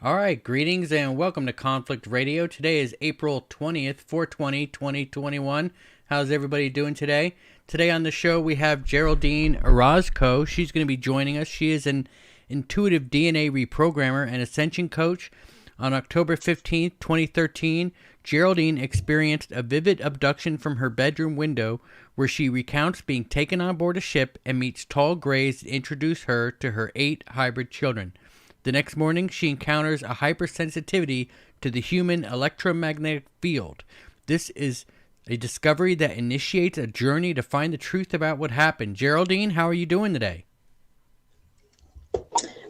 All right, greetings and welcome to Conflict Radio. Today is April 20th, 4/20, 2021. How's everybody doing today? Today on the show we have Geraldine Orozco. She's going to be joining us. She is an intuitive DNA reprogrammer and Ascension coach. On October 15th, 2013, Geraldine experienced a vivid abduction from her bedroom window where she recounts being taken on board a ship and meets tall grays that introduce her to her 8 hybrid children. The next morning, she encounters a hypersensitivity to the human electromagnetic field. This is a discovery that initiates a journey to find the truth about what happened. Geraldine, how are you doing today?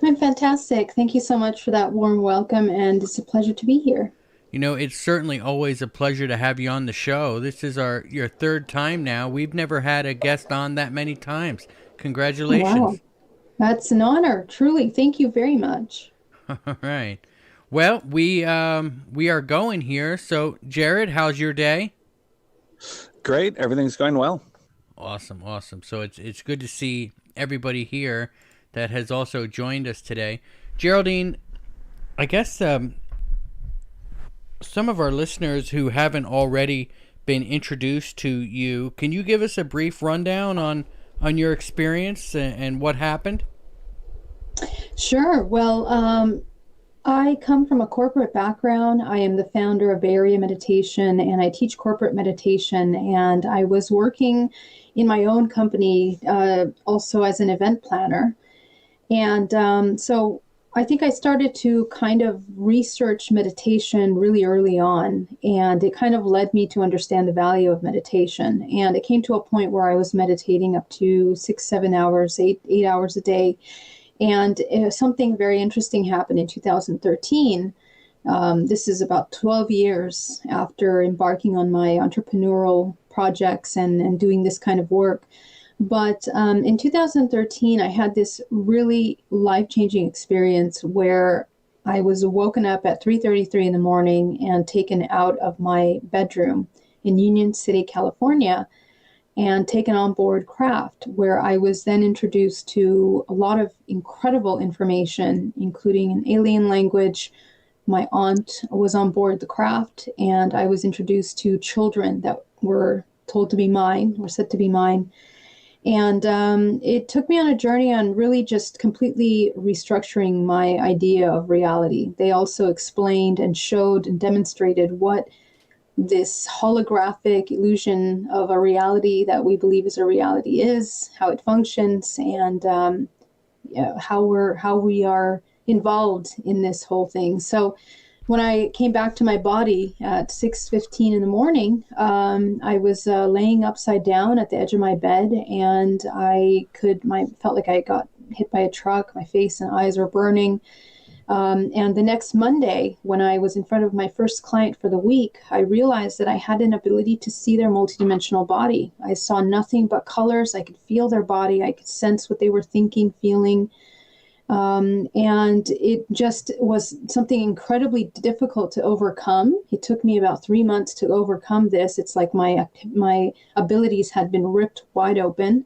I'm fantastic. Thank you so much for that warm welcome, and it's a pleasure to be here. You know, it's certainly always a pleasure to have you on the show. This is your third time now. We've never had a guest on that many times. Congratulations. Wow. That's an honor, truly. Thank you very much. All right. Well, we are going here. So, Jared, how's your day? Great. Everything's going well. Awesome. So it's good to see everybody here that has also joined us today. Geraldine, I guess some of our listeners who haven't already been introduced to you, can you give us a brief rundown on your experience and what happened? Sure. Well, I come from a corporate background. I am the founder of Bay Area Meditation, and I teach corporate meditation. And I was working in my own company also as an event planner. And so I think I started to kind of research meditation really early on, and it kind of led me to understand the value of meditation. And it came to a point where I was meditating up to 6, 7 hours, 8 hours a day. And something very interesting happened in 2013. This is about 12 years after embarking on my entrepreneurial projects and doing this kind of work. But in 2013, I had this really life-changing experience where I was woken up at 3:33 in the morning and taken out of my bedroom in Union City, California, and taken on board craft, where I was then introduced to a lot of incredible information, including an alien language. My aunt was on board the craft, and I was introduced to children that were told to be mine, or said to be mine. And it took me on a journey on really just completely restructuring my idea of reality. They also explained and showed and demonstrated what this holographic illusion of a reality that we believe is a reality is, how it functions, and how we are involved in this whole thing. So when I came back to my body at 6:15 in the morning, I was laying upside down at the edge of my bed, and felt like I got hit by a truck. My face and eyes were burning. And the next Monday, when I was in front of my first client for the week, I realized that I had an ability to see their multidimensional body. I saw nothing but colors. I could feel their body. I could sense what they were thinking, feeling. And it just was something incredibly difficult to overcome. It took me about 3 months to overcome this. It's like my abilities had been ripped wide open.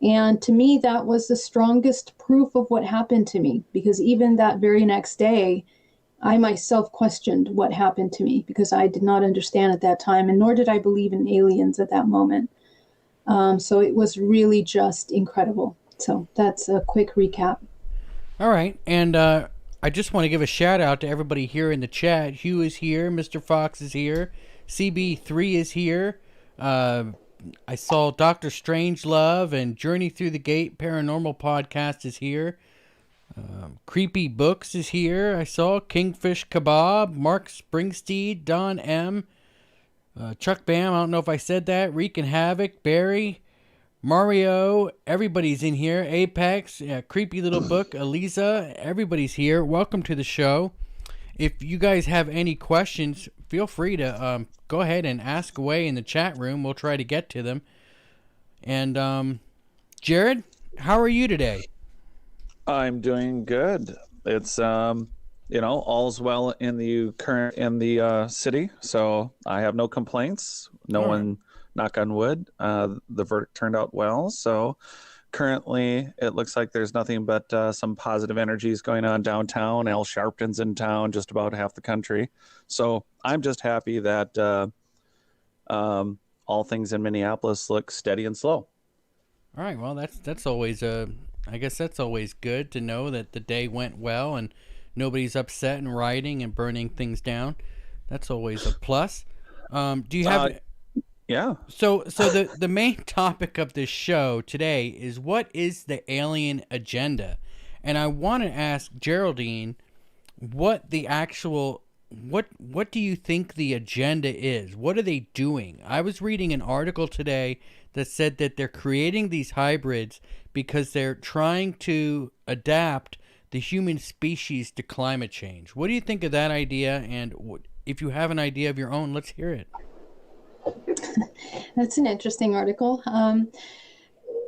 And to me, that was the strongest proof of what happened to me, because even that very next day, I myself questioned what happened to me, because I did not understand at that time, and nor did I believe in aliens at that moment. So it was really just incredible. So that's a quick recap. All right, and I just want to give a shout out to everybody here in the chat. Hugh is here, Mr. Fox is here, CB3 is here. I saw Dr. Strangelove and Journey Through the Gate Paranormal Podcast is here. Creepy Books is here. I saw Kingfish Kebab, Mark Springsteed, Don M, Chuck Bam, I don't know if I said that, Wreaking Havoc, Barry, Mario, everybody's in here. Apex, Creepy Little Book, Eliza, everybody's here. Welcome to the show. If you guys have any questions, feel free to go ahead and ask away in the chat room. We'll try to get to them. And Jared, how are you today? I'm doing good. It's all's well in the city, so I have no complaints. No one, knock on wood. The verdict turned out well, so currently, it looks like there's nothing but some positive energies going on downtown. Al Sharpton's in town, just about half the country. So I'm just happy that all things in Minneapolis look steady and slow. All right. Well, that's always I guess that's always good to know that the day went well and nobody's upset and rioting and burning things down. That's always a plus. Do you have? Yeah. So the main topic of this show today is what is the alien agenda, and I want to ask Geraldine what the actual what do you think the agenda is? What are they doing? I was reading an article today that said that they're creating these hybrids because they're trying to adapt the human species to climate change. What do you think of that idea? And if you have an idea of your own, let's hear it. That's an interesting article.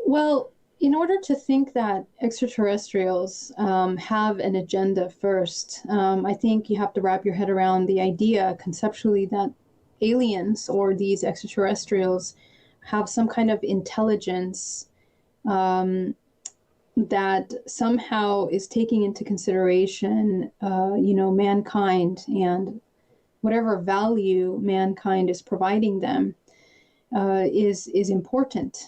Well, in order to think that extraterrestrials have an agenda first, I think you have to wrap your head around the idea conceptually that aliens or these extraterrestrials have some kind of intelligence that somehow is taking into consideration, mankind and whatever value mankind is providing them is important.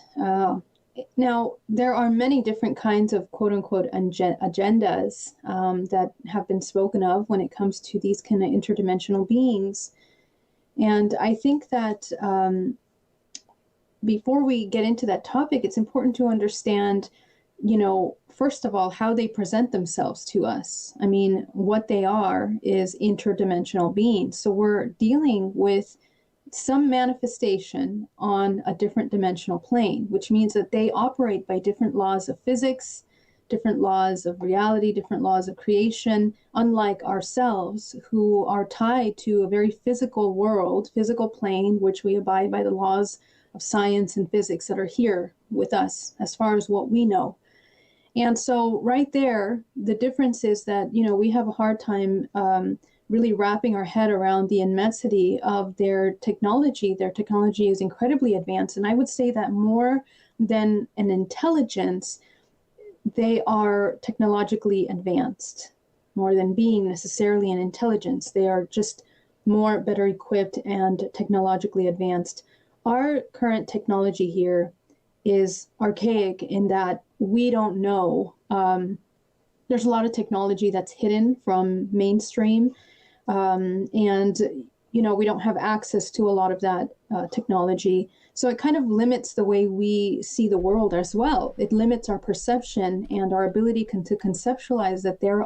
Now, there are many different kinds of quote-unquote agendas that have been spoken of when it comes to these kind of interdimensional beings. And I think that before we get into that topic, it's important to understand, first of all, how they present themselves to us. I mean, what they are is interdimensional beings. So we're dealing with some manifestation on a different dimensional plane, which means that they operate by different laws of physics, different laws of reality, different laws of creation, unlike ourselves, who are tied to a very physical world, physical plane, which we abide by the laws of science and physics that are here with us as far as what we know. And so right there, the difference is that, we have a hard time really wrapping our head around the immensity of their technology. Their technology is incredibly advanced. And I would say that more than an intelligence, they are technologically advanced. More than being necessarily an intelligence, they are just better equipped and technologically advanced. Our current technology here is archaic in that we don't know. There's a lot of technology that's hidden from mainstream. And we don't have access to a lot of that technology. So it kind of limits the way we see the world as well. It limits our perception and our ability to conceptualize that there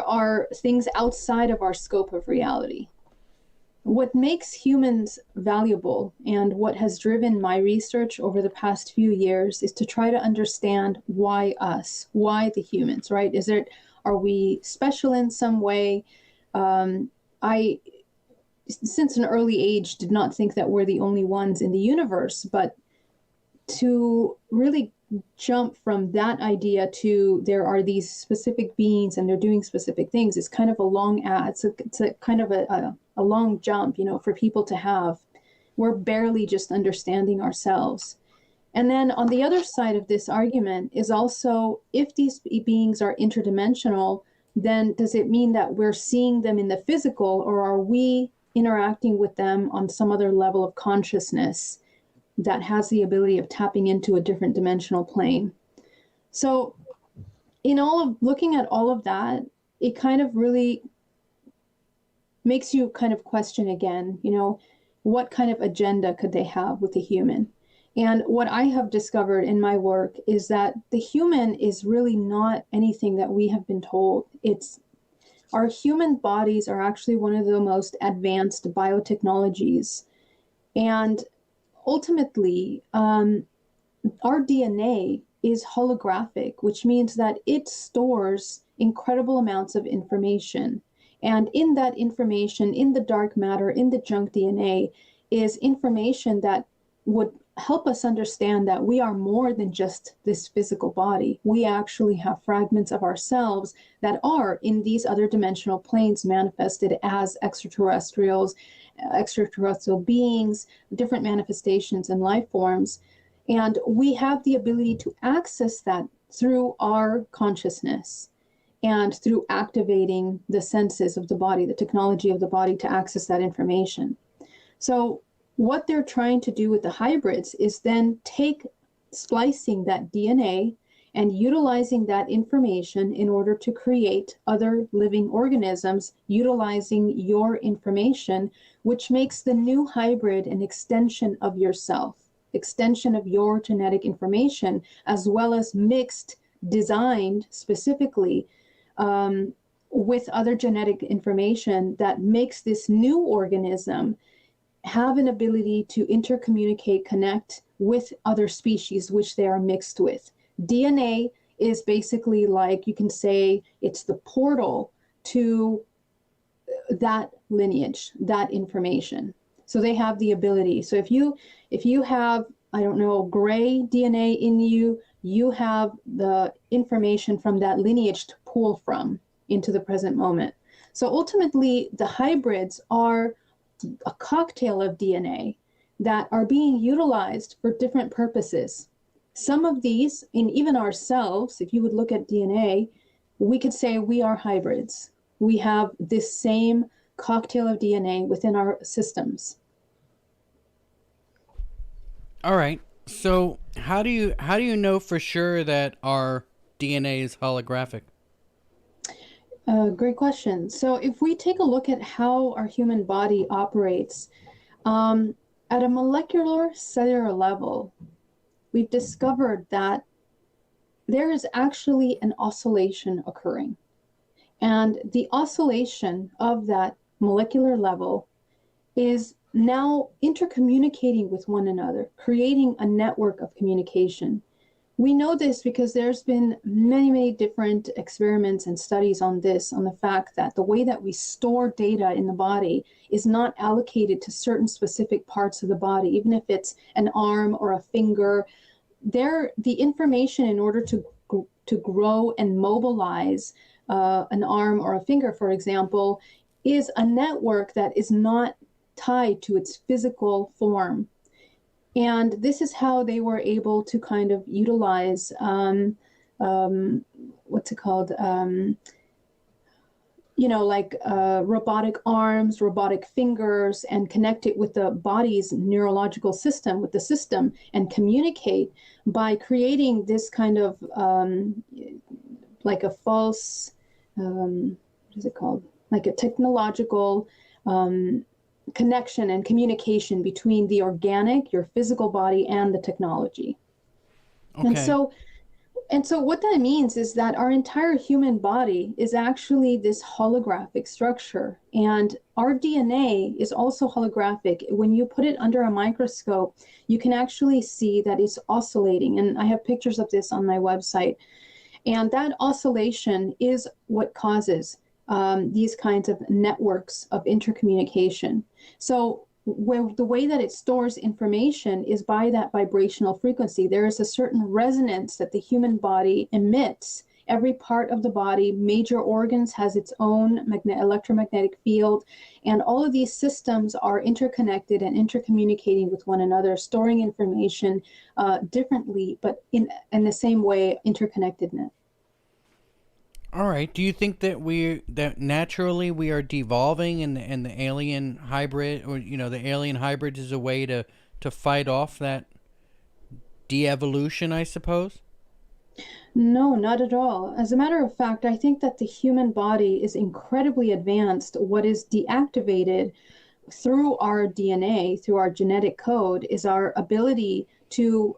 are things outside of our scope of reality. What makes humans valuable and what has driven my research over the past few years is to try to understand why us, why the humans, right? Are we special in some way? I, since an early age, did not think that we're the only ones in the universe, but to really jump from that idea to there are these specific beings and they're doing specific things is kind of a long it's a kind of a long jump, for people to have. We're barely just understanding ourselves. And then on the other side of this argument is also, if these beings are interdimensional, then does it mean that we're seeing them in the physical, or are we interacting with them on some other level of consciousness that has the ability of tapping into a different dimensional plane? So in all of looking at all of that, it kind of really makes you kind of question again, what kind of agenda could they have with the human? And what I have discovered in my work is that the human is really not anything that we have been told. Our human bodies are actually one of the most advanced biotechnologies. And ultimately, our DNA is holographic, which means that it stores incredible amounts of information. And in that information, in the dark matter, in the junk DNA, is information that would help us understand that we are more than just this physical body. We actually have fragments of ourselves that are in these other dimensional planes manifested as extraterrestrial beings, different manifestations and life forms. And we have the ability to access that through our consciousness and through activating the senses of the body, the technology of the body to access that information. So what they're trying to do with the hybrids is then take splicing that DNA and utilizing that information in order to create other living organisms utilizing your information, which makes the new hybrid an extension of yourself, extension of your genetic information, as well as mixed, designed specifically with other genetic information that makes this new organism have an ability to intercommunicate, connect with other species which they are mixed with. DNA is basically, like, you can say it's the portal to that lineage, that information. So they have the ability. So if you have, I don't know, gray DNA in you, you have the information from that lineage to pull from into the present moment. So ultimately, the hybrids are a cocktail of DNA that are being utilized for different purposes. Some of these, in even ourselves, if you would look at DNA, we could say we are hybrids. We have this same cocktail of DNA within our systems. All right. So how do you know for sure that our DNA is holographic? Great question. So if we take a look at how our human body operates, at a molecular cellular level, we've discovered that there is actually an oscillation occurring. And the oscillation of that molecular level is now intercommunicating with one another, creating a network of communication. We know this because there's been many, many different experiments and studies on this, on the fact that the way that we store data in the body is not allocated to certain specific parts of the body, even if it's an arm or a finger. The information, in order to grow and mobilize an arm or a finger, for example, is a network that is not tied to its physical form. And this is how they were able to kind of utilize, what's it called? Robotic arms, robotic fingers, and connect it with the body's neurological system, with the system, and communicate by creating this kind of like a false, what is it called? Like a technological connection and communication between the organic, your physical body, and the technology. Okay. And so what that means is that our entire human body is actually this holographic structure, and our DNA is also holographic. When you put it under a microscope, you can actually see that it's oscillating, and I have pictures of this on my website. And that oscillation is what causes these kinds of networks of intercommunication. So the way that it stores information is by that vibrational frequency. There is a certain resonance that the human body emits. Every part of the body, major organs, has its own electromagnetic field, and all of these systems are interconnected and intercommunicating with one another, storing information differently, but in the same way, interconnectedness. All right. Do you think that naturally we are devolving, and the alien hybrid, or the alien hybrid is a way to fight off that de-evolution, I suppose? No, not at all. As a matter of fact, I think that the human body is incredibly advanced. What is deactivated through our DNA, through our genetic code, is our ability to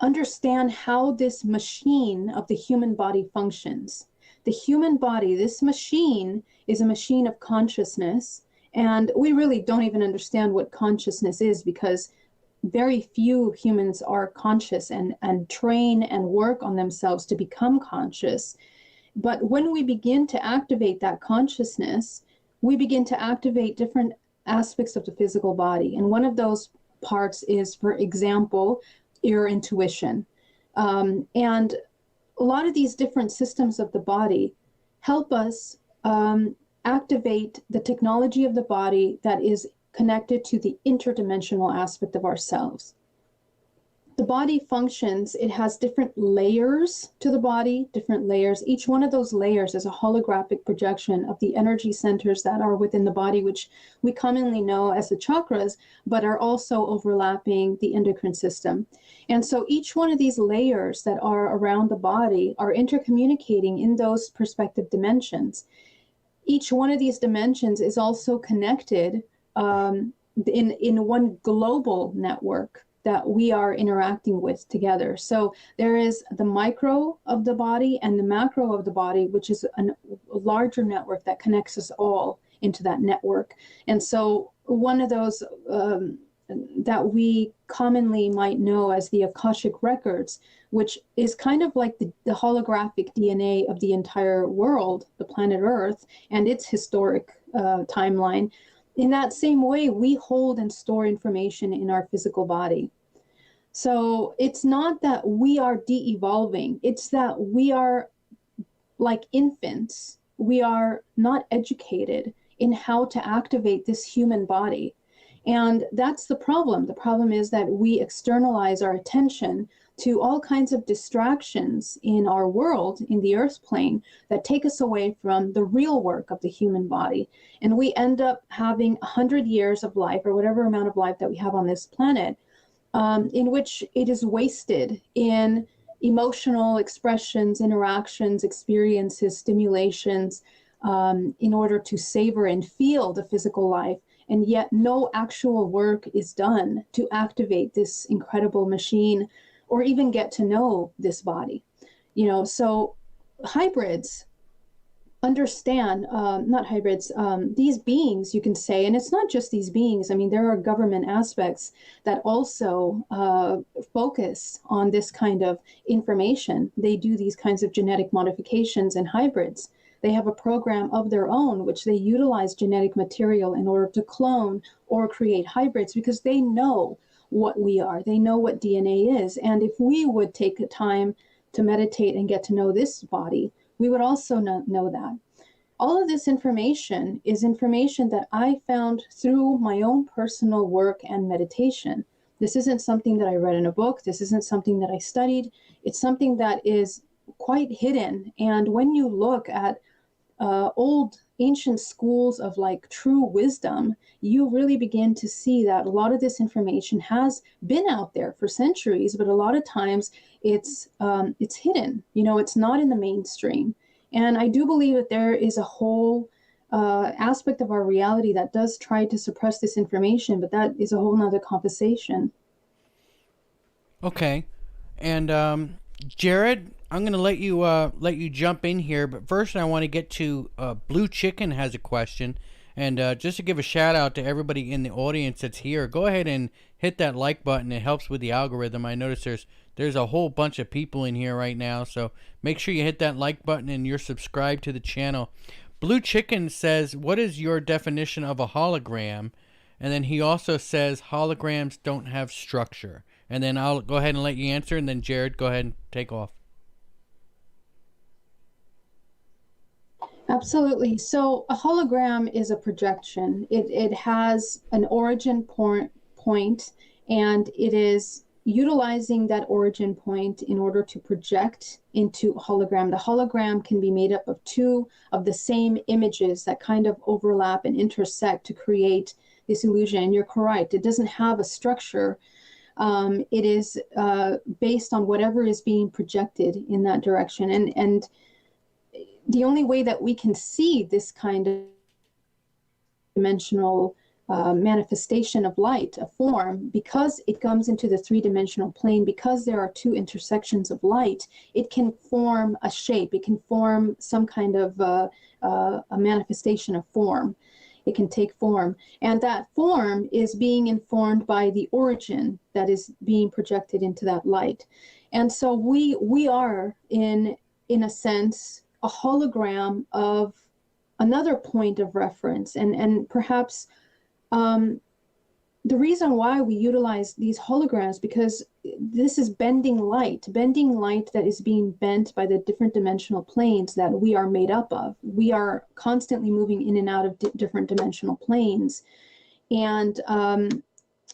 understand how this machine of the human body functions. The human body, this machine, is a machine of consciousness, and we really don't even understand what consciousness is, because very few humans are conscious and train and work on themselves to become conscious. But when we begin to activate that consciousness, we begin to activate different aspects of the physical body. And one of those parts is, for example, your intuition. And a lot of these different systems of the body help us activate the technology of the body that is connected to the interdimensional aspect of ourselves. the body functions, it has different layers to the body, different layers. Each one of those layers is a holographic projection of the energy centers that are within the body, which we commonly know as the chakras, but are also overlapping the endocrine system. And so each one of these layers that are around the body are intercommunicating in those perspective dimensions. Each one of these dimensions is also connected in one global network that we are interacting with together. So there is the micro of the body and the macro of the body, which is a larger network that connects us all into that network. And so one of those that we commonly might know as the Akashic records, which is kind of like the holographic DNA of the entire world, the planet Earth, and its historic timeline. In that same way, we hold and store information in our physical body. So it's not that we are de-evolving, it's that we are like infants. We are not educated in how to activate this human body. And that's the problem. The problem is that we externalize our attention to all kinds of distractions in our world, in the earth plane, that take us away from the real work of the human body. And we end up having 100 years of life, or whatever amount of life that we have on this planet, in which it is wasted in emotional expressions, interactions, experiences, stimulations, in order to savor and feel the physical life. And yet no actual work is done to activate this incredible machine or even get to know this body. You know, so hybrids understand, not hybrids, these beings, you can say, and it's not just these beings. I mean, there are government aspects that also focus on this kind of information. They do these kinds of genetic modifications in hybrids. They have a program of their own, which they utilize genetic material in order to clone or create hybrids, because they know what we are. They know what DNA is. And if we would take the time to meditate and get to know this body, we would also know that. All of this information is information that I found through my own personal work and meditation. This isn't something that I read in a book. This isn't something that I studied. It's something that is quite hidden. And when you look at old ancient schools of like true wisdom, you really begin to see that a lot of this information has been out there for centuries, but a lot of times it's hidden. You know, it's not in the mainstream. And I do believe that there is a whole aspect of our reality that does try to suppress this information, but that is a whole nother conversation. Okay. And Jared, I'm going to let you jump in here, but first I want to get to Blue Chicken has a question. And just to give a shout out to everybody in the audience that's here, go ahead and hit that like button. It helps with the algorithm. I notice there's a whole bunch of people in here right now, so make sure you hit that like button and you're subscribed to the channel. Blue Chicken says, what is your definition of a hologram? And then he also says holograms don't have structure. And then I'll go ahead and let you answer, and then Jared, go ahead and take off. Absolutely. So a hologram is a projection. It has an origin point, and it is utilizing that origin point in order to project into a hologram. The hologram can be made up of two of the same images that kind of overlap and intersect to create this illusion. And you're correct. It doesn't have a structure. It is based on whatever is being projected in that direction. And the only way that we can see this kind of dimensional manifestation of light, a form, because it comes into the three-dimensional plane, because there are two intersections of light, it can form a shape, it can form some kind of a manifestation of form. It can take form. And that form is being informed by the origin that is being projected into that light. And so we are, in a sense, a hologram of another point of reference. And perhaps the reason why we utilize these holograms, because this is bending light that is being bent by the different dimensional planes that we are made up of. We are constantly moving in and out of different dimensional planes. And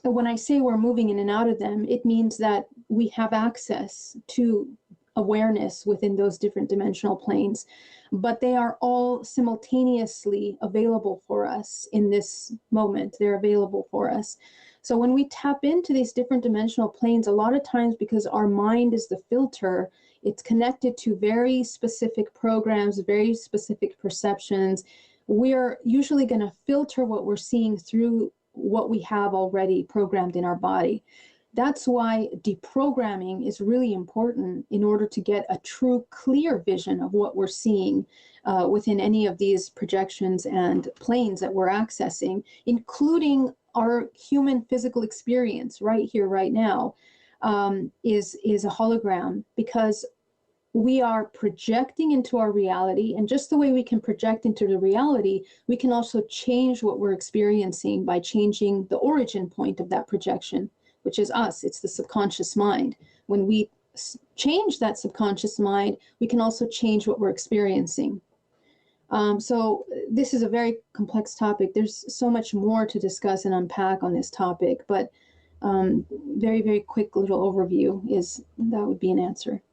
when I say we're moving in and out of them, it means that we have access to awareness within those different dimensional planes, but they are all simultaneously available for us in this moment. They're available for us. So when we tap into these different dimensional planes, a lot of times, because our mind is the filter, it's connected to very specific programs, very specific perceptions. We're usually going to filter what we're seeing through what we have already programmed in our body. That's why deprogramming is really important in order to get a true, clear vision of what we're seeing within any of these projections and planes that we're accessing, including our human physical experience right here, right now, is a hologram, because we are projecting into our reality. And just the way we can project into the reality, we can also change what we're experiencing by changing the origin point of that projection, which is us. It's the subconscious mind. When we change that subconscious mind, we can also change what we're experiencing. So this is a very complex topic. There's so much more to discuss and unpack on this topic, but very, very quick little overview that would be an answer.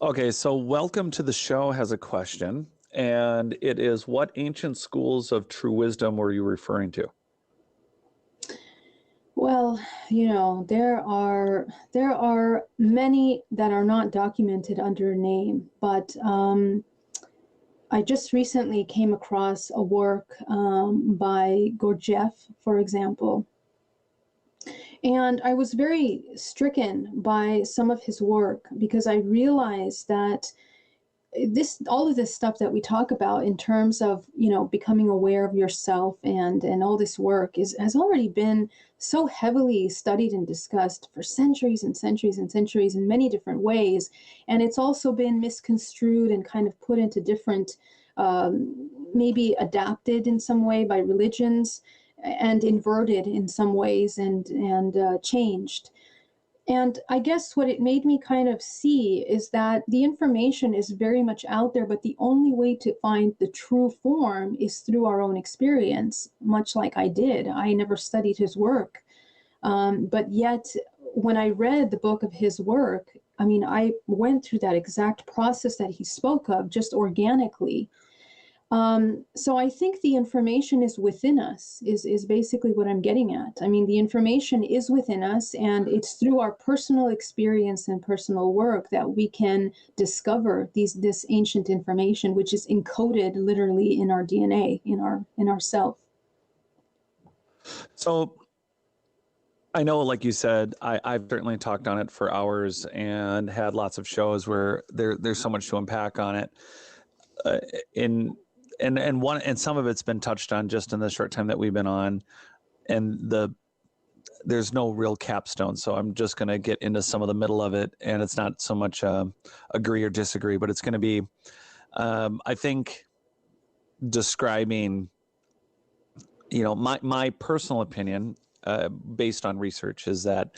Okay, so Welcome to the Show has a question, and it is, what ancient schools of true wisdom were you referring to? Well, there are many that are not documented under a name, but I just recently came across a work by Gurdjieff, for example. And I was very stricken by some of his work, because I realized that all of this stuff that we talk about in terms of, becoming aware of yourself and all this work has already been so heavily studied and discussed for centuries and centuries and centuries in many different ways. And it's also been misconstrued and kind of put into different, maybe adapted in some way by religions, and inverted in some ways, and changed. And I guess what it made me kind of see is that the information is very much out there, but the only way to find the true form is through our own experience, much like I did. I never studied his work. But yet, when I read the book of his work, I went through that exact process that he spoke of, just organically. So I think the information is within us, is basically what I'm getting at. The information is within us, and it's through our personal experience and personal work that we can discover this ancient information, which is encoded literally in our DNA, in our self. So I know, like you said, I've certainly talked on it for hours and had lots of shows where there's so much to unpack on it. And some of it's been touched on just in the short time that we've been on, and there's no real capstone, so I'm just going to get into some of the middle of it, and it's not so much agree or disagree, but it's going to be, I think, describing, my personal opinion, based on research, is that,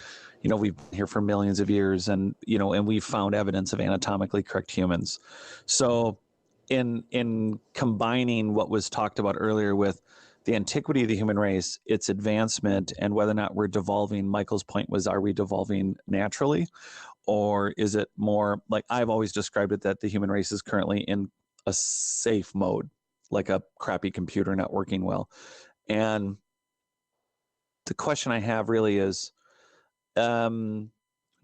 we've been here for millions of years, and we've found evidence of anatomically correct humans. So in combining what was talked about earlier with the antiquity of the human race, its advancement, and whether or not we're devolving, Michael's point was, are we devolving naturally? Or is it more like, I've always described it, that the human race is currently in a safe mode, like a crappy computer not working well. And the question I have really is, do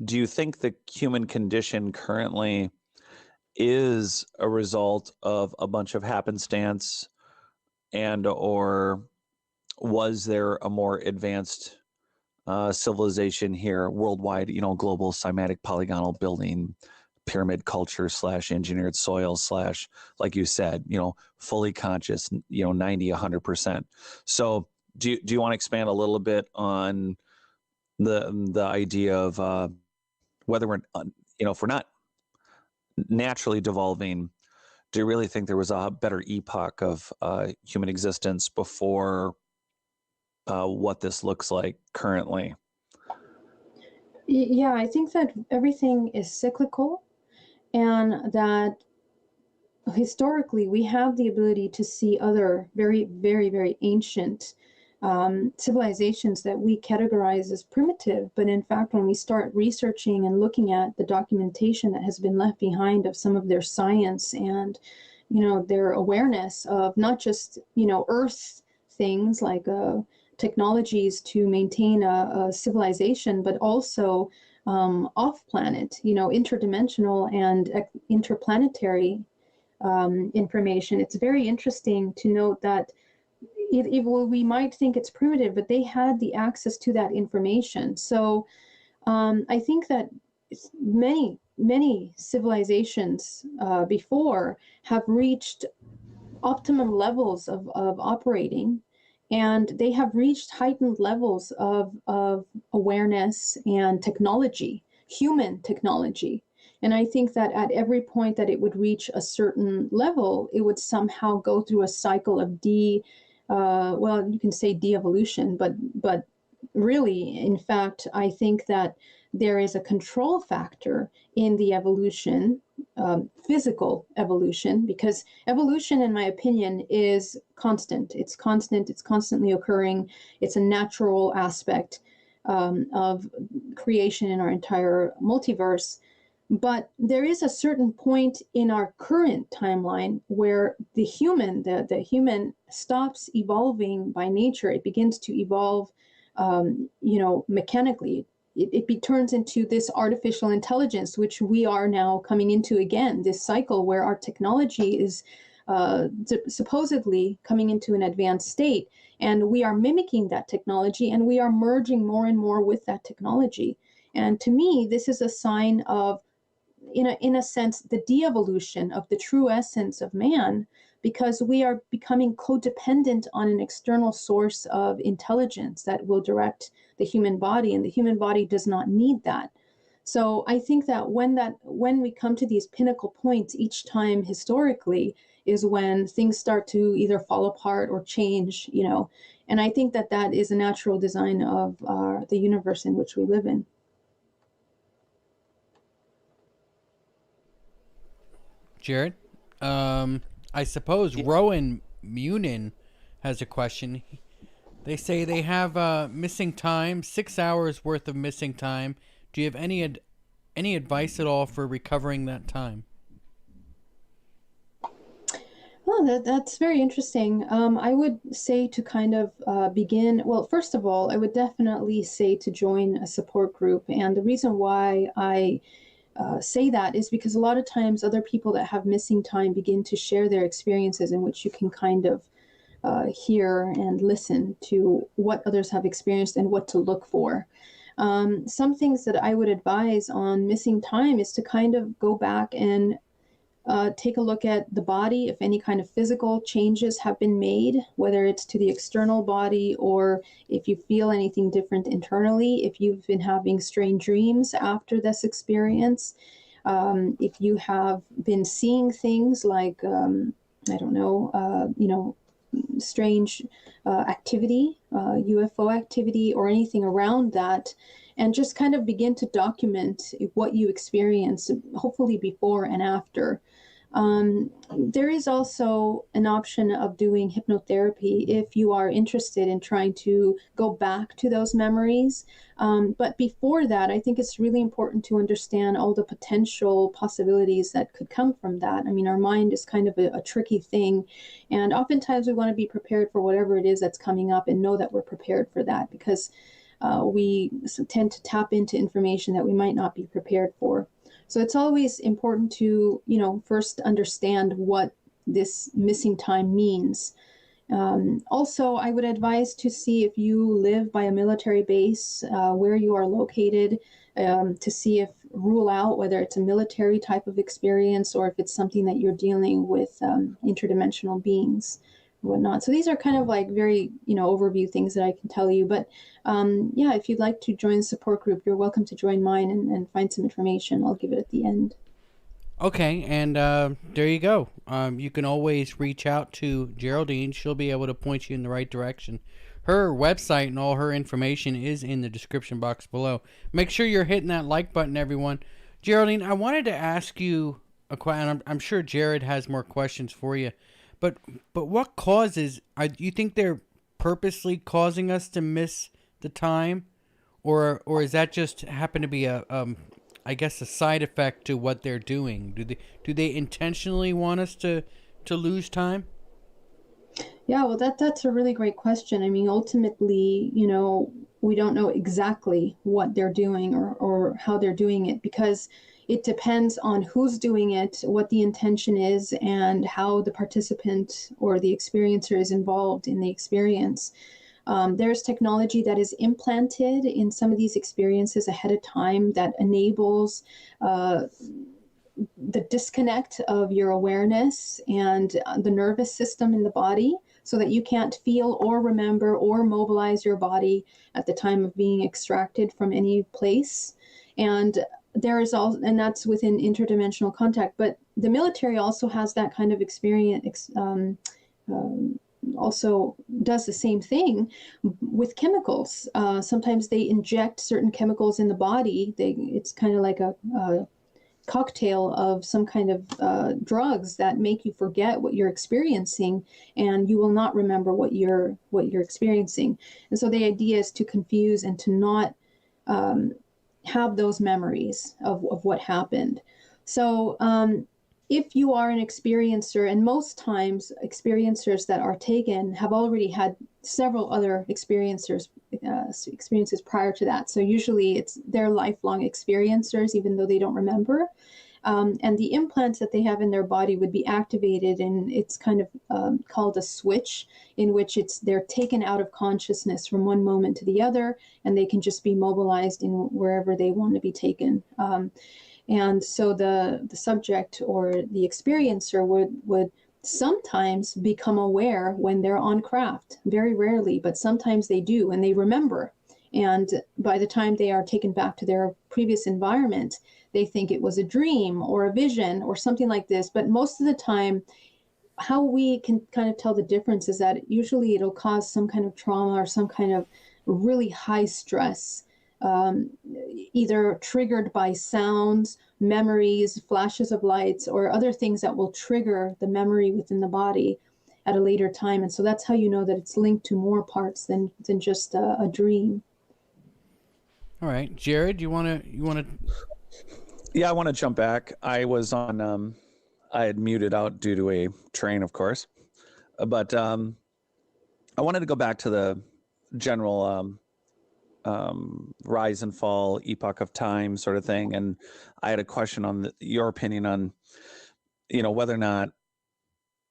you think the human condition currently is a result of a bunch of happenstance, and or was there a more advanced civilization here worldwide, global cymatic polygonal building, pyramid culture / engineered soil / like you said, fully conscious, 90, 100%. So do you want to expand a little bit on the idea of whether we're, if we're not naturally devolving, do you really think there was a better epoch of human existence before what this looks like currently? Yeah, I think that everything is cyclical, and that historically we have the ability to see other very, very, very ancient civilizations that we categorize as primitive. But in fact, when we start researching and looking at the documentation that has been left behind of some of their science and, their awareness of not just, Earth things like technologies to maintain a civilization, but also off planet, interdimensional and interplanetary information. It's very interesting to note that we might think it's primitive, but they had the access to that information. So I think that many civilizations before have reached optimum levels of operating, and they have reached heightened levels of awareness and technology, human technology. And I think that at every point that it would reach a certain level, it would somehow go through a cycle of well, you can say de-evolution, but really, in fact, I think that there is a control factor in the evolution, physical evolution, because evolution, in my opinion, is constant. It's constant. It's constantly occurring. It's a natural aspect of creation in our entire multiverse. But there is a certain point in our current timeline where the human stops evolving by nature. It begins to evolve, mechanically. It turns into this artificial intelligence, which we are now coming into again, this cycle where our technology is supposedly coming into an advanced state. And we are mimicking that technology, and we are merging more and more with that technology. And to me, this is a sign of, in a sense, the de-evolution of the true essence of man, because we are becoming codependent on an external source of intelligence that will direct the human body, and the human body does not need that. So I think that when we come to these pinnacle points each time historically is when things start to either fall apart or change, and I think that that is a natural design of the universe in which we live in. Jared, I suppose Rowan Munin has a question. They say they have missing time, 6 hours worth of missing time. Do you have any advice at all for recovering that time? Well, that's very interesting. I would say to kind of begin, well, first of all, I would definitely say to join a support group. And the reason why I say that is because a lot of times other people that have missing time begin to share their experiences, in which you can kind of hear and listen to what others have experienced and what to look for. Some things that I would advise on missing time is to kind of go back and take a look at the body, if any kind of physical changes have been made, whether it's to the external body or if you feel anything different internally, if you've been having strange dreams after this experience, if you have been seeing things like, I don't know, strange activity, UFO activity, or anything around that, and just kind of begin to document what you experience, hopefully before and after. There is also an option of doing hypnotherapy if you are interested in trying to go back to those memories. But before that, I think it's really important to understand all the potential possibilities that could come from that. I mean, our mind is kind of a tricky thing, and oftentimes we want to be prepared for whatever it is that's coming up and know that we're prepared for that, because we tend to tap into information that we might not be prepared for. So it's always important to, first understand what this missing time means. Also, I would advise to see if you live by a military base, where you are located, to see if rule out whether it's a military type of experience or if it's something that you're dealing with interdimensional beings or whatnot. So these are kind of like very, overview things that I can tell you. But yeah, if you'd like to join the support group, you're welcome to join mine and find some information. I'll give it at the end. Okay, and there you go. You can always reach out to Geraldine. She'll be able to point you in the right direction. Her website and all her information is in the description box below. Make sure you're hitting that like button, everyone. Geraldine, I wanted to ask you a question. I'm sure Jared has more questions for you. But what causes? Do you think they're purposely causing us to miss the time, or is that just happen to be a I guess a side effect to what they're doing? Do they intentionally want us to lose time? Yeah, well, that's a really great question. I mean, ultimately, we don't know exactly what they're doing or how they're doing it, because it depends on who's doing it, what the intention is, and how the participant or the experiencer is involved in the experience. There's technology that is implanted in some of these experiences ahead of time that enables the disconnect of your awareness and the nervous system in the body, so that you can't feel or remember or mobilize your body at the time of being extracted from any place. And and that's within interdimensional contact. But the military also has that kind of experience. Also does the same thing with chemicals. Sometimes they inject certain chemicals in the body. It's kind of like a cocktail of some kind of drugs that make you forget what you're experiencing, and you will not remember what you're experiencing. And so the idea is to confuse and to not have those memories of what happened. So if you are an experiencer, and most times experiencers that are taken have already had several other experiences prior to that. So usually they're lifelong experiencers, even though they don't remember. And the implants that they have in their body would be activated, and it's kind of called a switch, in which they're taken out of consciousness from one moment to the other, and they can just be mobilized in wherever they want to be taken. And so the subject or the experiencer would sometimes become aware when they're on craft. Very rarely, but sometimes they do, and they remember. And by the time they are taken back to their previous environment, they think it was a dream or a vision or something like this. But most of the time, how we can kind of tell the difference is that usually it'll cause some kind of trauma or some kind of really high stress, either triggered by sounds, memories, flashes of lights, or other things that will trigger the memory within the body at a later time. And so that's how you know that it's linked to more parts than just a dream. All right, Jared, you want to? Yeah, I want to jump back. I was on. I had muted out due to a train, of course, but I wanted to go back to the general rise and fall, epoch of time sort of thing, and I had a question on your opinion on, whether or not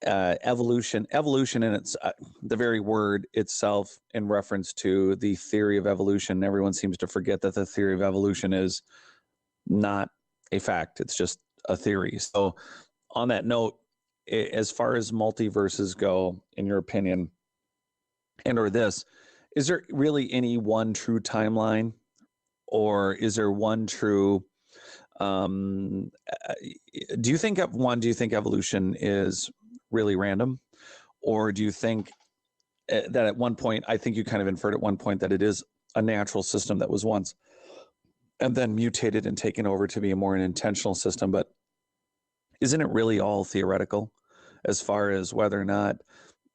evolution in its the very word itself, in reference to the theory of evolution. Everyone seems to forget that the theory of evolution is not a fact. It's just a theory. So on that note, as far as multiverses go, in your opinion, and or this, is there really any one true timeline, or is there one true do you think evolution is really random, or do you think that at one point, I think you kind of inferred at one point that it is a natural system that was once and then mutated and taken over to be a more an intentional system? But isn't it really all theoretical as far as whether or not,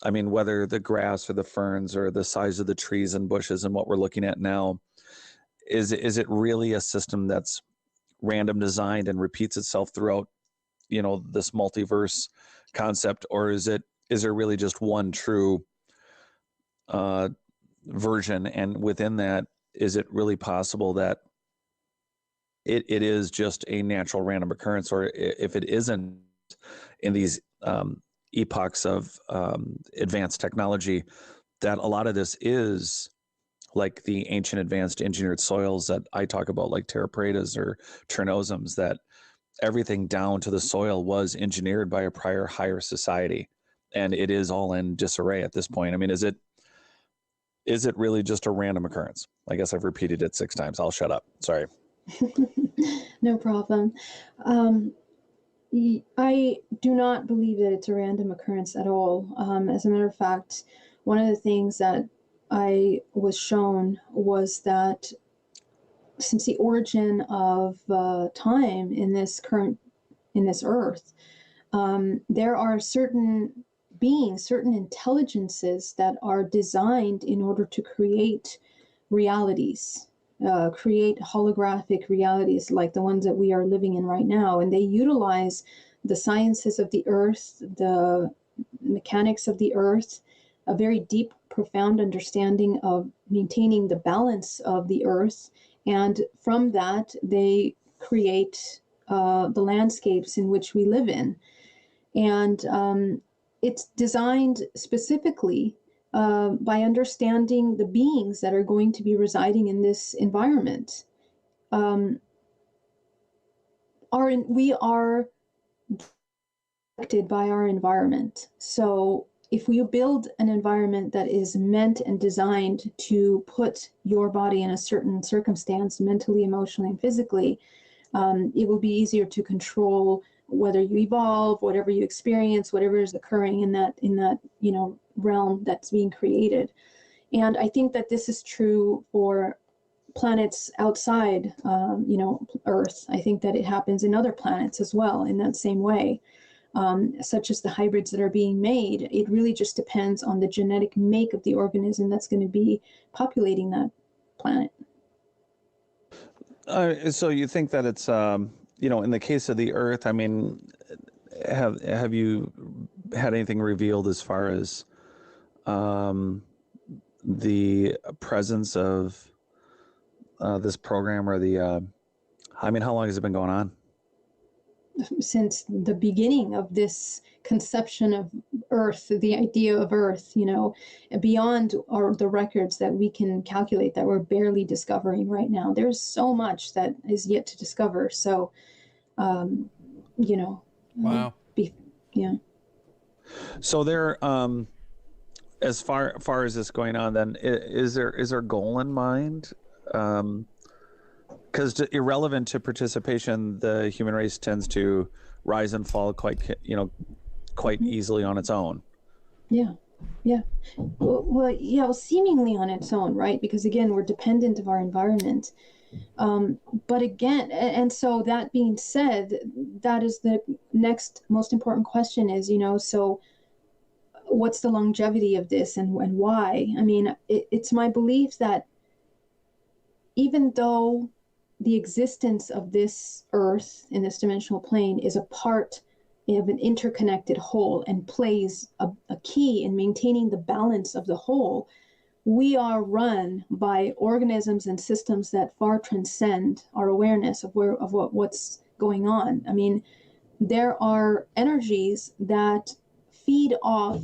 I mean, whether the grass or the ferns or the size of the trees and bushes and what we're looking at now, is it really a system that's random designed and repeats itself throughout, this multiverse concept, or is there really just one true version? And within that, is it really possible that it is just a natural random occurrence, or if it isn't, in these epochs of advanced technology, that a lot of this is like the ancient advanced engineered soils that I talk about, like terra pretas or Chernozems, that everything down to the soil was engineered by a prior higher society, and it is all in disarray at this point. I mean, is it really just a random occurrence? I guess I've repeated it 6 times. I'll shut up. Sorry. No problem. I do not believe that it's a random occurrence at all. As a matter of fact, one of the things that I was shown was that since the origin of time in this earth, there are certain beings, certain intelligences that are designed in order to create realities, create holographic realities like the ones that we are living in right now. And they utilize the sciences of the earth, the mechanics of the earth, a very deep, profound understanding of maintaining the balance of the earth. And from that, they create the landscapes in which we live in. And it's designed specifically by understanding the beings that are going to be residing in this environment. We are affected by our environment. So if we build an environment that is meant and designed to put your body in a certain circumstance, mentally, emotionally, and physically, it will be easier to control whether you evolve, whatever you experience, whatever is occurring in that realm that's being created. And I think that this is true for planets outside, Earth. I think that it happens in other planets as well in that same way. Such as the hybrids that are being made. It really just depends on the genetic make of the organism that's going to be populating that planet. So you think that it's, in the case of the Earth, I mean, have you had anything revealed as far as the presence of this program or how long has it been going on? Since the beginning of this conception of Earth, the idea of Earth, beyond the records that we can calculate that we're barely discovering right now. There's so much that is yet to discover. So, Wow. Yeah. So there, as far as this going on, then is there a goal in mind? Because irrelevant to participation, the human race tends to rise and fall quite easily on its own. Yeah. Well, seemingly on its own, right? Because again, we're dependent of our environment. But again, and so that being said, that is the next most important question is, so what's the longevity of this and why? I mean, it's my belief that even though the existence of this Earth in this dimensional plane is a part of an interconnected whole and plays a key in maintaining the balance of the whole, we are run by organisms and systems that far transcend our awareness of what's going on. I mean, there are energies that feed off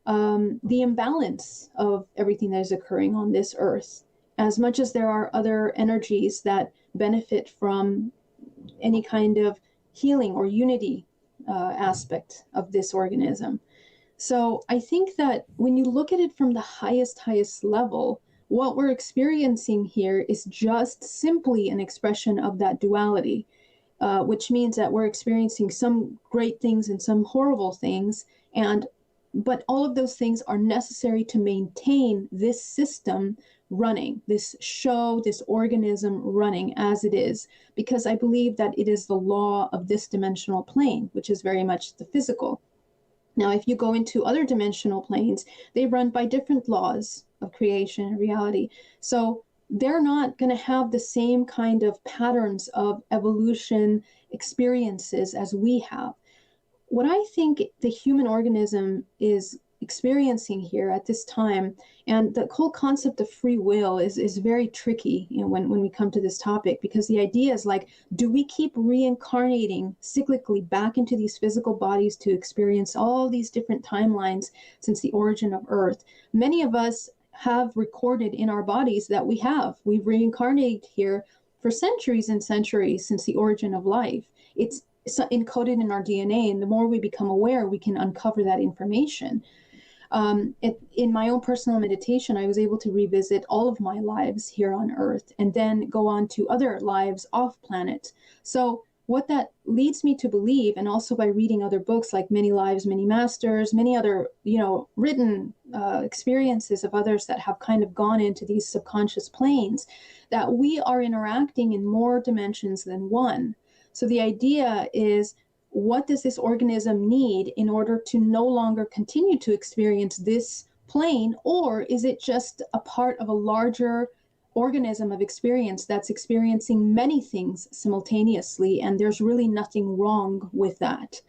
the imbalance of everything that is occurring on this Earth, as much as there are other energies that benefit from any kind of healing or unity aspect of this organism. So I think that when you look at it from the highest level, what we're experiencing here is just simply an expression of that duality, which means that we're experiencing some great things and some horrible things, but all of those things are necessary to maintain this system running, this show, this organism running as it is, because I believe that it is the law of this dimensional plane, which is very much the physical. Now, if you go into other dimensional planes, they run by different laws of creation and reality. So they're not going to have the same kind of patterns of evolution experiences as we have. What I think the human organism is experiencing here at this time, and the whole concept of free will is very tricky, when we come to this topic, because the idea is like, do we keep reincarnating cyclically back into these physical bodies to experience all these different timelines since the origin of Earth? Many of us have recorded in our bodies that we've reincarnated here for centuries and centuries since the origin of life. It's encoded in our DNA, and the more we become aware, we can uncover that information. In my own personal meditation, I was able to revisit all of my lives here on Earth and then go on to other lives off planet. So what that leads me to believe, and also by reading other books like Many Lives, Many Masters, many other, written experiences of others that have kind of gone into these subconscious planes, that we are interacting in more dimensions than one. So the idea is, what does this organism need in order to no longer continue to experience this plane, or is it just a part of a larger organism of experience that's experiencing many things simultaneously, and there's really nothing wrong with that.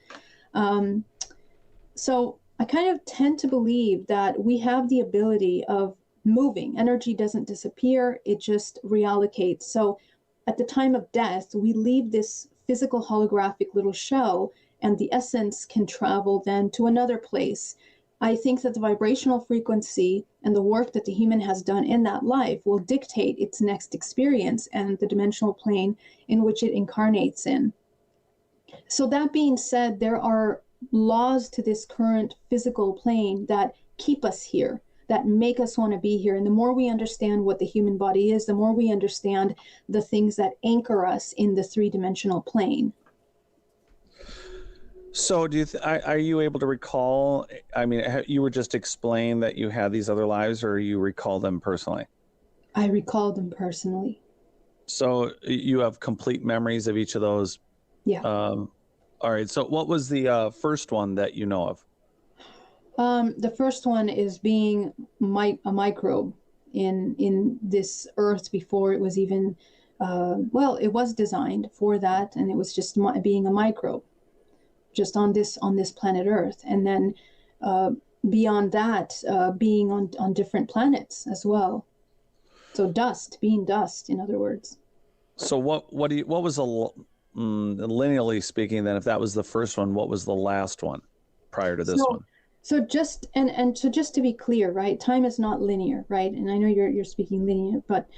So I kind of tend to believe that we have the ability of moving. Energy doesn't disappear, it just reallocates. So at the time of death, we leave this physical holographic little shell, and the essence can travel then to another place. I think that the vibrational frequency and the work that the human has done in that life will dictate its next experience and the dimensional plane in which it incarnates in. So that being said, there are laws to this current physical plane that keep us here, that make us want to be here. And the more we understand what the human body is, the more we understand the things that anchor us in the three-dimensional plane. So are you able to recall, I mean, you were just explained that you had these other lives, or you recall them personally? I recall them personally. So you have complete memories of each of those? Yeah. All right. So what was the first one that you know of? The first one is being a microbe in this earth before it was even, well, it was designed for that, and it was just being a microbe, just on this planet Earth. And then beyond that, being on different planets as well. So being dust, in other words. So what was linearly speaking, then, if that was the first one, what was the last one prior to this one? So just to be clear, right? Time is not linear, right? And I know you're speaking linear, but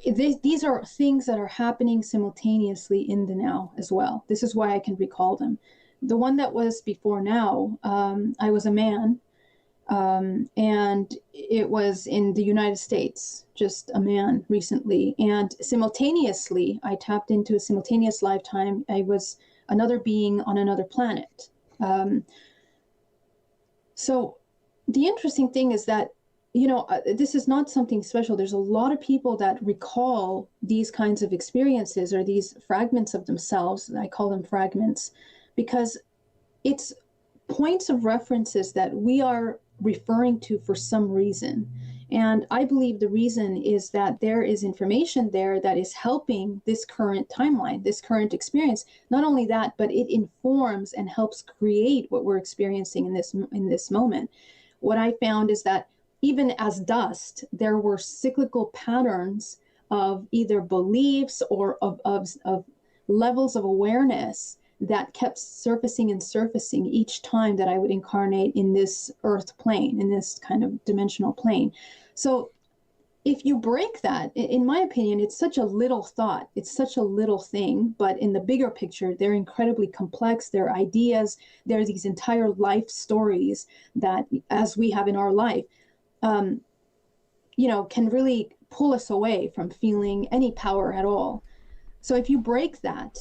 these are things that are happening simultaneously in the now as well. This is why I can recall them. The one that was before now, I was a man, and it was in the United States, just a man recently. And simultaneously, I tapped into a simultaneous lifetime. I was another being on another planet. So the interesting thing is that, this is not something special. There's a lot of people that recall these kinds of experiences, or these fragments of themselves. I call them fragments, because it's points of references that we are referring to for some reason. And I believe the reason is that there is information there that is helping this current timeline, this current experience. Not only that, but it informs and helps create what we're experiencing in this moment. What I found is that even as dust, there were cyclical patterns of either beliefs or of levels of awareness that kept surfacing and surfacing each time that I would incarnate in this earth plane, in this kind of dimensional plane. So if you break that, in my opinion, it's such a little thought, it's such a little thing, but in the bigger picture, they're incredibly complex. They're ideas, they're these entire life stories that, as we have in our life, can really pull us away from feeling any power at all. So if you break that,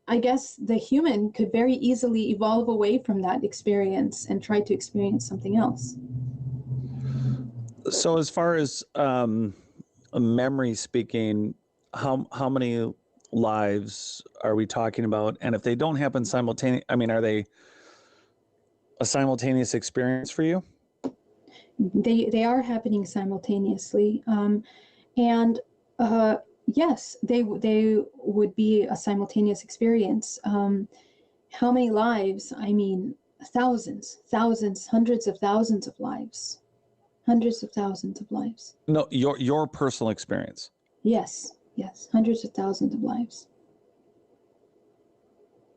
I guess the human could very easily evolve away from that experience and try to experience something else. So as far as memory speaking, how many lives are we talking about? And if they don't happen simultaneously, I mean, are they a simultaneous experience for you? They are happening simultaneously. Yes, they would be a simultaneous experience. How many lives? I mean, thousands, hundreds of thousands of lives. Hundreds of thousands of lives. No, your personal experience. Yes, hundreds of thousands of lives.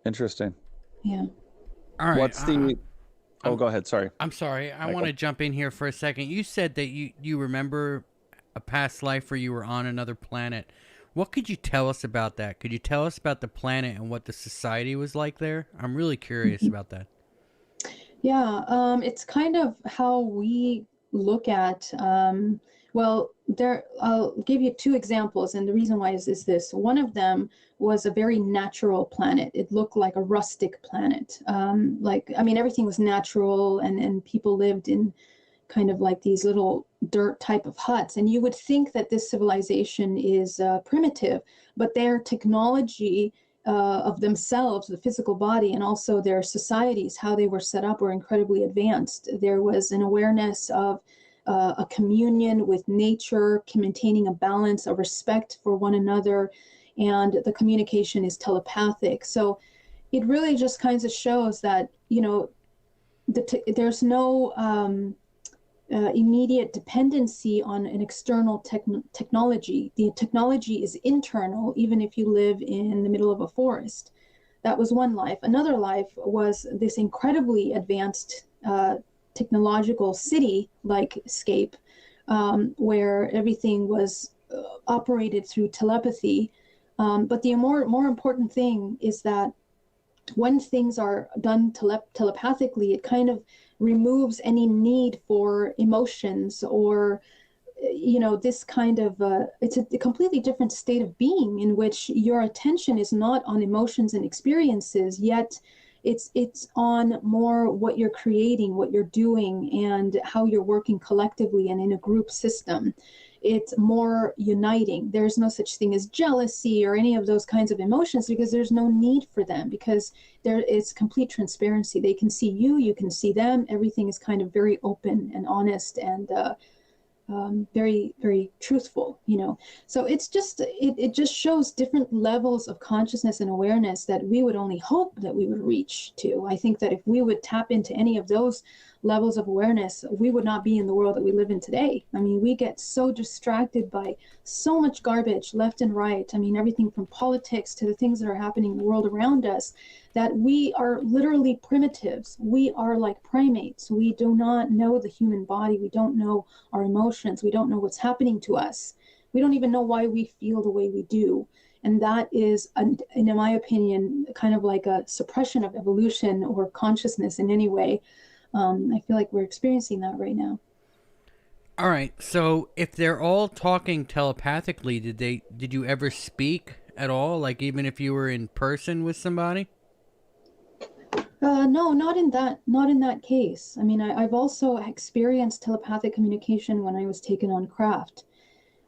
Interesting. Yeah. All right. What's the... Oh, go ahead. Sorry. I'm sorry. I Michael. want to jump in here for a second. You said that you remember a past life where you were on another planet. What could you tell us about that? Could you tell us about the planet and what the society was like there? I'm really curious about that. Yeah, it's kind of how we look at, I'll give you two examples, and the reason why is this. One of them was a very natural planet. It looked like a rustic planet. Everything was natural, and people lived in kind of like these little dirt type of huts. And you would think that this civilization is primitive, but their technology of themselves, the physical body, and also their societies, how they were set up, were incredibly advanced. There was an awareness of a communion with nature, maintaining a balance, a respect for one another, and the communication is telepathic. So it really just kind of shows that, there's no immediate dependency on an external technology. The technology is internal, even if you live in the middle of a forest. That was one life. Another life was this incredibly advanced technological city-like scape, where everything was operated through telepathy. But the more important thing is that when things are done telepathically, it kind of removes any need for emotions or, this kind of, it's a completely different state of being in which your attention is not on emotions and experiences, yet it's on more what you're creating, what you're doing, and how you're working collectively and in a group system. It's more uniting. There's no such thing as jealousy or any of those kinds of emotions, because there's no need for them, because there is complete transparency. They can see you, you can see them. Everything is kind of very open and honest and very, very truthful, So it's just, it just shows different levels of consciousness and awareness that we would only hope that we would reach to. I think that if we would tap into any of those levels of awareness, we would not be in the world that we live in today. I mean, we get so distracted by so much garbage left and right. I mean, everything from politics to the things that are happening in the world around us, that we are literally primitives. We are like primates. We do not know the human body. We don't know our emotions. We don't know what's happening to us. We don't even know why we feel the way we do. And that is, in my opinion, kind of like a suppression of evolution or consciousness in any way. I feel like we're experiencing that right now. All right. So if they're all talking telepathically, did you ever speak at all? Like even if you were in person with somebody? No, not in that case. I mean, I've also experienced telepathic communication when I was taken on craft.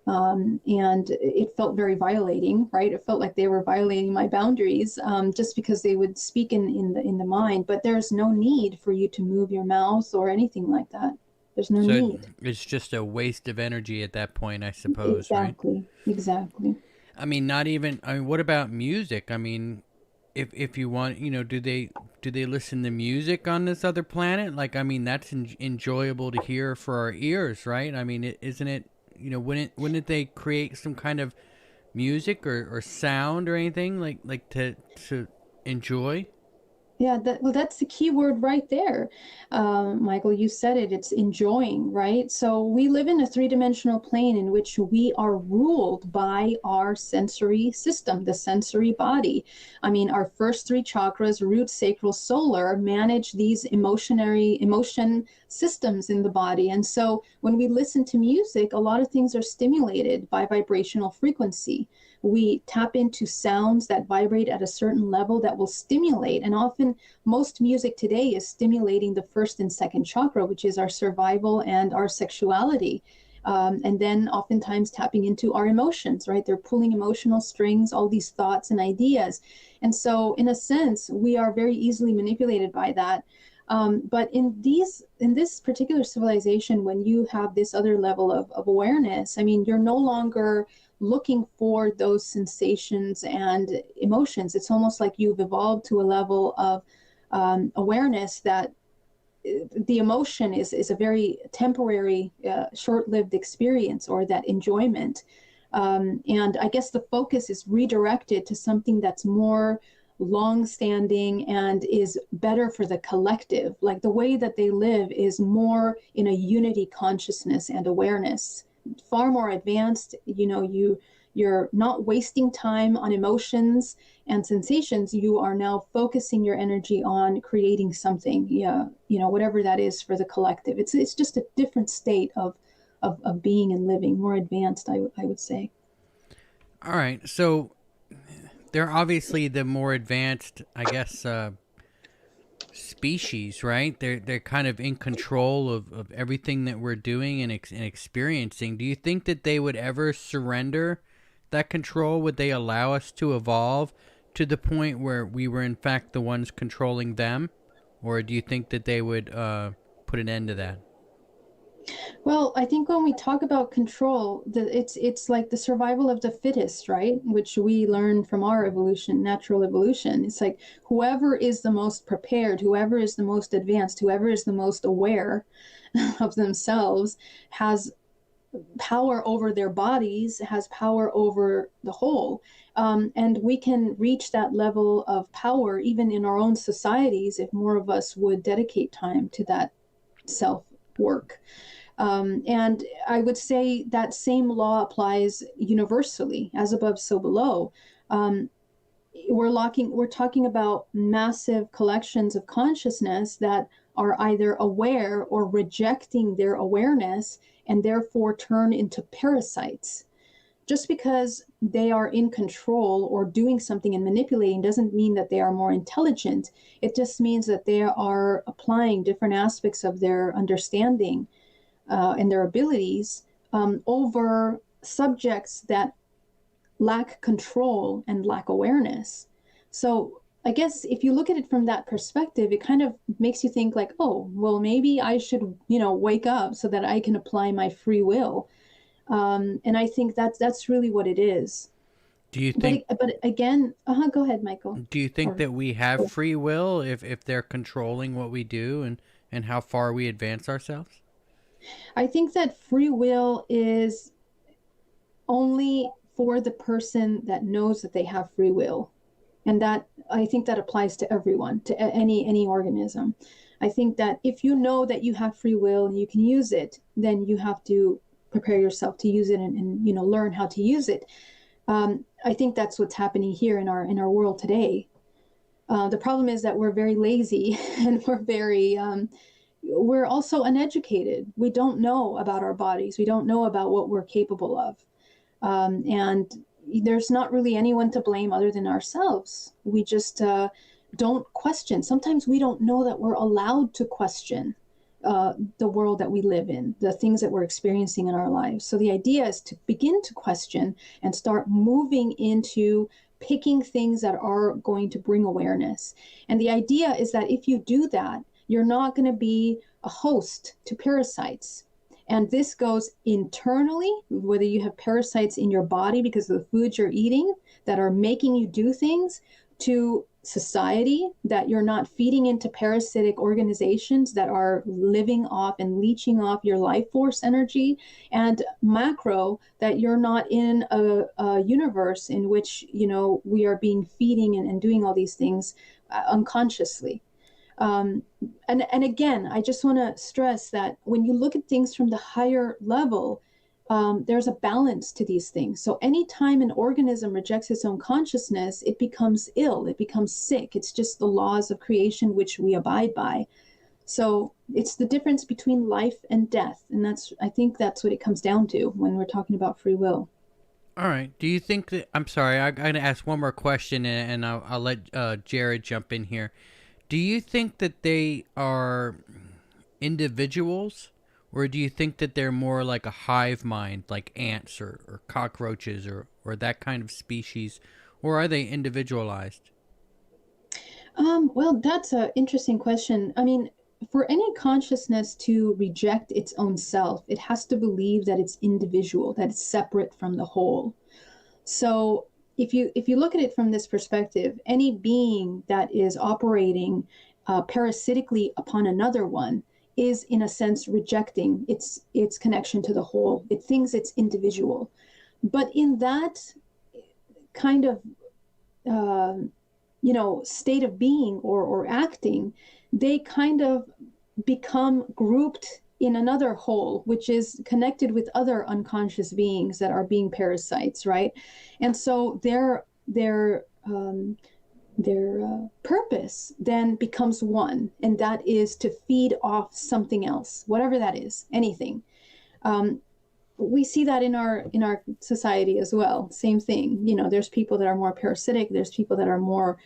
And it felt very violating, right? It felt like they were violating my boundaries, just because they would speak in the mind. But there's no need for you to move your mouth or anything like that. There's no need. It's just a waste of energy at that point, I suppose, Exactly. right? Exactly. I mean, not even. I mean, what about music? I mean, if you want, do they listen to music on this other planet? Like, I mean, that's enjoyable to hear for our ears, right? I mean, isn't it? Wouldn't they create some kind of music or sound or anything like to enjoy? Yeah, that's the key word right there. Michael, you said it, it's enjoying, right? So we live in a three-dimensional plane in which we are ruled by our sensory system, the sensory body. I mean, our first three chakras, root, sacral, solar, manage these emotion systems in the body. And so when we listen to music, a lot of things are stimulated by vibrational frequency. We tap into sounds that vibrate at a certain level that will stimulate. And often most music today is stimulating the first and second chakra, which is our survival and our sexuality. And then oftentimes tapping into our emotions, right? They're pulling emotional strings, all these thoughts and ideas. And so in a sense, we are very easily manipulated by that. But in this particular civilization, when you have this other level of awareness, I mean, you're no longer looking for those sensations and emotions. It's almost like you've evolved to a level of awareness that the emotion is a very temporary, short-lived experience, or that enjoyment. And I guess the focus is redirected to something that's more long-standing and is better for the collective. Like the way that they live is more in a unity consciousness and awareness, far more advanced. You're not wasting time on emotions and sensations. You are now focusing your energy on creating something, whatever that is for the collective. It's just a different state of being and living, more advanced, I would say. All right, so they're obviously the more advanced, I guess, species, right? They're kind of in control of everything that we're doing and experiencing. Do you think that they would ever surrender that control? Would they allow us to evolve to the point where we were in fact the ones controlling them, or do you think that they would put an end to that? Well, I think when we talk about control, it's like the survival of the fittest, right? Which we learn from our evolution, natural evolution. It's like whoever is the most prepared, whoever is the most advanced, whoever is the most aware of themselves has power over their bodies, has power over the whole. And we can reach that level of power even in our own societies if more of us would dedicate time to that self work. And I would say that same law applies universally, as above, so below. We're talking about massive collections of consciousness that are either aware or rejecting their awareness and therefore turn into parasites. Just because they are in control or doing something and manipulating doesn't mean that they are more intelligent. It just means that they are applying different aspects of their understanding and their abilities over subjects that lack control and lack awareness. So I guess if you look at it from that perspective, it kind of makes you think like, oh, well, maybe I should, wake up so that I can apply my free will. And I think that's really what it is. Do you think? But again, go ahead, Michael. Do you think that we have free will if they're controlling what we do and how far we advance ourselves? I think that free will is only for the person that knows that they have free will. And that I think that applies to everyone, to any organism. I think that if you know that you have free will and you can use it, then you have to prepare yourself to use it and learn how to use it. I think that's what's happening here in our world today. The problem is that we're very lazy and we're also uneducated. We don't know about our bodies. We don't know about what we're capable of. And there's not really anyone to blame other than ourselves. We just don't question. Sometimes we don't know that we're allowed to question the world that we live in, the things that we're experiencing in our lives. So the idea is to begin to question and start moving into picking things that are going to bring awareness. And the idea is that if you do that, you're not going to be a host to parasites. And this goes internally, whether you have parasites in your body because of the foods you're eating that are making you do things, to society, that you're not feeding into parasitic organizations that are living off and leeching off your life force energy, and macro, that you're not in a universe in which, we are being feeding and doing all these things unconsciously. And again, I just want to stress that when you look at things from the higher level, there's a balance to these things. So anytime an organism rejects its own consciousness, it becomes ill, it becomes sick. It's just the laws of creation which we abide by. So it's the difference between life and death. And I think that's what it comes down to when we're talking about free will. All right. Do you think that, I'm sorry, I'm going to ask one more question and I'll let Jared jump in here. Do you think that they are individuals, or do you think that they're more like a hive mind, like ants or cockroaches or that kind of species, or are they individualized? Well, that's an interesting question. I mean, for any consciousness to reject its own self, it has to believe that it's individual, that it's separate from the whole. So if you look at it from this perspective, any being that is operating parasitically upon another one is, in a sense, rejecting its connection to the whole. It thinks it's individual. But in that kind of state of being or acting, they kind of become grouped in another whole, which is connected with other unconscious beings that are being parasites, right? And so their purpose then becomes one, and that is to feed off something else, whatever that is, anything. We see that in our society as well. Same thing. There's people that are more parasitic. There's people that are more,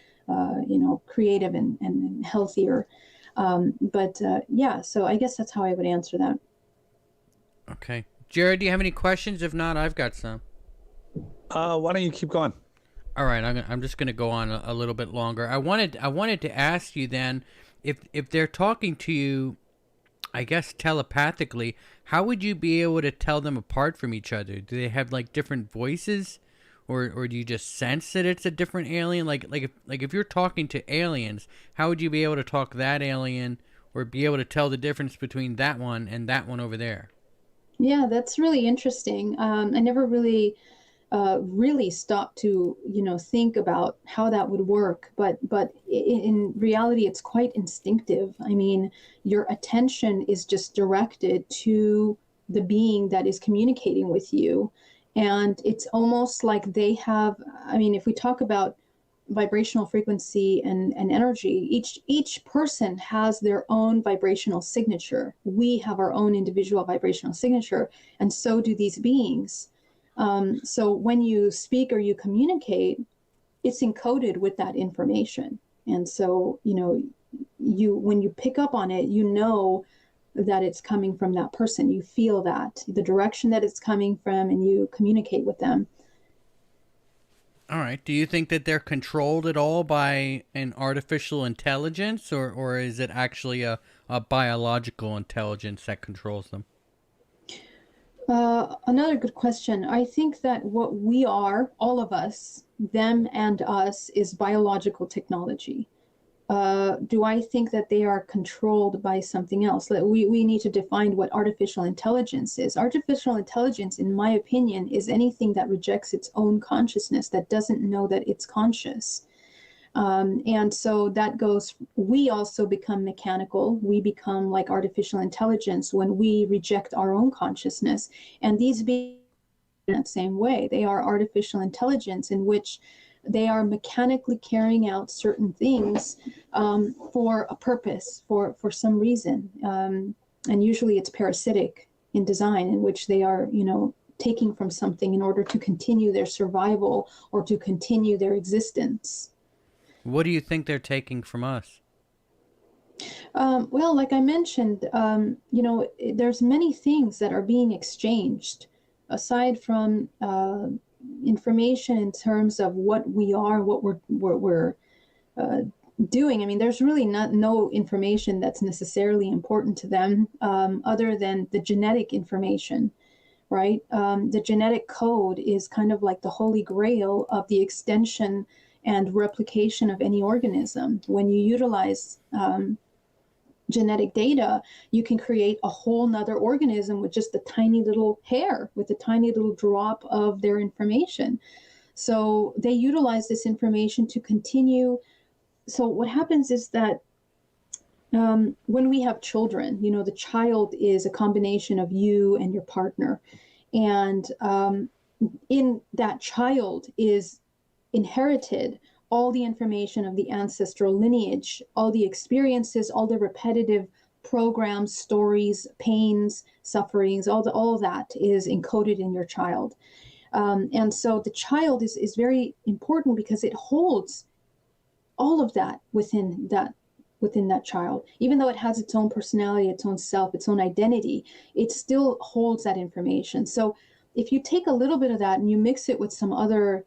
creative and healthier. So I guess that's how I would answer that. Okay. Jared, do you have any questions? If not, I've got some. Why don't you keep going? All right, I'm just going to go on a little bit longer. I wanted to ask you then, if they're talking to you, I guess telepathically, how would you be able to tell them apart from each other? Do they have like different voices, or do you just sense that it's a different alien? Like if you're talking to aliens, how would you be able to talk that alien, or be able to tell the difference between that one and that one over there? Yeah, that's really interesting. I never really stopped to think about how that would work, but in reality it's quite instinctive. I mean, your attention is just directed to the being that is communicating with you, and it's almost like they have, I mean, if we talk about vibrational frequency and energy, each person has their own vibrational signature. We have our own individual vibrational signature, and so do these beings. So when you speak or you communicate, it's encoded with that information. And so, you when you pick up on it, you know that it's coming from that person. You feel that, the direction that it's coming from, and you communicate with them. All right. Do you think that they're controlled at all by an artificial intelligence, or is it actually a biological intelligence that controls them? Another good question. I think that what we are, all of us, them and us, is biological technology. Do I think that they are controlled by something else? We need to define what artificial intelligence is. Artificial intelligence, in my opinion, is anything that rejects its own consciousness, that doesn't know that it's conscious. And so that goes, we also become mechanical. We become like artificial intelligence when we reject our own consciousness. And these beings, in that same way, they are artificial intelligence in which they are mechanically carrying out certain things for a purpose, for some reason. And usually it's parasitic in design, in which they are, taking from something in order to continue their survival or to continue their existence. What do you think they're taking from us? Well, like I mentioned, there's many things that are being exchanged aside from information in terms of what we are, what we're doing. I mean, there's really no information that's necessarily important to them other than the genetic information, right? The genetic code is kind of like the holy grail of the extension and replication of any organism. When you utilize genetic data, you can create a whole nother organism with just a tiny little hair, with a tiny little drop of their information. So they utilize this information to continue. So what happens is that when we have children, the child is a combination of you and your partner. And in that child is inherited all the information of the ancestral lineage, all the experiences, all the repetitive programs, stories, pains, sufferings, all that is encoded in your child. And so the child is very important because it holds all of that within that child. Even though it has its own personality, its own self, its own identity, it still holds that information. So if you take a little bit of that and you mix it with some other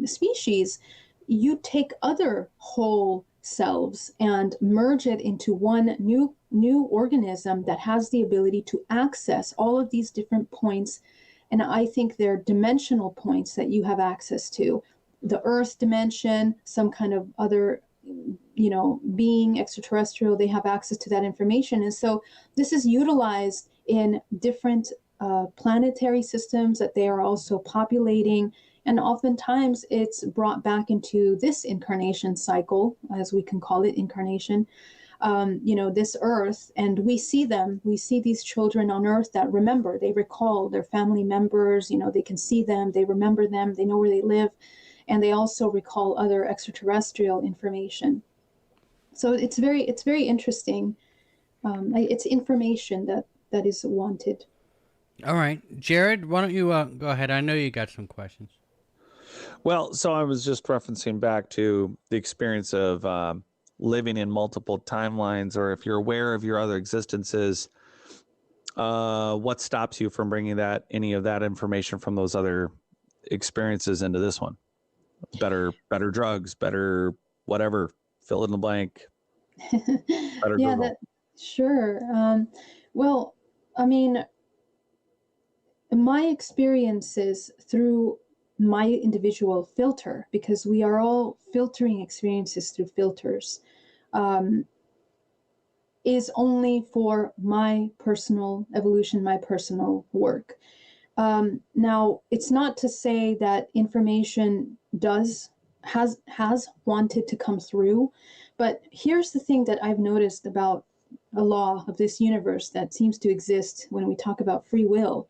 species, you take other whole selves and merge it into one new organism that has the ability to access all of these different points. And I think they're dimensional points that you have access to. The Earth dimension, some kind of other being, extraterrestrial, they have access to that information. And so this is utilized in different planetary systems that they are also populating. And oftentimes it's brought back into this incarnation cycle, as we can call it, incarnation, this Earth. And we see these children on Earth that remember, they recall their family members, they can see them, they remember them, they know where they live. And they also recall other extraterrestrial information. So it's very interesting. It's information that is wanted. All right, Jared, why don't you go ahead? I know you got some questions. Well, so I was just referencing back to the experience of living in multiple timelines, or if you're aware of your other existences, what stops you from bringing any of that information from those other experiences into this one. Better drugs, better whatever, fill in the blank. Better Yeah, Google. sure. Well, I mean, my experiences through my individual filter, because we are all filtering experiences through filters, um, is only for my personal evolution, my personal work. Now, it's not to say that information has wanted to come through, but here's the thing that I've noticed about a law of this universe that seems to exist when we talk about free will.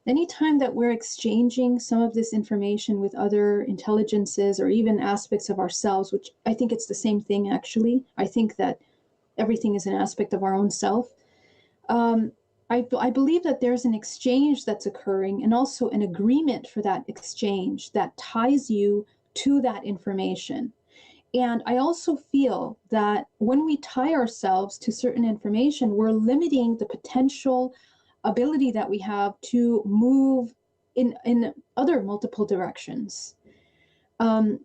Anytime that we're exchanging some of this information with other intelligences or even aspects of ourselves, which I think it's the same thing actually. I think that everything is an aspect of our own self. Um, I believe that there's an exchange that's occurring and also an agreement for that exchange that ties you to that information. And I also feel that when we tie ourselves to certain information, we're limiting the potential ability that we have to move in other multiple directions. Um,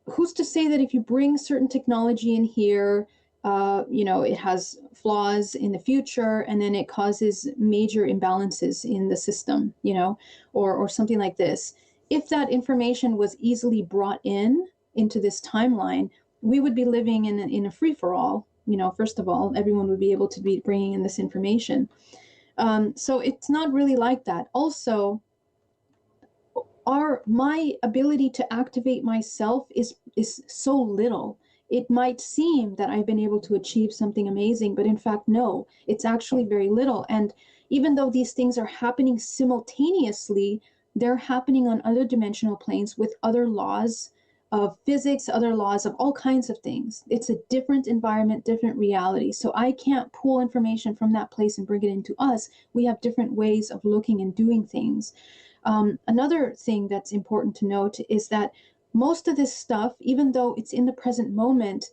who's to say that if you bring certain technology in here, it has flaws in the future, and then it causes major imbalances in the system, or something like this. If that information was easily brought into this timeline, we would be living in a free for all. First of all, everyone would be able to be bringing in this information. So it's not really like that. Also, my ability to activate myself is so little. It might seem that I've been able to achieve something amazing, but in fact, no, it's actually very little. And even though these things are happening simultaneously, they're happening on other dimensional planes with other laws of physics, other laws of all kinds of things. It's a different environment, different reality. So I can't pull information from that place and bring it into us. We have different ways of looking and doing things. Another thing that's important to note is that most of this stuff, even though it's in the present moment,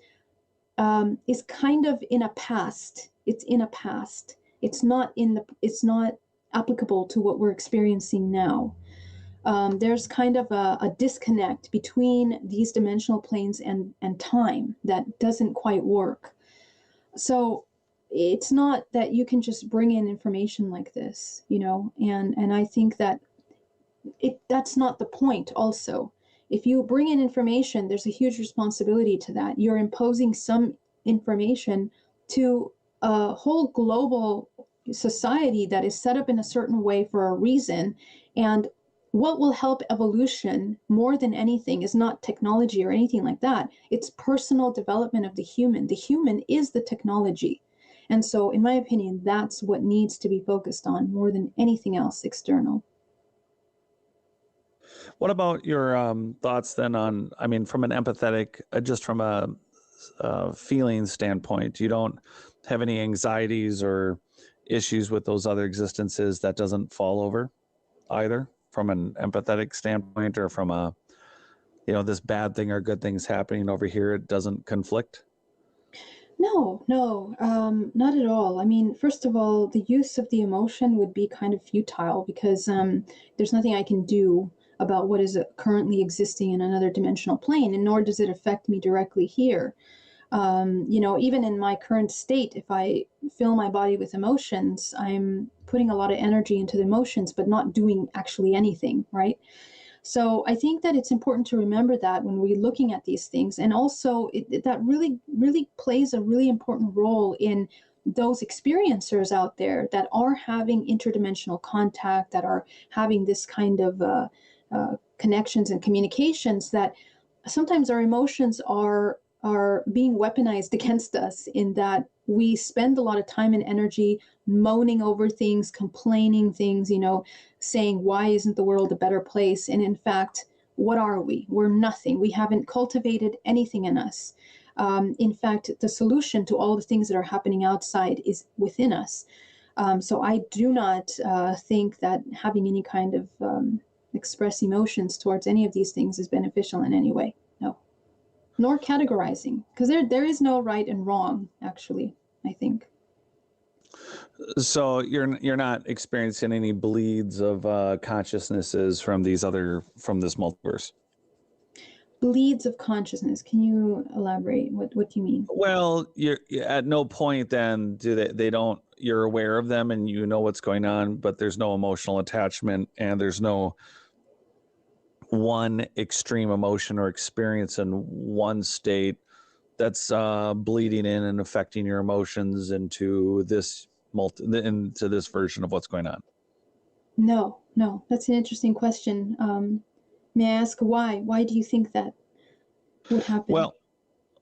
is kind of in a past. It's in a past. It's not applicable to what we're experiencing now. There's kind of a disconnect between these dimensional planes and time that doesn't quite work. So it's not that you can just bring in information like this, and I think that that's not the point also. If you bring in information, there's a huge responsibility to that. You're imposing some information to a whole global society that is set up in a certain way for a reason. And what will help evolution more than anything is not technology or anything like that. It's personal development of the human. The human is the technology. And so, in my opinion, that's what needs to be focused on more than anything else external. What about your thoughts then on, I mean, from an empathetic, just from a feeling standpoint, you don't have any anxieties or issues with those other existences that doesn't fall over either from an empathetic standpoint, or from a, this bad thing or good things happening over here, it doesn't conflict? No, no, not at all. I mean, first of all, the use of the emotion would be kind of futile because there's nothing I can do about what is currently existing in another dimensional plane, and nor does it affect me directly here. Even in my current state, if I fill my body with emotions, I'm putting a lot of energy into the emotions, but not doing actually anything, right? So I think that it's important to remember that when we're looking at these things. And also that really, really plays a really important role in those experiencers out there that are having interdimensional contact, that are having this kind of connections and communications, that sometimes our emotions are being weaponized against us, in that we spend a lot of time and energy moaning over things, complaining things, saying, why isn't the world a better place? And in fact, what are we? We're nothing. We haven't cultivated anything in us. In fact, the solution to all the things that are happening outside is within us. So I do not think that having any kind of express emotions towards any of these things is beneficial in any way. No. Nor categorizing, because there is no right and wrong, actually, I think. So you're not experiencing any bleeds of consciousnesses from this multiverse. Bleeds of consciousness. Can you elaborate? What do you mean? Well, you're at no point then do they don't, you're aware of them and you know what's going on, but there's no emotional attachment and there's no one extreme emotion or experience in one state that's bleeding in and affecting your emotions into this version of what's going on. No, that's an interesting question. May I ask why? Why do you think that would happen?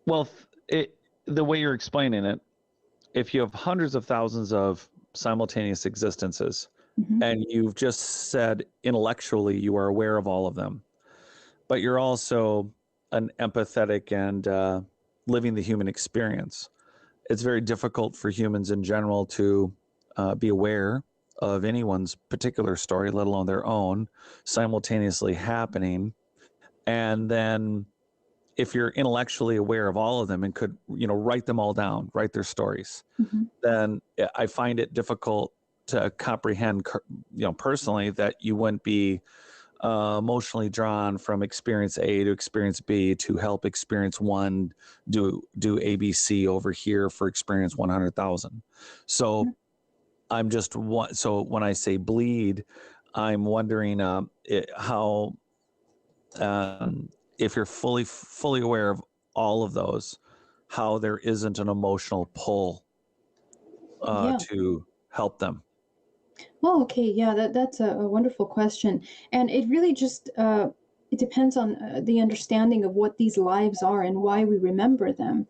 Well, the way you're explaining it, if you have hundreds of thousands of simultaneous existences, Mm-hmm. and you've just said intellectually you are aware of all of them, but you're also an empathetic and living the human experience, it's very difficult for humans in general to be aware of anyone's particular story, let alone their own, simultaneously happening. And then if you're intellectually aware of all of them and could, write them all down, write their stories, Mm-hmm. then I find it difficult to comprehend, personally, that you wouldn't be emotionally drawn from experience A to experience B to help experience one do ABC over here for experience 100,000. So Mm-hmm. I'm just so when I say bleed, I'm wondering how if you're fully aware of all of those, how there isn't an emotional pull to help them. Oh, okay. Yeah, that's a wonderful question. And it really just it depends on the understanding of what these lives are and why we remember them.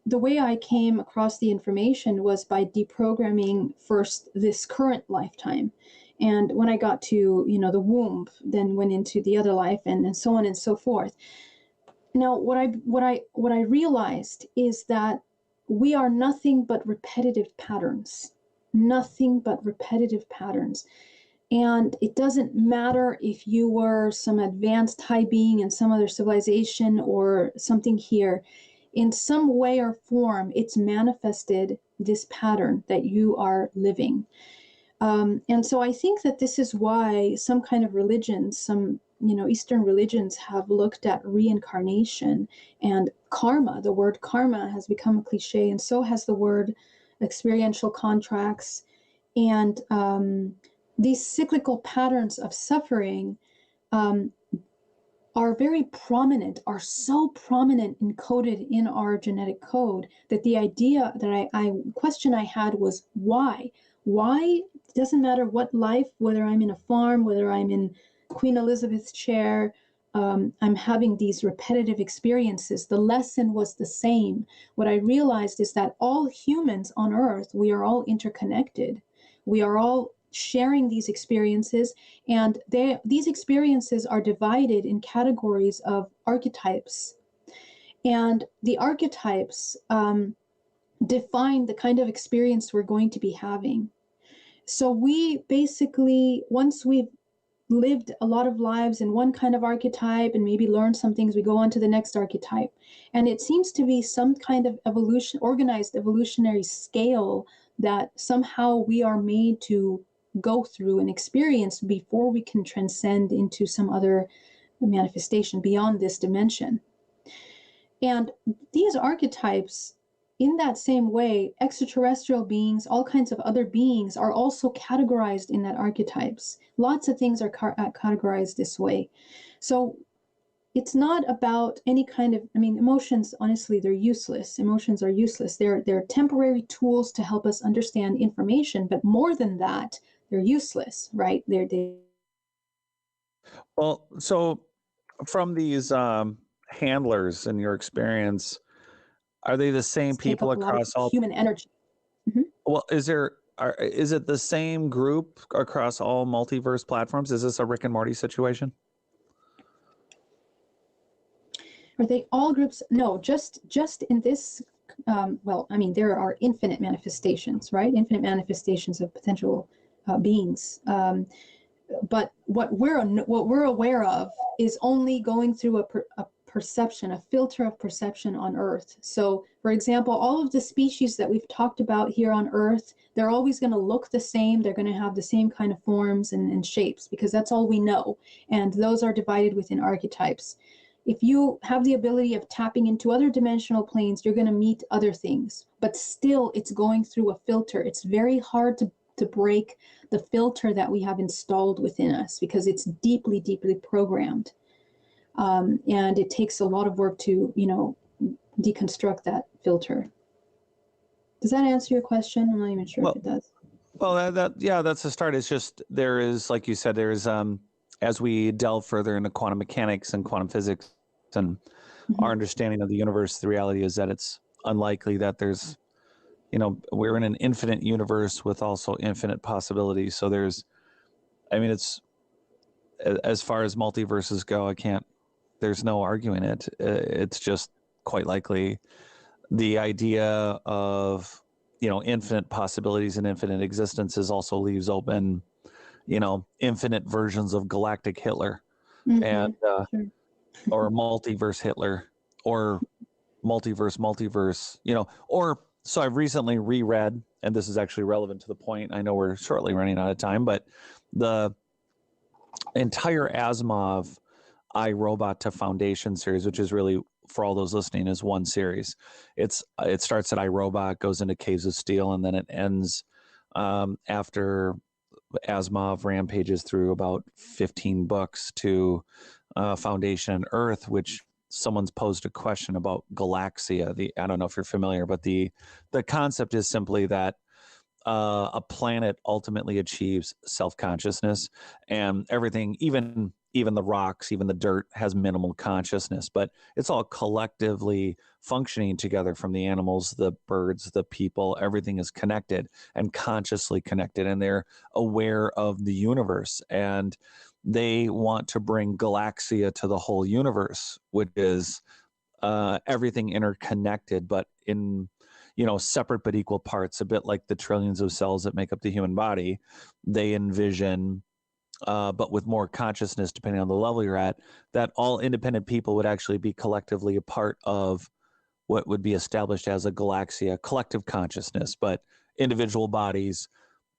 The way I came across the information was by deprogramming first this current lifetime. And when I got to, the womb, then went into the other life and so on and so forth. Now, what I realized is that we are nothing but repetitive patterns. Nothing but repetitive patterns. And it doesn't matter if you were some advanced high being in some other civilization or something here. In some way or form, it's manifested this pattern that you are living. And so I think that this is why some kind of religions, some Eastern religions have looked at reincarnation and karma. The word karma has become a cliche, and so has the word experiential contracts. And these cyclical patterns of suffering are very prominent, are so prominent encoded in our genetic code that the idea that question I had was why? Why? It doesn't matter what life, whether I'm in a farm, whether I'm in Queen Elizabeth's chair, I'm having these repetitive experiences. The lesson was the same. What I realized is that all humans on Earth, we are all interconnected. We are all sharing these experiences, and these experiences are divided in categories of archetypes. And the archetypes define the kind of experience we're going to be having. So we basically, once we've lived a lot of lives in one kind of archetype and maybe learned some things, we go on to the next archetype. And it seems to be some kind of organized evolutionary scale that somehow we are made to go through and experience before we can transcend into some other manifestation beyond this dimension. And these archetypes, in that same way, extraterrestrial beings, all kinds of other beings are also categorized in that archetypes. Lots of things are categorized this way. So it's not about any kind of, emotions, honestly, they're useless. Emotions are useless. They're temporary tools to help us understand information, but more than that, they're useless, right? Well, so from these handlers in your experience, are they the same take people up a lot of across all? human energy. Mm-hmm. Well, is it the same group across all multiverse platforms? Is this a Rick and Morty situation? Are they all groups? No, just in this. There are infinite manifestations, right? Infinite manifestations of potential beings. But what we're aware of is only going through a perception, a filter of perception on Earth. So, for example, all of the species that we've talked about here on Earth, they're always going to look the same. They're going to have the same kind of forms and shapes, because that's all we know. And those are divided within archetypes. If you have the ability of tapping into other dimensional planes, you're going to meet other things. But still, it's going through a filter. It's very hard to break the filter that we have installed within us, because it's deeply, deeply programmed. And it takes a lot of work to, deconstruct that filter. Does that answer your question? I'm not even sure if it does. Well, that's a start. It's just, there is, like you said, there is, as we delve further into quantum mechanics and quantum physics and our understanding of the universe, the reality is that it's unlikely that there's, we're in an infinite universe with also infinite possibilities. So it's, as far as multiverses go, there's no arguing it. It's just quite likely the idea of, infinite possibilities and infinite existences also leaves open, infinite versions of galactic Hitler and, or multiverse Hitler or multiverse, so I've recently reread, and this is actually relevant to the point. I know we're shortly running out of time, but the entire Asimov I, Robot to Foundation series, which is really, for all those listening, is one series. It starts at I, Robot, goes into Caves of Steel, and then it ends after Asimov rampages through about 15 books to Foundation and Earth, which someone's posed a question about Galaxia. I don't know if you're familiar, but the concept is simply that a planet ultimately achieves self-consciousness, and everything, even the rocks, even the dirt, has minimal consciousness, but it's all collectively functioning together, from the animals, the birds, the people. Everything is connected and consciously connected, and they're aware of the universe, and they want to bring Galaxia to the whole universe, which is everything interconnected, but in separate but equal parts, a bit like the trillions of cells that make up the human body. They envision, but with more consciousness, depending on the level you're at, that all independent people would actually be collectively a part of what would be established as a Galaxia, collective consciousness, but individual bodies,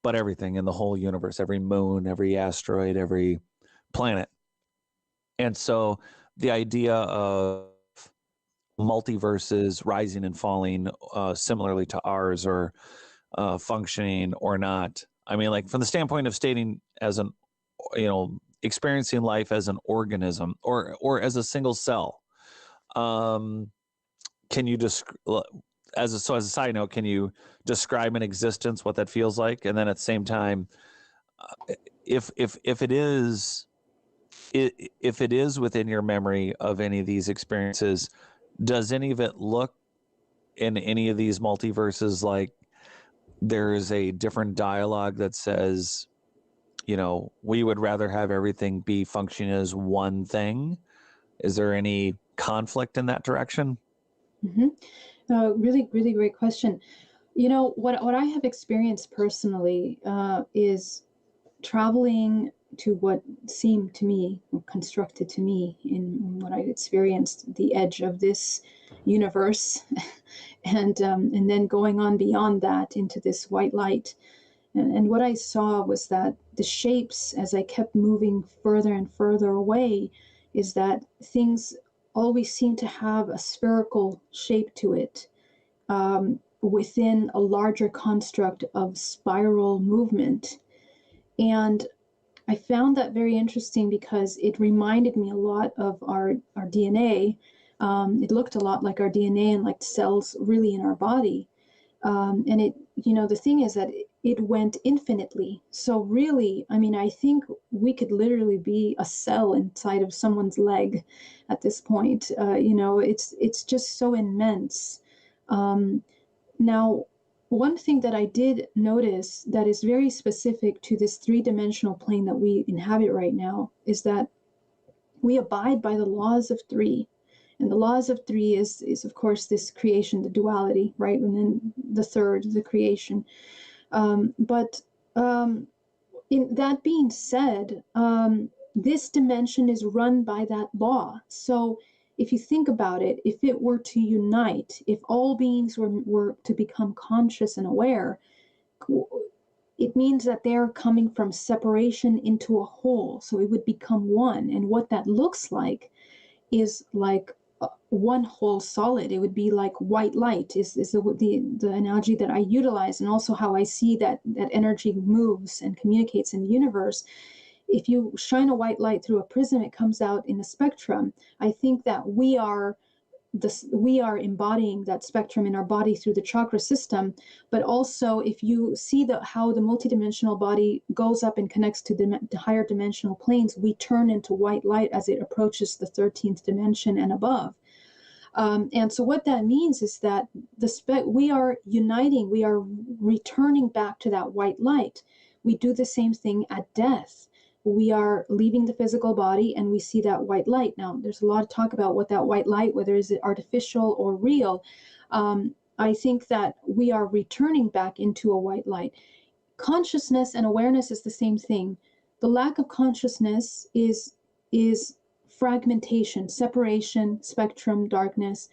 but everything in the whole universe, every moon, every asteroid, every planet. And so the idea of multiverses rising and falling similarly to ours, or functioning or not. I mean, like, from the standpoint of stating as an, experiencing life as an organism or as a single cell. Can you just, as a side note, can you describe an existence, what that feels like? And then at the same time, if it is within your memory of any of these experiences, does any of it look in any of these multiverses like there is a different dialogue that says, we would rather have everything be functioning as one thing? Is there any conflict in that direction? Really, really great question. What I have experienced personally is traveling to what seemed to me, or constructed to me, in what I experienced, the edge of this universe, and then going on beyond that into this white light. And what I saw was that the shapes, as I kept moving further and further away, is that things always seem to have a spherical shape to it, within a larger construct of spiral movement. And I found that very interesting, because it reminded me a lot of our DNA. It looked a lot like our DNA and like cells really in our body. And it, the thing is that it went infinitely. So really, I mean, I think we could literally be a cell inside of someone's leg at this point. It's just so immense. Now, one thing that I did notice that is very specific to this three-dimensional plane that we inhabit right now is that we abide by the laws of three. And the laws of three is of course, this creation, the duality, right? And then the third, the creation. But in that being said, this dimension is run by that law. So if you think about it, if it were to unite, if all beings were to become conscious and aware, it means that they're coming from separation into a whole. So it would become one. And what that looks like is like one whole solid. It would be like white light is the analogy that I utilize, and also how I see that energy moves and communicates in the universe. If you shine a white light through a prism, it comes out in a spectrum. I think that we are embodying that spectrum in our body through the chakra system. But also, if you see how the multidimensional body goes up and connects to the higher dimensional planes, we turn into white light as it approaches the 13th dimension and above. And so what that means is that we are uniting, we are returning back to that white light. We do the same thing at death. We are leaving the physical body and we see that white light. Now, there's a lot of talk about what that white light, whether is it artificial or real. I think that we are returning back into a white light. Consciousness and awareness is the same thing. The lack of consciousness is fragmentation, separation, spectrum, darkness.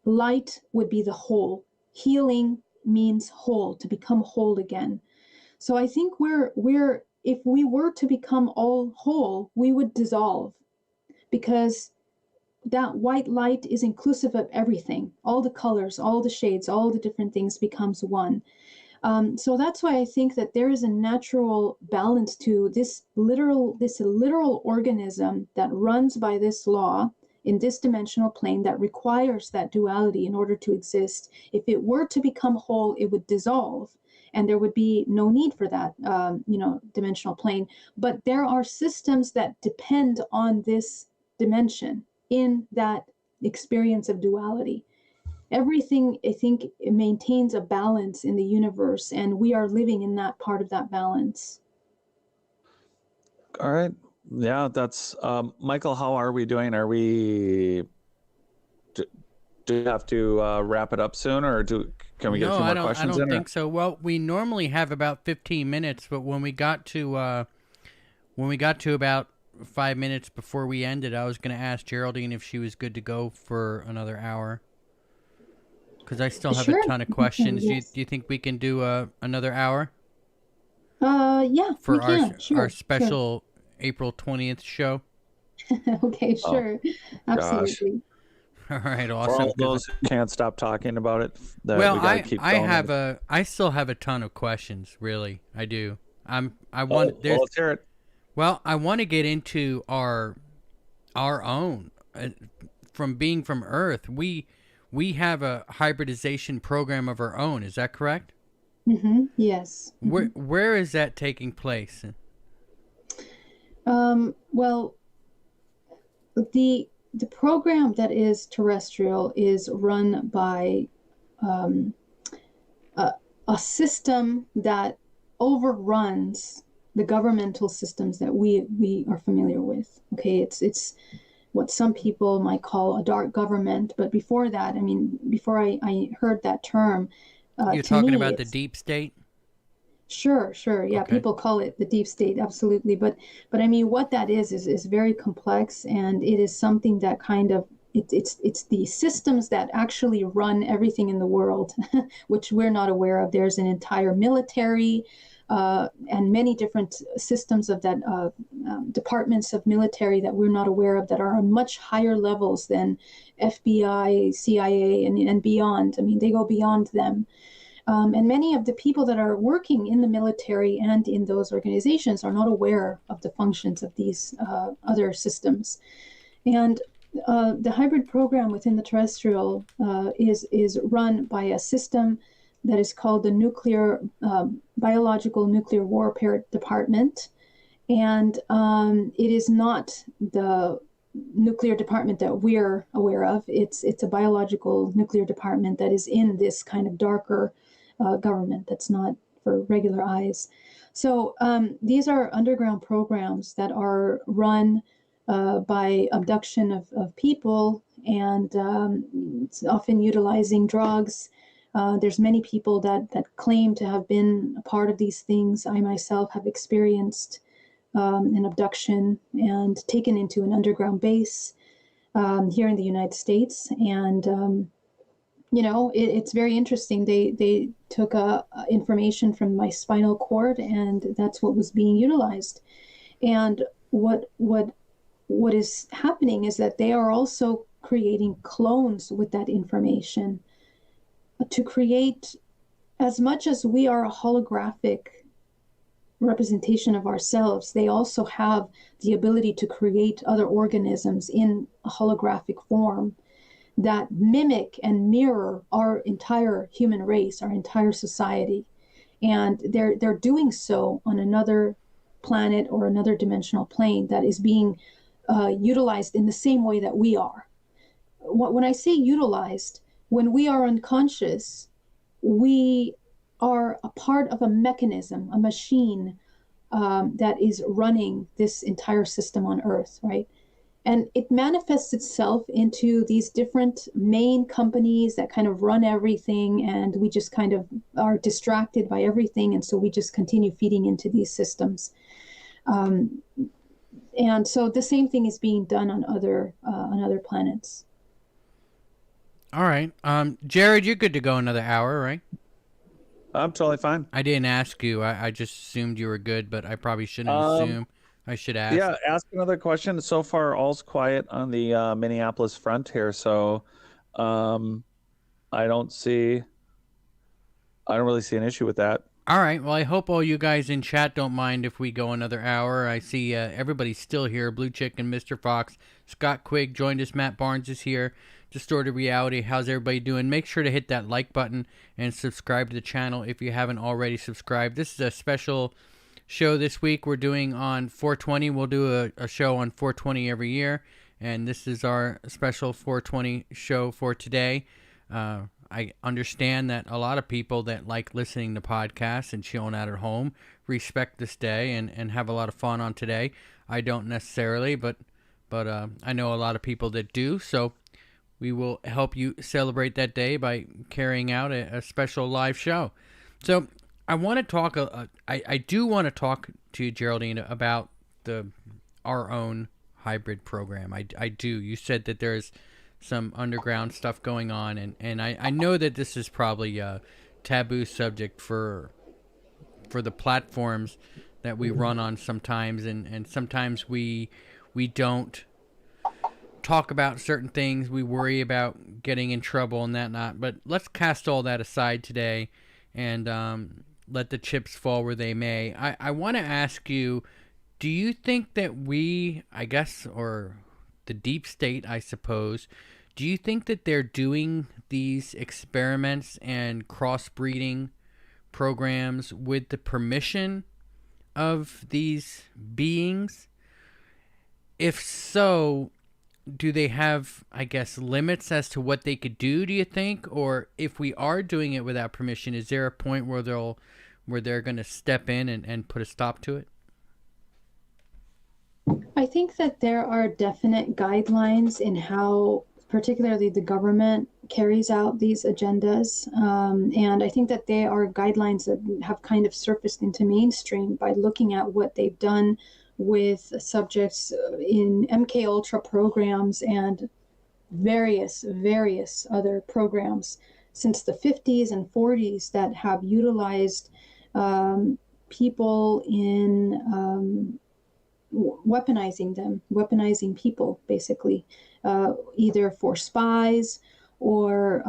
Light would be the whole. Healing means whole, to become whole again. So I think if we were to become all whole, we would dissolve, because that white light is inclusive of everything, all the colors, all the shades, all the different things becomes one. So that's why I think that there is a natural balance to this literal organism that runs by this law in this dimensional plane that requires that duality in order to exist. If it were to become whole, it would dissolve, and there would be no need for that, dimensional plane. But there are systems that depend on this dimension in that experience of duality. Everything, I think, maintains a balance in the universe, and we are living in that part of that balance. All right. Yeah, that's Michael. How are we doing? Are we? Do you have to wrap it up soon, or can we get a few more questions in? I don't think so. Well, we normally have about 15 minutes, but when we got to about 5 minutes before we ended, I was going to ask Geraldine if she was good to go for another hour, because I still have a ton of questions. Yes. Do you think we can do another hour? Yeah, for we can. Sure, our special April 20th show. Okay, sure. Absolutely. Gosh. All right, awesome. For all those who can't stop talking about it, well, I still have a ton of questions. Really, I do. Let's hear it. Well, I want to get into our own. From being from Earth, we have a hybridization program of our own. Is that correct? Mm-hmm. Yes. Mm-hmm. Where is that taking place? Well, the program that is terrestrial is run by a system that overruns the governmental systems that we are familiar with. Okay, it's what some people might call a dark government, but before that, I mean, before I heard that term, you're talking about the deep state? Sure. Yeah, okay. People call it the deep state, absolutely. But I mean, what that is very complex, and it is something that kind of it's the systems that actually run everything in the world, which we're not aware of. There's an entire military and many different systems of that departments of military that we're not aware of, that are on much higher levels than FBI, CIA, and beyond. I mean, they go beyond them. And many of the people that are working in the military and in those organizations are not aware of the functions of these other systems. And the hybrid program within the terrestrial is run by a system that is called the Biological Nuclear Warfare Department. And it is not the nuclear department that we're aware of. It's a biological nuclear department that is in this kind of darker government that's not for regular eyes. So these are underground programs that are run by abduction of people, and it's often utilizing drugs. There's many people that claim to have been a part of these things. I myself have experienced an abduction and taken into an underground base. here in the United States. And it's very interesting. They took information from my spinal cord, and that's what was being utilized. And what is happening is that they are also creating clones with that information to create, as much as we are a holographic representation of ourselves, they also have the ability to create other organisms in a holographic form that mimic and mirror our entire human race, our entire society. And they're doing so on another planet or another dimensional plane that is being utilized in the same way that we are. When I say utilized, when we are unconscious, we are a part of a mechanism, a machine that is running this entire system on Earth, right? And it manifests itself into these different main companies that kind of run everything, and we just kind of are distracted by everything, and so we just continue feeding into these systems. And so the same thing is being done on other planets. All right. Jared, you're good to go another hour, right? I'm totally fine. I didn't ask you. I just assumed you were good, but I probably shouldn't assume. I should ask. Yeah, ask another question. So far, all's quiet on the Minneapolis front here, so I don't really see an issue with that. All right. Well, I hope all you guys in chat don't mind if we go another hour. I see everybody's still here. Blue Chicken, Mr. Fox, Scott Quigg joined us. Matt Barnes is here. Distorted Reality. How's everybody doing? Make sure to hit that like button and subscribe to the channel if you haven't already subscribed. This is a special show this week we're doing on 420. We'll do a show on 420 every year, and this is our special 420 show for today. I understand that a lot of people that like listening to podcasts and chilling out at home respect this day and have a lot of fun on today. I don't necessarily, but I know a lot of people that do, so we will help you celebrate that day by carrying out a special live show. So I want to talk. I do want to talk to you, Geraldine, about our own hybrid program. I do. You said that there's some underground stuff going on, and I know that this is probably a taboo subject for the platforms that we run on sometimes, and sometimes we don't talk about certain things. We worry about getting in trouble and that not. But let's cast all that aside today and let the chips fall where they may. I want to ask you, do you think that we, I guess, or the deep state, I suppose, do you think that they're doing these experiments and crossbreeding programs with the permission of these beings? If so, do they have, I guess, limits as to what they could do, do you think? Or if we are doing it without permission, is there a point where they're going to step in and put a stop to it? I think that there are definite guidelines in how particularly the government carries out these agendas. And I think that they are guidelines that have kind of surfaced into mainstream by looking at what they've done with subjects in MK Ultra programs and various other programs since the 50s and 40s that have utilized people in weaponizing people, basically, either for spies or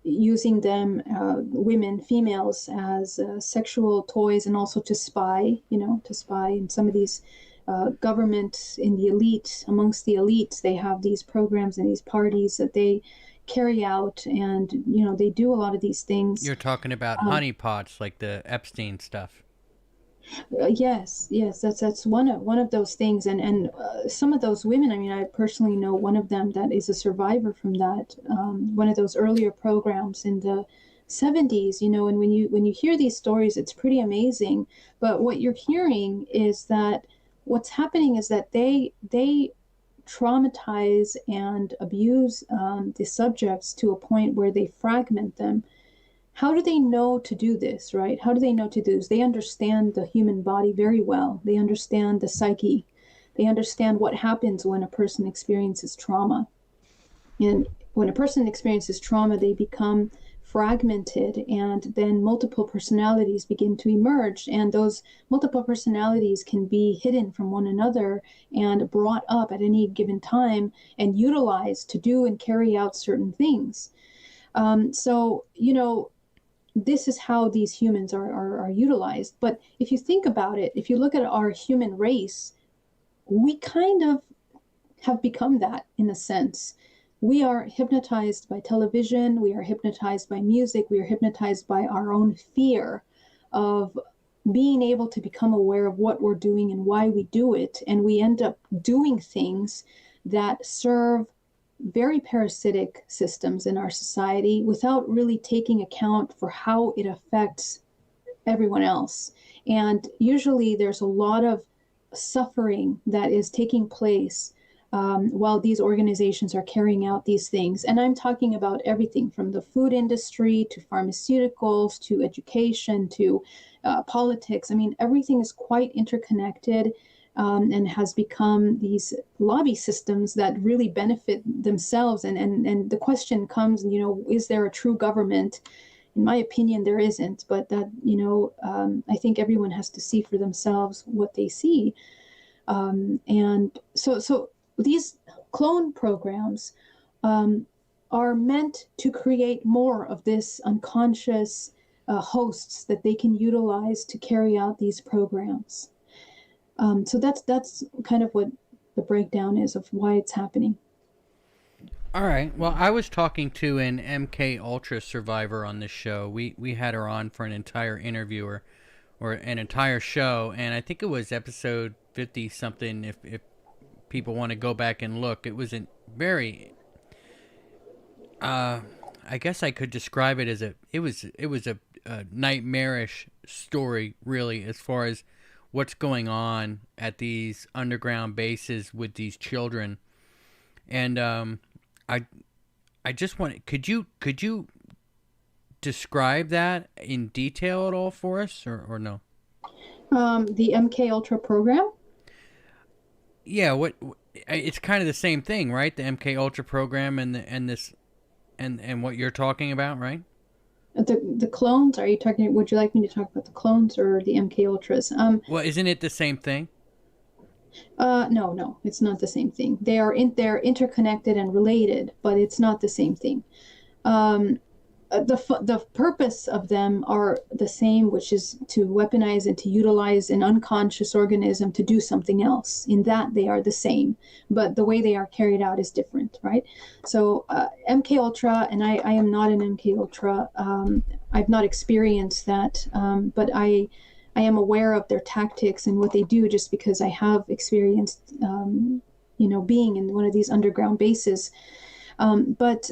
using them, women, females, as sexual toys, and also to spy, in some of these government in the elite, amongst the elites, they have these programs and these parties that they carry out, and they do a lot of these things. You're talking about honeypots, like the Epstein stuff. Yes, that's one of those things, and some of those women. I mean, I personally know one of them that is a survivor from that. One of those earlier programs in the 70s. And when you hear these stories, it's pretty amazing. But what you're hearing is that what's happening is that they traumatize and abuse the subjects to a point where they fragment them. How do they know to do this, right? How do they know to do this? They understand the human body very well. They understand the psyche. They understand what happens when a person experiences trauma. And when a person experiences trauma, they become fragmented, and then multiple personalities begin to emerge. And those multiple personalities can be hidden from one another and brought up at any given time and utilized to do and carry out certain things. So, this is how these humans are utilized. But if you think about it, if you look at our human race, we kind of have become that in a sense. We are hypnotized by television, we are hypnotized by music, we are hypnotized by our own fear of being able to become aware of what we're doing and why we do it. And we end up doing things that serve very parasitic systems in our society without really taking account for how it affects everyone else. And usually there's a lot of suffering that is taking place while these organizations are carrying out these things. And I'm talking about everything from the food industry to pharmaceuticals to education to politics. I mean, everything is quite interconnected and has become these lobby systems that really benefit themselves. And the question comes, is there a true government? In my opinion, there isn't, but that, I think everyone has to see for themselves what they see. And so these clone programs are meant to create more of this unconscious hosts that they can utilize to carry out these programs. So that's kind of what the breakdown is of why it's happening. All right. Well, I was talking to an MK Ultra survivor on this show. We had her on for an entire interview or an entire show, and I think it was episode 50 something. If people want to go back and look, it was a very I guess I could describe it as it was a nightmarish story, really, as far as what's going on at these underground bases with these children. And I just want, could you describe that in detail at all for us, or no? The MK Ultra program? Yeah, what it's kind of the same thing, right? The MK Ultra program and what you're talking about, right? The clones? Are you talking? Would you like me to talk about the clones or the MK Ultras? Well, isn't it the same thing? No, it's not the same thing. They're interconnected and related, but it's not the same thing. The purpose of them are the same, which is to weaponize and to utilize an unconscious organism to do something else. In that, they are the same, but the way they are carried out is different, right? So MK Ultra, and I am not an MK Ultra. I've not experienced that, but I am aware of their tactics and what they do, just because I have experienced, being in one of these underground bases. But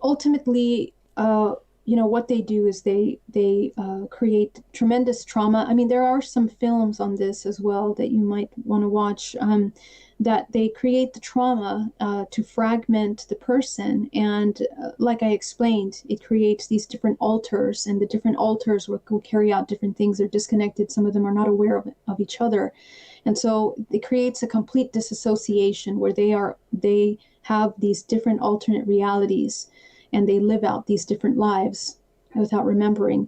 ultimately, what they do is they create tremendous trauma. I mean, there are some films on this as well that you might want to watch, that they create the trauma to fragment the person. And like I explained, it creates these different alters, and the different alters will carry out different things. They're disconnected. Some of them are not aware of each other. And so it creates a complete disassociation where they have these different alternate realities, and they live out these different lives without remembering.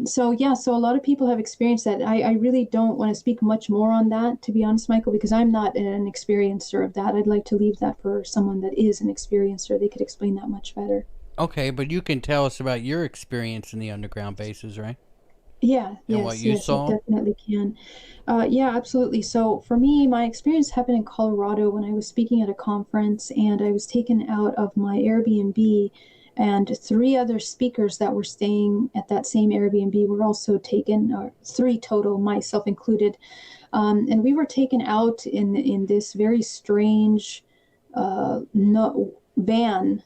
So a lot of people have experienced that. I really don't want to speak much more on that, to be honest, Michael, because I'm not an experiencer of that. I'd like to leave that for someone that is an experiencer. They could explain that much better. Okay, but you can tell us about your experience in the underground bases, right? Yeah, And what you saw? I definitely can. Yeah, absolutely. So for me, my experience happened in Colorado when I was speaking at a conference, and I was taken out of my Airbnb, and 3 other speakers that were staying at that same Airbnb were also taken, or 3 total, myself included. And we were taken out in this very strange van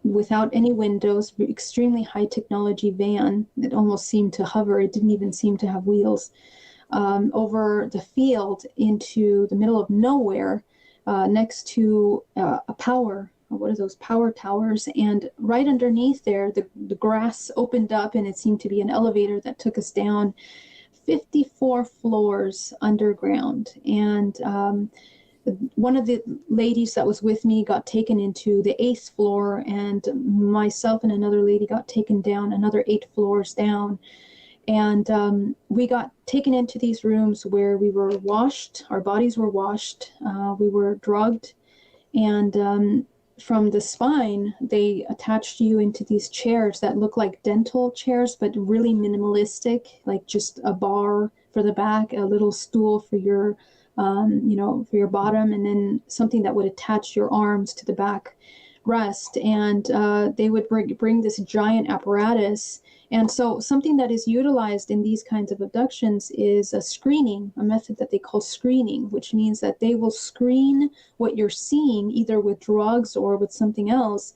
without any windows, extremely high technology van that almost seemed to hover. It didn't even seem to have wheels, over the field into the middle of nowhere, next to a power. What are those power towers? And right underneath there, the grass opened up, and it seemed to be an elevator that took us down 54 floors underground. And one of the ladies that was with me got taken into the 8th floor, and myself and another lady got taken down another 8 floors down. And we got taken into these rooms where we were washed, our bodies were washed, we were drugged, and from the spine, they attached you into these chairs that look like dental chairs, but really minimalistic, like just a bar for the back, a little stool for your, for your bottom, and then something that would attach your arms to the back rest. And they would bring this giant apparatus. And so something that is utilized in these kinds of abductions is a screening, a method that they call screening, which means that they will screen what you're seeing either with drugs or with something else,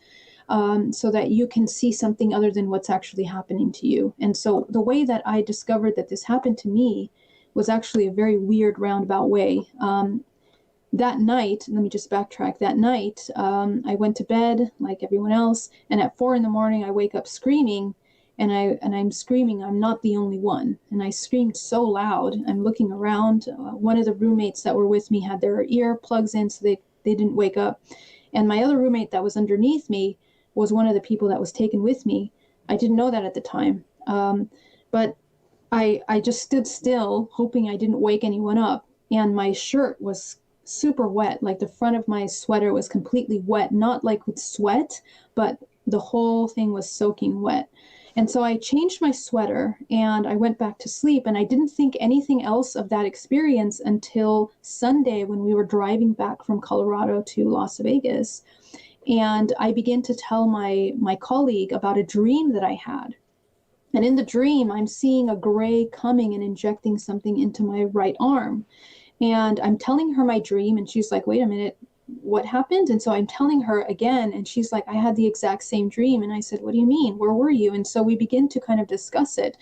so that you can see something other than what's actually happening to you. And so the way that I discovered that this happened to me was actually a very weird roundabout way. That night, let me just backtrack. That night, I went to bed like everyone else, and at 4 a.m, I wake up screaming. And I'm screaming, I'm not the only one. And I screamed so loud, I'm looking around. One of the roommates that were with me had their ear plugs in so they didn't wake up. And my other roommate that was underneath me was one of the people that was taken with me. I didn't know that at the time. But I just stood still, hoping I didn't wake anyone up. And my shirt was super wet, like the front of my sweater was completely wet, not like with sweat, but the whole thing was soaking wet. And so I changed my sweater and I went back to sleep, and I didn't think anything else of that experience until Sunday when we were driving back from Colorado to Las Vegas. And I began to tell my colleague about a dream that I had. And in the dream, I'm seeing a gray coming and injecting something into my right arm. And I'm telling her my dream, and she's like, wait a minute, what happened? And so I'm telling her again, and she's like, I had the exact same dream. And I said, what do you mean? Where were you? And so we begin to kind of discuss it.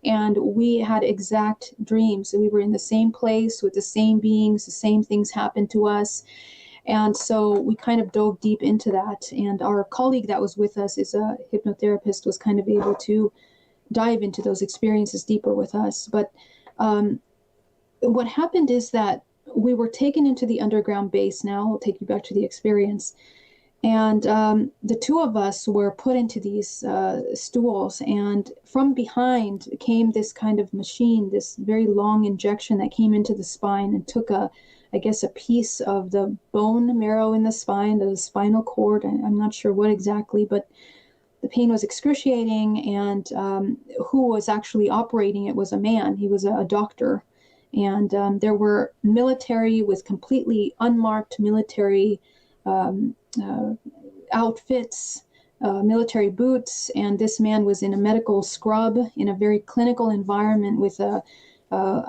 And we had exact dreams. We were in the same place with the same beings, the same things happened to us. And so we kind of dove deep into that. And our colleague that was with us is a hypnotherapist, was kind of able to dive into those experiences deeper with us. But what happened is that we were taken into the underground base. Now I'll take you back to the experience. And the two of us were put into these stools, and from behind came this kind of machine, this very long injection that came into the spine and took a piece of the bone marrow in the spine, the spinal cord. I'm not sure what exactly, but the pain was excruciating. And who was actually operating it was a man. He was a doctor. And there were military with completely unmarked military outfits, military boots, and this man was in a medical scrub in a very clinical environment with a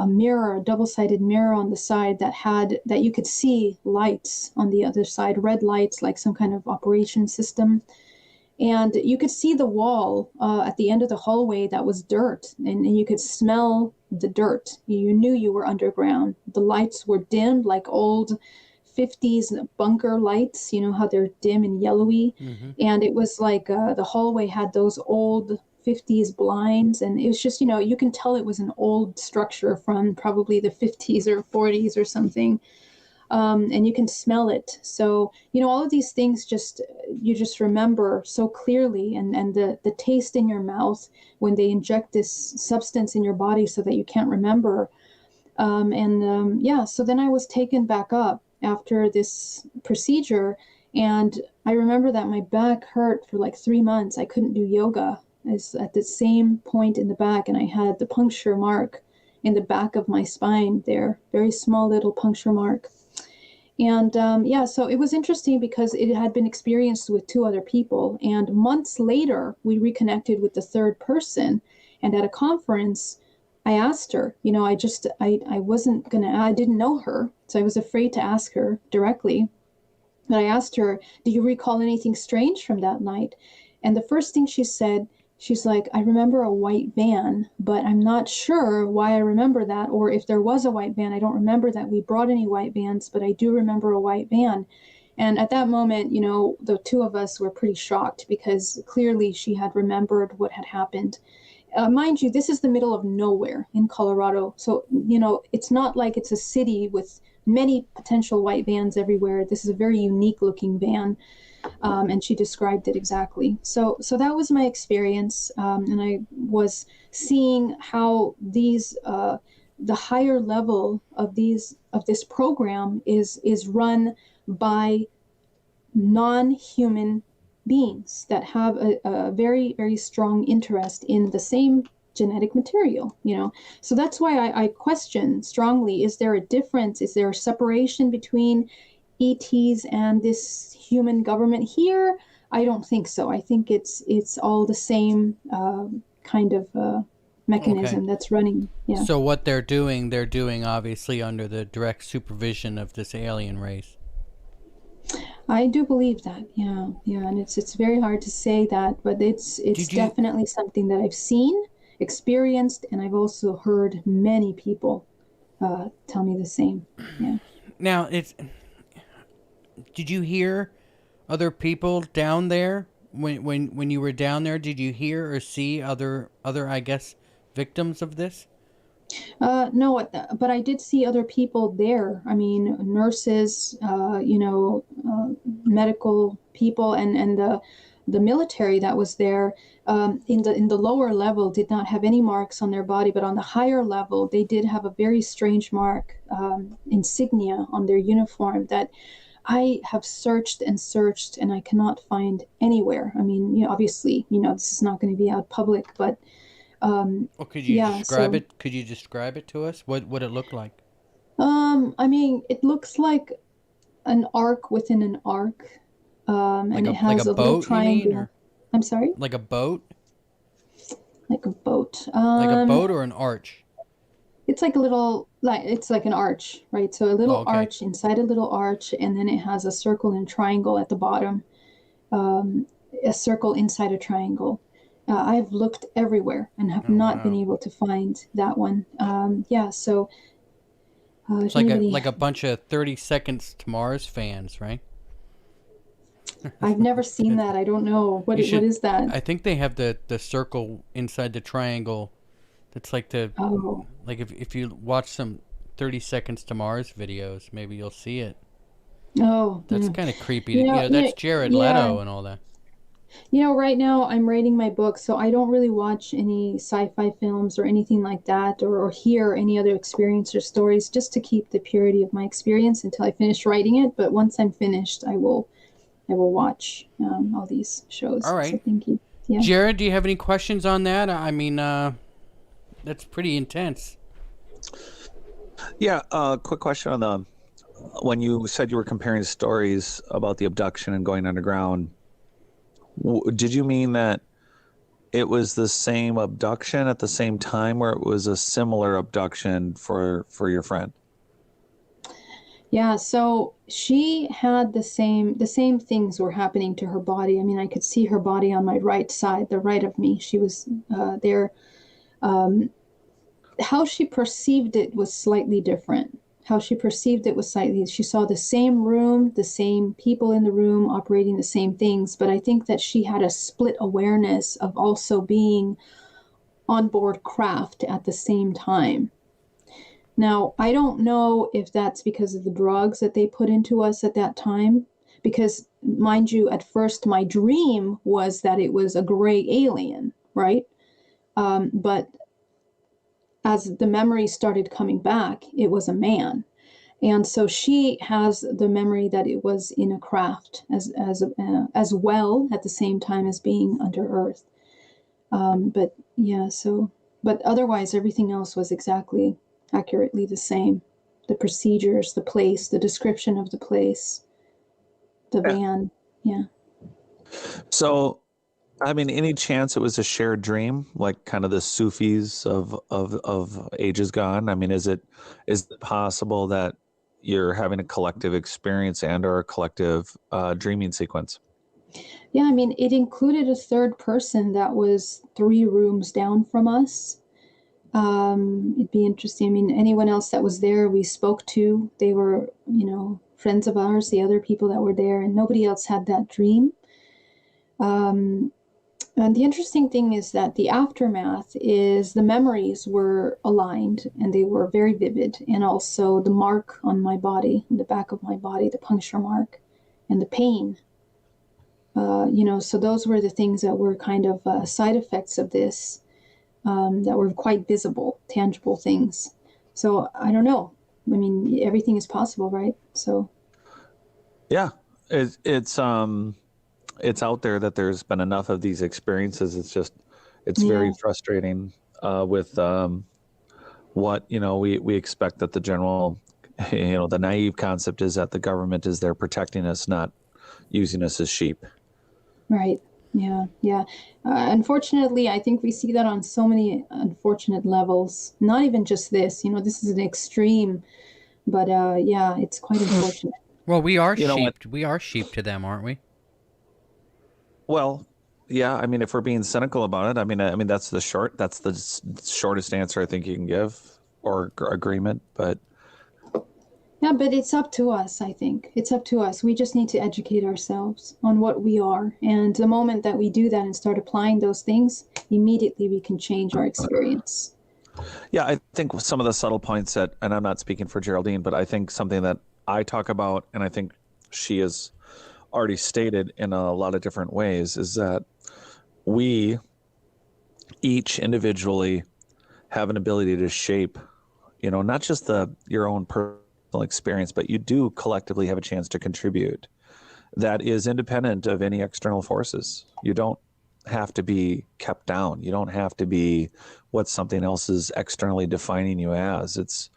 mirror, a double-sided mirror on the side that you could see lights on the other side, red lights, like some kind of operation system. And you could see the wall at the end of the hallway that was dirt, and you could smell the dirt. You knew you were underground. The lights were dimmed like old 50s bunker lights, you know how they're dim and yellowy. Mm-hmm. And it was like the hallway had those old 50s blinds, and it was just, you can tell it was an old structure from probably the 50s or 40s or something. And you can smell it. So, all of these things you just remember so clearly, and the taste in your mouth when they inject this substance in your body so that you can't remember. So then I was taken back up after this procedure, and I remember that my back hurt for like 3 months. I couldn't do yoga. I was at the same point in the back, and I had the puncture mark in the back of my spine there, very small little puncture mark. And so it was interesting because it had been experienced with 2 other people. And months later, we reconnected with the third person. And at a conference, I asked her, I wasn't going to, I didn't know her. So I was afraid to ask her directly. But I asked her, do you recall anything strange from that night? And the first thing she said, she's like, I remember a white van, but I'm not sure why I remember that, or if there was a white van. I don't remember that we brought any white vans, but I do remember a white van. And at that moment, the 2 of us were pretty shocked because clearly she had remembered what had happened. mind you, this is the middle of nowhere in Colorado. So, it's not like it's a city with many potential white vans everywhere. This is a very unique looking van. And she described it exactly. So that was my experience. And I was seeing how the higher level of this program is run by non-human beings that have a very, very strong interest in the same genetic material, So that's why I question strongly, is there a difference? Is there a separation between ETs and this human government here? I don't think so. I think it's all the same kind of mechanism that's running. Yeah. So what they're doing obviously under the direct supervision of this alien race. I do believe that. Yeah, and it's very hard to say that, but it's definitely something that I've seen, experienced, and I've also heard many people tell me the same. Yeah. Now, did you hear other people down there when you were down there? Did you hear or see other I guess victims of this? No, but I did see other people there. I mean, nurses, medical people, and the military that was there. In the lower level did not have any marks on their body, but on the higher level they did have a very strange mark, insignia on their uniform that I have searched and searched and I cannot find anywhere. I mean, obviously, this is not going to be out public, but. Could you describe it? Could you describe it to us? What it looked like? I mean, it looks like an arc within an arc, and it has a little triangle. You mean, I'm sorry? Like a boat? Like a boat. Like a boat or an arch? It's like it's like an arch, right? So a little arch inside a little arch, and then it has a circle and triangle at the bottom, a circle inside a triangle. I've looked everywhere and have not been able to find that one. So it's like a bunch of 30 Seconds to Mars fans, right? I've never seen that. I don't know what is that. I think they have the circle inside the triangle. That's like like if you watch some 30 Seconds to Mars videos, maybe you'll see it. Oh, that's kind of creepy. That's Jared Leto and all that. Right now I'm writing my book, so I don't really watch any sci-fi films or anything like that, or hear any other experience or stories, just to keep the purity of my experience until I finish writing it. But once I'm finished, I will watch all these shows. All right. So thank you. Yeah. Jared, do you have any questions on that? I mean, that's pretty intense. Yeah. Quick question on when you said you were comparing stories about the abduction and going underground. Did you mean that it was the same abduction at the same time, or it was a similar abduction for your friend? Yeah, so she had the same things were happening to her body. I mean, I could see her body on my right side, the right of me. She was there. How she perceived it was slightly different. She saw the same room, the same people in the room operating the same things, but I think that she had a split awareness of also being on board craft at the same time. Now, I don't know if that's because of the drugs that they put into us at that time, because, mind you, at first my dream was that it was a gray alien, right? But as the memory started coming back, it was a man. And so she has the memory that it was in a craft as well at the same time as being under Earth. But otherwise everything else was accurately the same. The procedures, the place, the description of the place, the van. Yeah. So, I mean, any chance it was a shared dream, like kind of the Sufis of ages gone? I mean, is it possible that you're having a collective experience and or a collective dreaming sequence? Yeah, I mean, it included a third person that was 3 rooms down from us. It'd be interesting. I mean, anyone else that was there, we spoke to. They were, friends of ours, the other people that were there, and nobody else had that dream. And the interesting thing is that the aftermath is the memories were aligned and they were very vivid. And also the mark on my body, on the back of my body, the puncture mark and the pain. So those were the things that were kind of side effects of this, that were quite visible, tangible things. So I don't know. I mean, everything is possible, right? So Yeah, it's out there that there's been enough of these experiences. It's very yeah, frustrating with what we expect that the general the naive concept is that the government is there protecting us, not using us as sheep. right. Yeah, yeah. Unfortunately, I think we see that on so many unfortunate levels. Not even just this. This is an extreme, but yeah, it's quite unfortunate. Well, we are You know what? sheep. We are sheep to them, aren't we? Well, yeah. I mean, if we're being cynical about it, I mean that's the shortest answer I think you can give, or agreement. But Yeah, but it's up to us, I think. It's up to us. We just need to educate ourselves on what we are. And the moment that we do that and start applying those things, immediately we can change our experience. yeah, I think some of the subtle points that, and I'm not speaking for Geraldine, but I think something that I talk about, and I think she has already stated in a lot of different ways, is that we each individually have an ability to shape, not just your own personal experience, but you do collectively have a chance to contribute that is independent of any external forces. You don't have to be kept down. You don't have to be what something else is externally defining you as.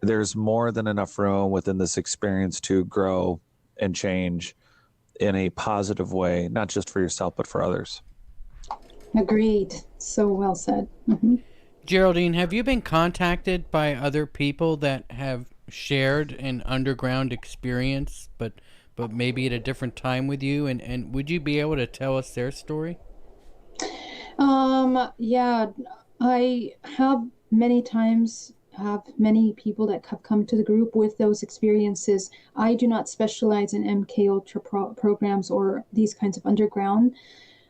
There's more than enough room within this experience to grow and change in a positive way, not just for yourself, but for others. Agreed. So well said. Hmm. Geraldine, have you been contacted by other people that have shared an underground experience, but maybe at a different time with you? And would you be able to tell us their story? Yeah, I have many times have many people that have come to the group with those experiences. I do not specialize in MK Ultra programs or these kinds of underground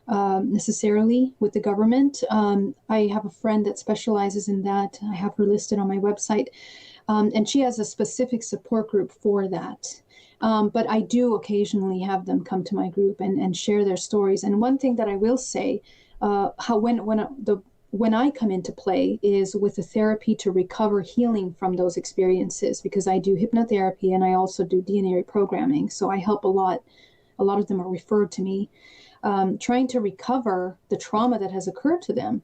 necessarily with the government. I have a friend that specializes in that. I have her listed on my website, and she has a specific support group for that. But I do occasionally have them come to my group and share their stories. And one thing that I will say, how when I come into play is with the therapy to recover healing from those experiences, because I do hypnotherapy and I also do DNA reprogramming. So I help a lot. A lot of them are referred to me, trying to recover the trauma that has occurred to them.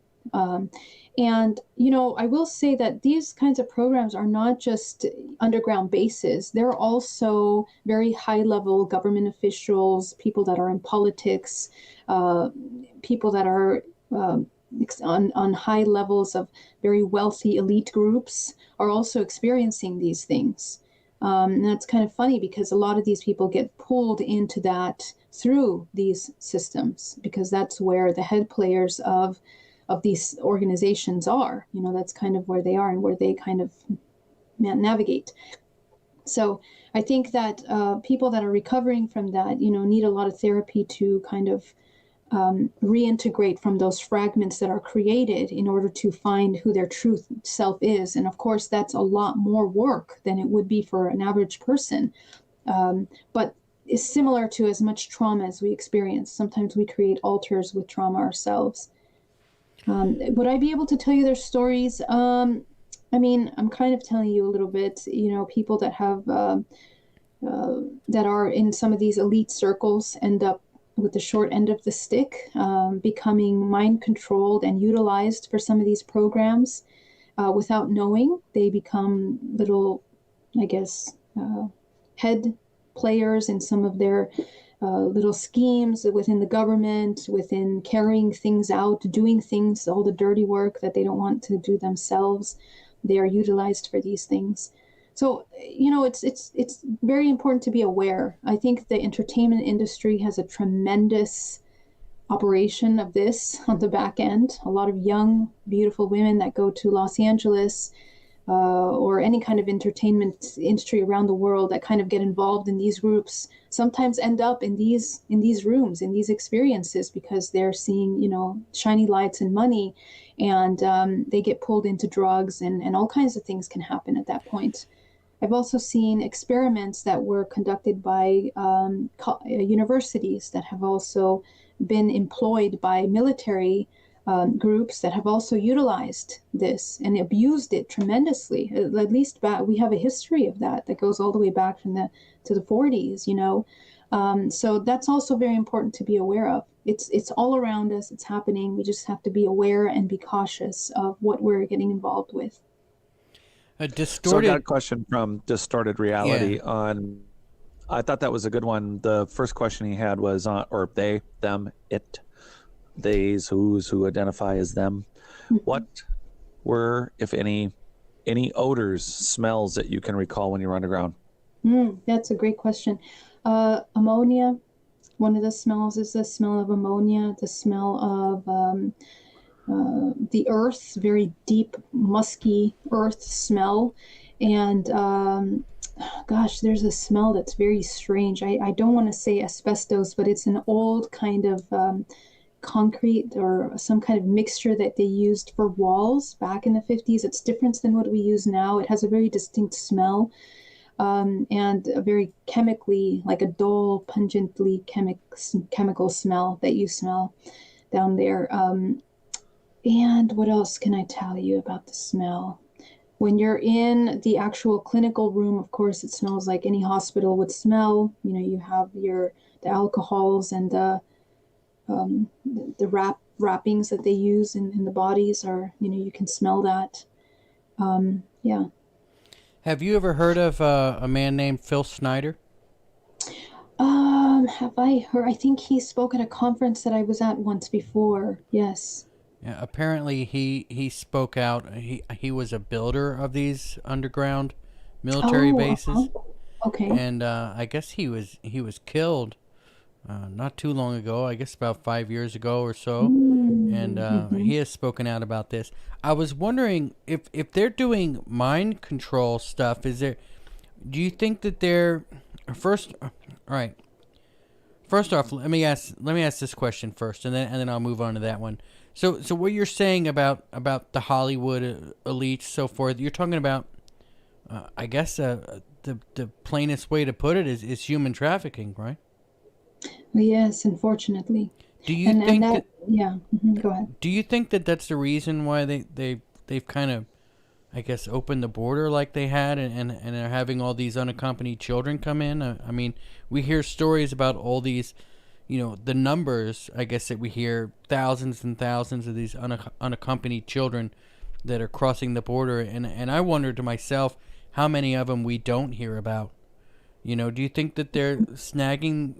And, I will say that these kinds of programs are not just underground bases. They're also very high level government officials, people that are in politics, people that are on high levels of very wealthy elite groups are also experiencing these things. And that's kind of funny because a lot of these people get pulled into that through these systems because that's where the head players of these organizations are. That's kind of where they are and where they kind of navigate. So I think that people that are recovering from that, need a lot of therapy to kind of reintegrate from those fragments that are created in order to find who their true self is. And of course, that's a lot more work than it would be for an average person. But is similar to as much trauma as we experience. Sometimes we create altars with trauma ourselves. Would I be able to tell you their stories? I'm kind of telling you a little bit, people that have that are in some of these elite circles end up with the short end of the stick, becoming mind controlled and utilized for some of these programs without knowing. They become little, I guess, head players in some of their little schemes within the government, within carrying things out, doing things, all the dirty work that they don't want to do themselves. They are utilized for these things. So, it's very important to be aware. I think the entertainment industry has a tremendous operation of this on the back end. A lot of young, beautiful women that go to Los Angeles or any kind of entertainment industry around the world that kind of get involved in these groups sometimes end up in these rooms, in these experiences, because they're seeing, you know, shiny lights and money, and they get pulled into drugs, and all kinds of things can happen at that point. I've also seen experiments that were conducted by universities that have also been employed by military groups that have also utilized this and abused it tremendously. At least we have a history of that goes all the way back from to the 40s, you know. So that's also very important to be aware of. It's all around us. It's happening. We just have to be aware and be cautious of what we're getting involved with. A So I distorted. got a question from Distorted Reality Yeah. on. I thought that was a good one. The first question he had was on, or they, them, it, theys, who's, who identify as them. What were, if any odors, smells that you can recall when you were underground? That's a great question. Ammonia. One of the smells is the smell of ammonia, the smell of the earth, very deep, musky earth smell. And gosh, there's a smell that's very strange. I don't want to say asbestos, but it's an old kind of concrete or some kind of mixture that they used for walls back in the 50s. It's different than what we use now. It has a very distinct smell. And a very chemically, like a dull, pungently chemical smell that you smell down there. And what else can I tell you about the smell? When you're in the actual clinical room, of course, it smells like any hospital would smell. You know, you have the alcohols and the wrappings that they use in the bodies are, you know, you can smell that. Yeah. Have you ever heard of a man named Phil Snyder? Have I heard? I think he spoke at a conference that I was at once before. Yes. Yeah, apparently he spoke out. He was a builder of these underground military Oh, bases, okay. and I guess he was killed not too long ago. I guess about 5 years ago or so, and Mm-hmm. he has spoken out about this. I was wondering if they're doing mind control stuff. Is there? Do you think that they're first? All right. First off, let me ask this question first, and then I'll move on to that one. So what you're saying about the Hollywood elite, so forth, you're talking about, I guess the plainest way to put it is human trafficking, right? Yes, unfortunately. Do you And think that, that yeah. Go ahead. do you think that that's the reason why they've kind of, I guess, opened the border like they had, and are having all these unaccompanied children come in? I mean, we hear stories about all these, the numbers, I guess, that we hear, thousands and thousands of these unaccompanied children that are crossing the border, and I wonder to myself how many of them we don't hear about. Do you think that they're snagging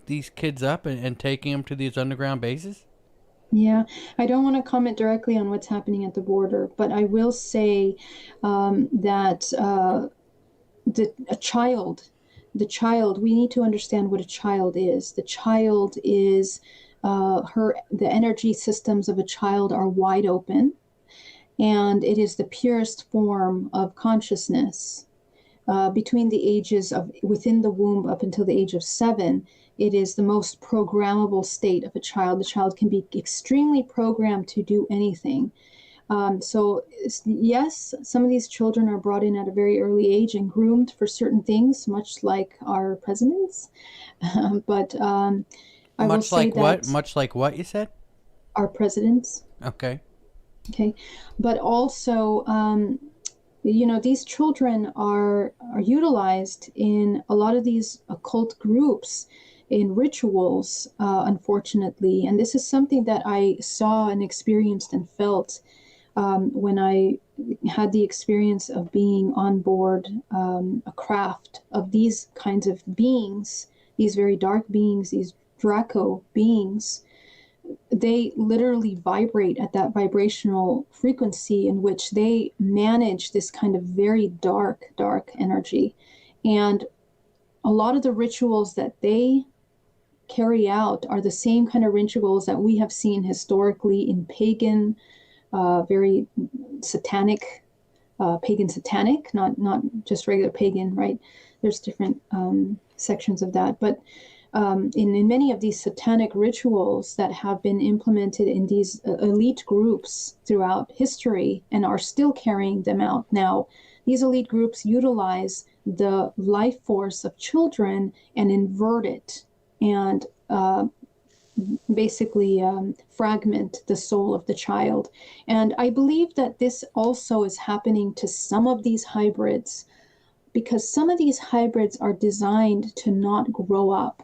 these kids up and taking them to these underground bases? Yeah, I don't want to comment directly on what's happening at the border, but I will say that a child, we need to understand what a child is. The child is the energy systems of a child are wide open, and it is the purest form of consciousness. Between the ages of within the womb up until the age of 7, it is the most programmable state of a child. The child can be extremely programmed to do anything. So yes, some of these children are brought in at a very early age and groomed for certain things, much like our presidents. But I will Much say like what? that Much like what you said? our presidents, Okay. okay, but also these children are utilized in a lot of these occult groups in rituals, unfortunately. And this is something that I saw and experienced and felt when I had the experience of being on board a craft of these kinds of beings, these very dark beings, these Draco beings. They literally vibrate at that vibrational frequency in which they manage this kind of very dark energy. And a lot of the rituals that they carry out are the same kind of rituals that we have seen historically in pagan, very satanic pagan Satanic, not just regular pagan, right? There's different sections of that. But in many of these Satanic rituals that have been implemented in these elite groups throughout history and are still carrying them out now, these elite groups utilize the life force of children and invert it and basically fragment the soul of the child. And I believe that this also is happening to some of these hybrids, because some of these hybrids are designed to not grow up.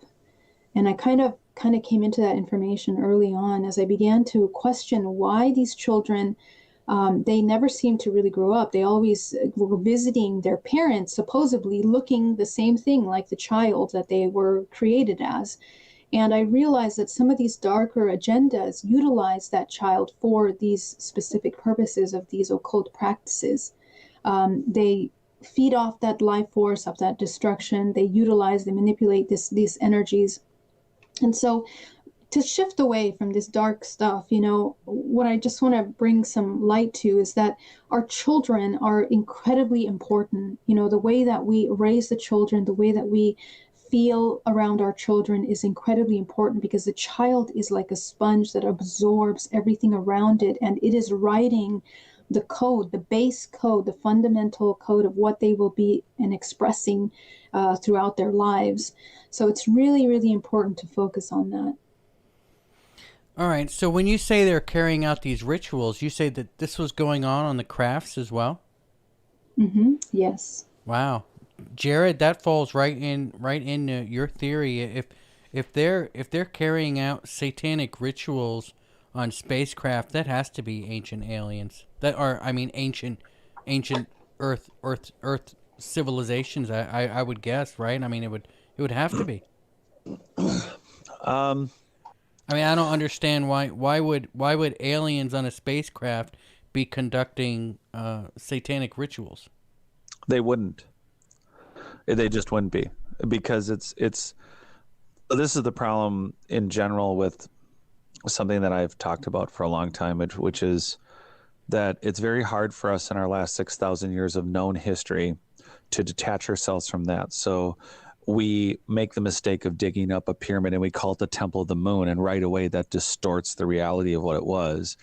And I kind of came into that information early on as I began to question why these children, they never seem to really grow up. They always were visiting their parents, supposedly looking the same thing like the child that they were created as. And I realized that some of these darker agendas utilize that child for these specific purposes of these occult practices. They feed off that life force, of that destruction. They utilize, they manipulate these energies. And so to shift away from this dark stuff, what I just want to bring some light to is that our children are incredibly important. The way that we raise the children, the way that we feel around our children is incredibly important, because the child is like a sponge that absorbs everything around it, and it is writing the code, the base code, the fundamental code of what they will be and expressing throughout their lives. So it's really, really important to focus on that. All right. So when you say they're carrying out these rituals, you say that this was going on the crafts as well? Mm-hmm. Yes. Wow. Jared, that falls right into your theory. If they're carrying out satanic rituals on spacecraft, that has to be ancient aliens. Ancient Earth civilizations. I would guess, right? I mean, it would have to be. I don't understand why would aliens on a spacecraft be conducting satanic rituals? They wouldn't. They just wouldn't be, because it's this is the problem in general with something that I've talked about for a long time, which is that it's very hard for us in our last 6,000 years of known history to detach ourselves from that. So we make the mistake of digging up a pyramid and we call it the Temple of the Moon, and right away that distorts the reality of what it was.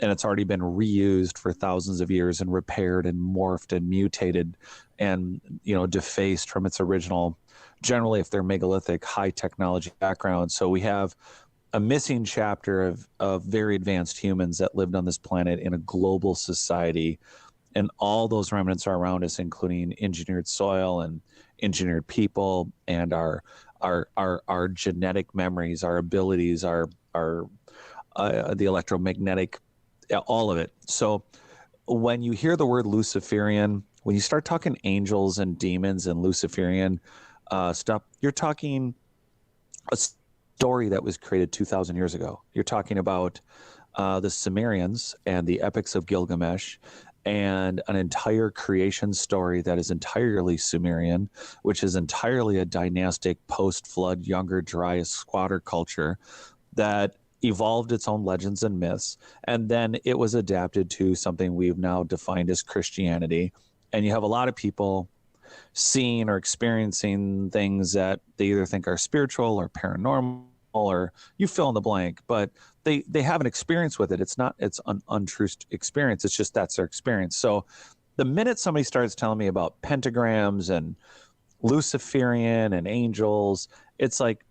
And it's already been reused for thousands of years and repaired and morphed and mutated and, defaced from its original, generally, if they're megalithic, high technology background. So we have a missing chapter of very advanced humans that lived on this planet in a global society. And all those remnants are around us, including engineered soil and engineered people and our genetic memories, our abilities, the electromagnetic, all of it. So when you hear the word Luciferian, when you start talking angels and demons and Luciferian stuff, you're talking a story that was created 2,000 years ago. You're talking about the Sumerians and the epics of Gilgamesh, and an entire creation story that is entirely Sumerian, which is entirely a dynastic post-flood, younger Dryas squatter culture that evolved its own legends and myths, and then it was adapted to something we've now defined as Christianity. And you have a lot of people seeing or experiencing things that they either think are spiritual or paranormal, or you fill in the blank, but they have an experience with it. It's an untrue experience. It's just that's their experience. So the minute somebody starts telling me about pentagrams and Luciferian and angels, it's like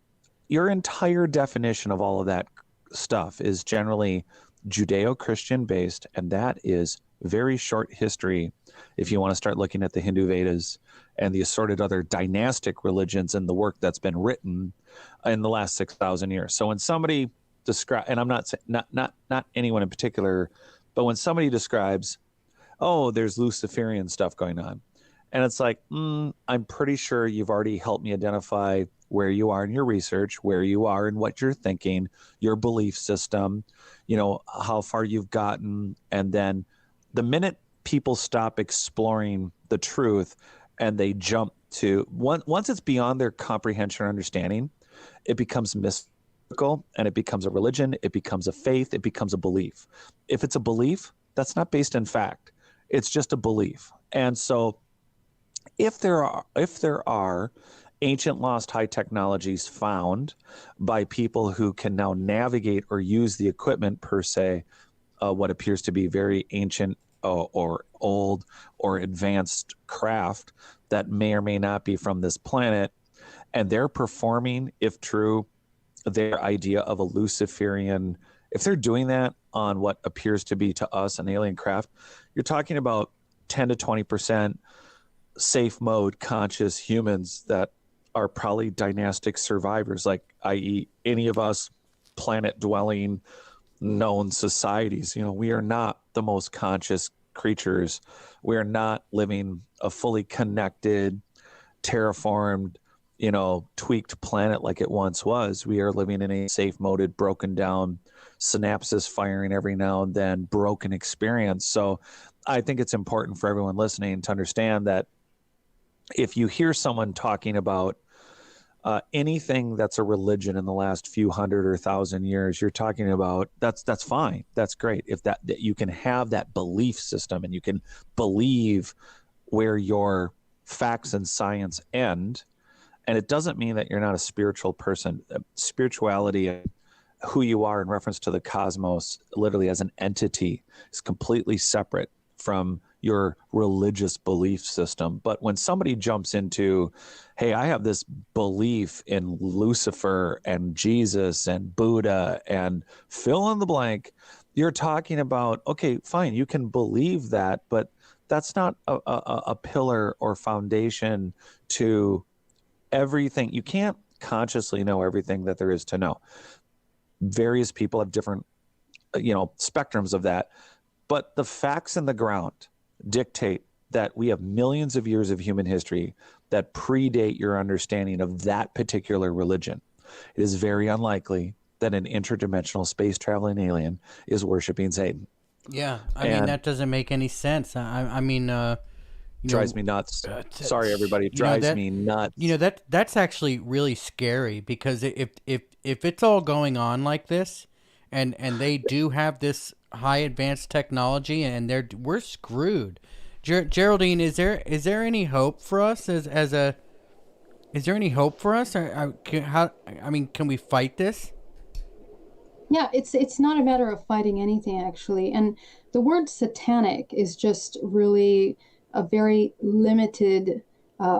your entire definition of all of that stuff is generally Judeo-Christian based, and that is very short history if you want to start looking at the Hindu Vedas and the assorted other dynastic religions and the work that's been written in the last 6,000 years. So when somebody describes, and I'm not saying not anyone in particular, but when somebody describes, oh, there's Luciferian stuff going on, and it's like, I'm pretty sure you've already helped me identify where you are in your research, where you are in what you're thinking, your belief system, how far you've gotten. And then the minute people stop exploring the truth and they jump to, once it's beyond their comprehension or understanding, it becomes mystical, and it becomes a religion, it becomes a faith, it becomes a belief. If it's a belief, that's not based in fact. It's just a belief. And so if there are ancient lost high technologies found by people who can now navigate or use the equipment per se, what appears to be very ancient or old or advanced craft that may or may not be from this planet, and they're performing, if true, their idea of a Luciferian, if they're doing that on what appears to be to us an alien craft, you're talking about 10 to 20% safe mode conscious humans that are probably dynastic survivors, like i.e. any of us planet dwelling known societies. We are not the most conscious creatures. We are not living a fully connected, terraformed, tweaked planet like it once was. We are living in a safe moded, broken down, synapses firing every now and then, broken experience. So I think it's important for everyone listening to understand that if you hear someone talking about anything that's a religion in the last few hundred or thousand years, you're talking about that's fine. That's great. If that you can have that belief system and you can believe where your facts and science end. And it doesn't mean that you're not a spiritual person. Spirituality and who you are in reference to the cosmos, literally as an entity, is completely separate from your religious belief system. But when somebody jumps into, hey, I have this belief in Lucifer and Jesus and Buddha and fill in the blank, you're talking about, okay, fine, you can believe that, but that's not a pillar or foundation to everything. You can't consciously know everything that there is to know. Various people have different, spectrums of that. But the facts in the ground dictate that we have millions of years of human history that predate your understanding of that particular religion. It is very unlikely that an interdimensional space traveling alien is worshiping Satan. Yeah, I mean, that doesn't make any sense. I mean, drives me nuts. Sorry, everybody, drives me nuts. That's actually really scary, because if it's all going on like this, and they do have this high advanced technology, and we're screwed. Geraldine, is there any hope for us is there any hope for us? Can we fight this? Yeah, it's not a matter of fighting anything, actually. And the word satanic is just really a very limited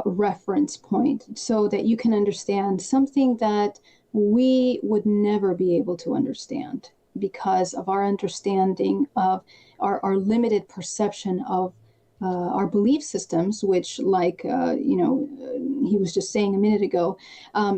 reference point, so that you can understand something that we would never be able to understand because of our understanding of our limited perception of our belief systems, which, like he was just saying a minute ago,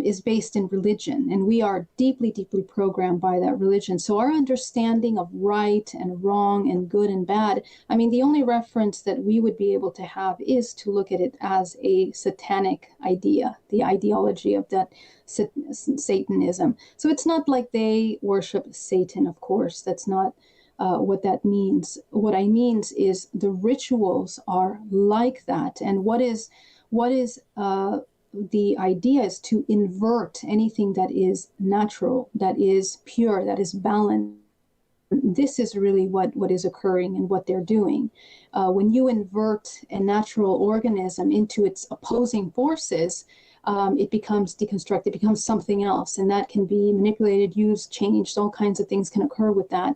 is based in religion, and we are deeply, deeply programmed by that religion. So our understanding of right and wrong and good and bad, the only reference that we would be able to have is to look at it as a satanic idea, the ideology of that Satanism. So it's not like they worship Satan, of course. That's not what that means. What I mean is the rituals are like that. And what is the idea is to invert anything that is natural, that is pure, that is balanced. This is really what is occurring and what they're doing. When you invert a natural organism into its opposing forces, it becomes deconstructed, it becomes something else, and that can be manipulated, used, changed. All kinds of things can occur with that.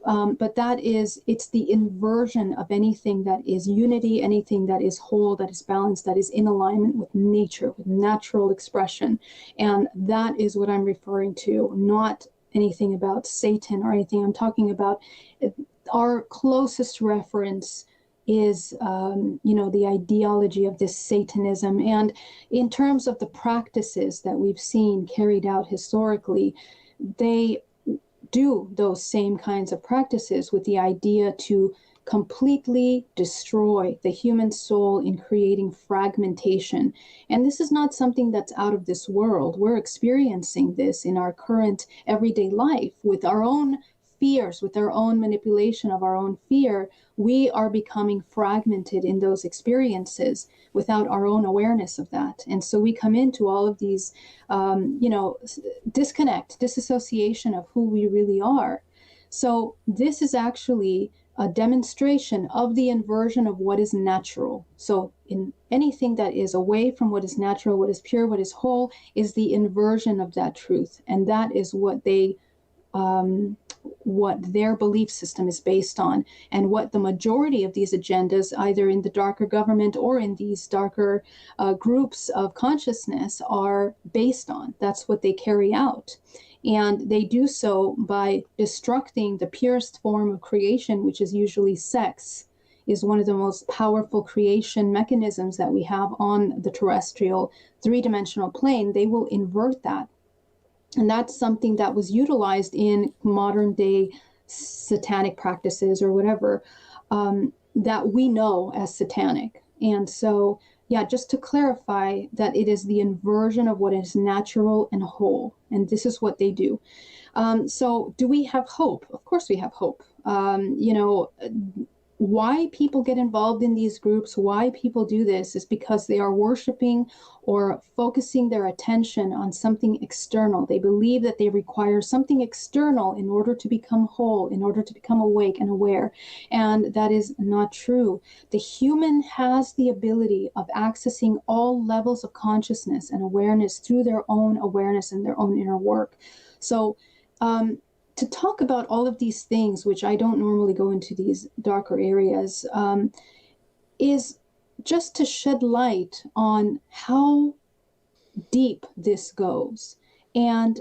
But it's the inversion of anything that is unity, anything that is whole, that is balanced, that is in alignment with nature, with natural expression. And that is what I'm referring to, not anything about Satan or anything. I'm talking about our closest reference is, the ideology of this Satanism. And in terms of the practices that we've seen carried out historically, they do those same kinds of practices with the idea to completely destroy the human soul in creating fragmentation. And this is not something that's out of this world. We're experiencing this in our current everyday life with our own fears, with our own manipulation of our own fear. We are becoming fragmented in those experiences without our own awareness of that. And so we come into all of these, disassociation of who we really are. So this is actually a demonstration of the inversion of what is natural. So in anything that is away from what is natural, what is pure, what is whole, is the inversion of that truth. And that is what their belief system is based on, and what the majority of these agendas, either in the darker government or in these darker groups of consciousness, are based on. That's what they carry out. And they do so by destructing the purest form of creation, which is usually sex, is one of the most powerful creation mechanisms that we have on the terrestrial three-dimensional plane. They will invert that. And that's something that was utilized in modern day satanic practices or whatever, that we know as satanic. And so, yeah, just to clarify that it is the inversion of what is natural and whole. And this is what they do. So do we have hope? Of course we have hope. Why people get involved in these groups, why people do this, is because they are worshiping or focusing their attention on something external. They believe that they require something external in order to become whole, in order to become awake and aware. And that is not true. The human has the ability of accessing all levels of consciousness and awareness through their own awareness and their own inner work. So, to talk about all of these things, which I don't normally go into these darker areas, is just to shed light on how deep this goes. And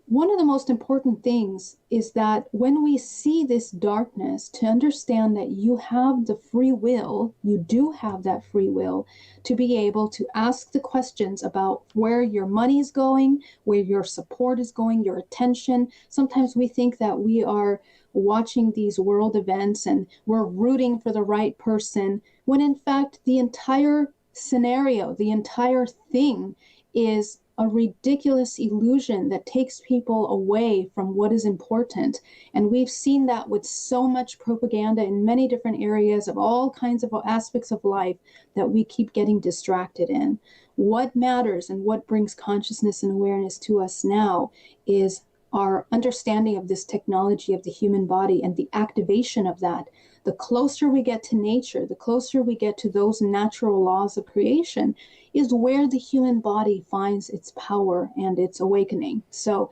one of the most important things is that when we see this darkness, to understand that you have the free will, you do have that free will to be able to ask the questions about where your money is going, where your support is going, your attention. Sometimes we think that we are watching these world events and we're rooting for the right person, when in fact the entire scenario, the entire thing is a ridiculous illusion that takes people away from what is important. And we've seen that with so much propaganda in many different areas of all kinds of aspects of life that we keep getting distracted in. What matters and what brings consciousness and awareness to us now is our understanding of this technology of the human body and the activation of that. The closer we get to nature, the closer we get to those natural laws of creation, is where the human body finds its power and its awakening. So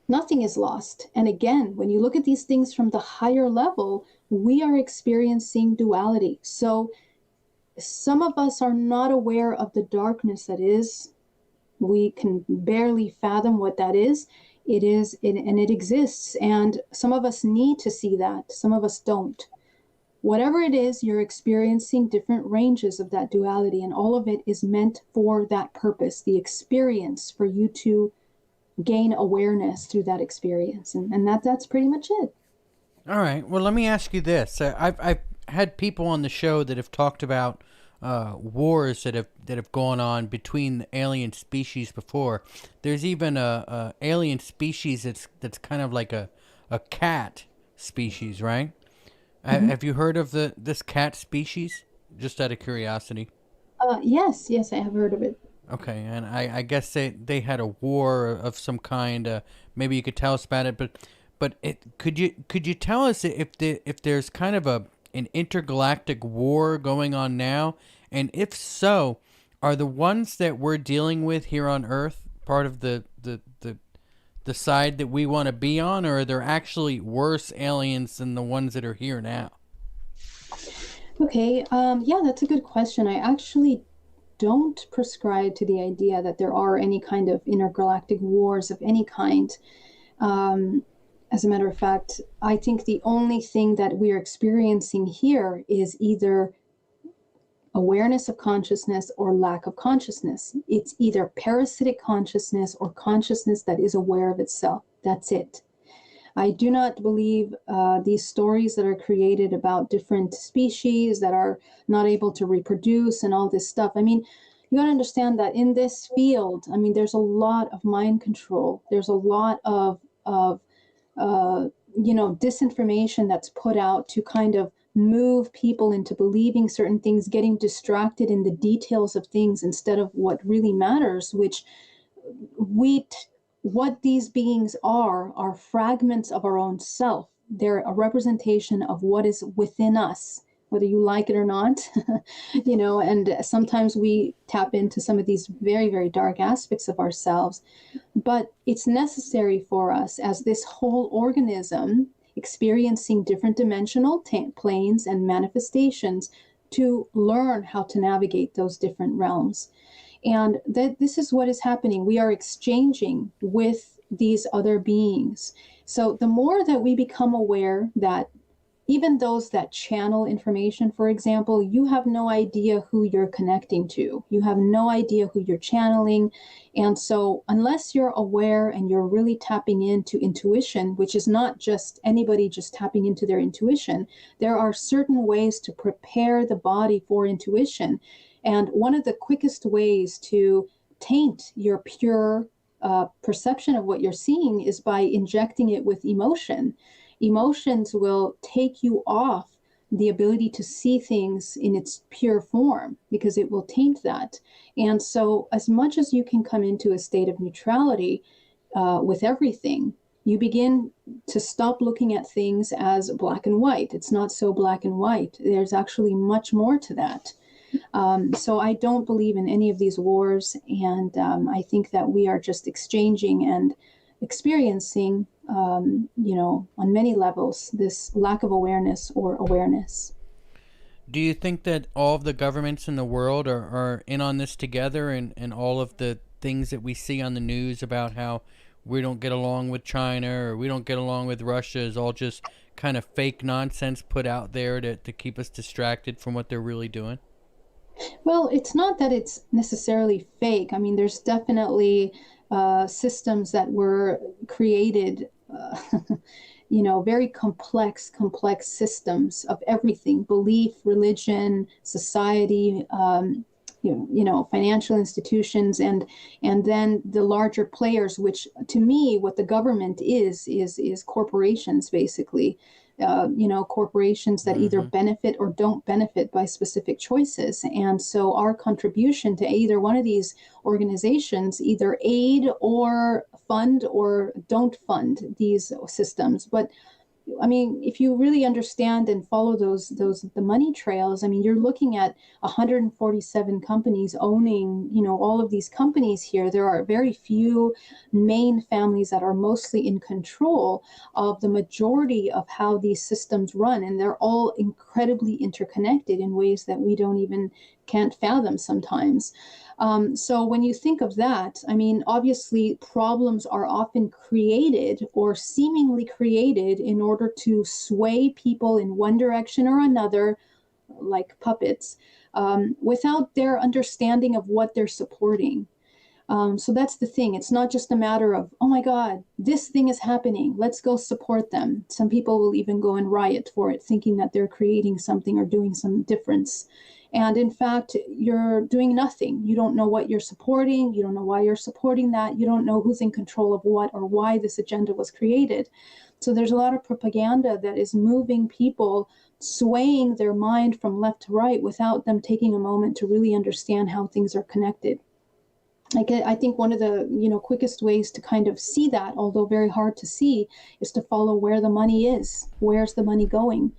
nothing is lost. And again, when you look at these things from the higher level, we are experiencing duality. So some of us are not aware of the darkness that is. We can barely fathom what that is. It is, and it exists. And some of us need to see that. Some of us don't. Whatever it is, you're experiencing different ranges of that duality, and all of it is meant for that purpose, the experience, for you to gain awareness through that experience. And that's pretty much it. All right. Well, let me ask you this. I've had people on the show that have talked about wars that have gone on between the alien species before. There's even a alien species that's kind of like a cat species, right? Mm-hmm. Have you heard of this cat species? Just out of curiosity. Yes, I have heard of it. Okay, and I guess they had a war of some kind. Maybe you could tell us about it, but could you tell us if there's kind of an intergalactic war going on now, and if so, are the ones that we're dealing with here on Earth part of the side that we want to be on, or are there actually worse aliens than the ones that are here now? Okay, yeah, that's a good question. I actually don't prescribe to the idea that there are any kind of intergalactic wars of any kind. As a matter of fact, I think the only thing that we're experiencing here is either awareness of consciousness or lack of consciousness. It's either parasitic consciousness or consciousness that is aware of itself. That's it. I do not believe these stories that are created about different species that are not able to reproduce and all this stuff. I mean, you got to understand that in this field, I mean, there's a lot of mind control. There's a lot of disinformation that's put out to kind of move people into believing certain things, getting distracted in the details of things instead of what really matters, which what these beings are fragments of our own self. They're a representation of what is within us, whether you like it or not. And sometimes we tap into some of these very, very dark aspects of ourselves, but it's necessary for us as this whole organism experiencing different dimensional planes and manifestations to learn how to navigate those different realms. And that this is what is happening. We are exchanging with these other beings. So the more that we become aware that even those that channel information, for example, you have no idea who you're connecting to. You have no idea who you're channeling. And so unless you're aware and you're really tapping into intuition, which is not just anybody just tapping into their intuition, there are certain ways to prepare the body for intuition. And one of the quickest ways to taint your pure perception of what you're seeing is by injecting it with emotion. Emotions will take you off the ability to see things in its pure form because it will taint that. And so as much as you can come into a state of neutrality with everything, you begin to stop looking at things as black and white. It's not so black and white. There's actually much more to that. So I don't believe in any of these wars. And I think that we are just exchanging and experiencing, on many levels, this lack of awareness or awareness. Do you think that all of the governments in the world are in on this together, and all of the things that we see on the news about how we don't get along with China or we don't get along with Russia is all just kind of fake nonsense put out there to keep us distracted from what they're really doing? Well, it's not that it's necessarily fake. I mean, there's definitely systems that were created, very complex systems of everything: belief, religion, society, financial institutions, and then the larger players. Which, to me, what the government is corporations, basically. Corporations that either benefit or don't benefit by specific choices. And so our contribution to either one of these organizations either aid or fund or don't fund these systems. But I mean, if you really understand and follow the money trails, I mean, you're looking at 147 companies owning, all of these companies here. There are very few main families that are mostly in control of the majority of how these systems run, and they're all incredibly interconnected in ways that we can't fathom sometimes. So when you think of that, I mean, obviously problems are often created or seemingly created in order to sway people in one direction or another, like puppets, without their understanding of what they're supporting. So that's the thing. It's not just a matter of, oh my God, this thing is happening, let's go support them. Some people will even go and riot for it, thinking that they're creating something or doing some difference. And in fact, you're doing nothing. You don't know what you're supporting. You don't know why you're supporting that. You don't know who's in control of what or why this agenda was created. So there's a lot of propaganda that is moving people, swaying their mind from left to right without them taking a moment to really understand how things are connected. I think one of the quickest ways to kind of see that, although very hard to see, is to follow where the money is. Where's the money going?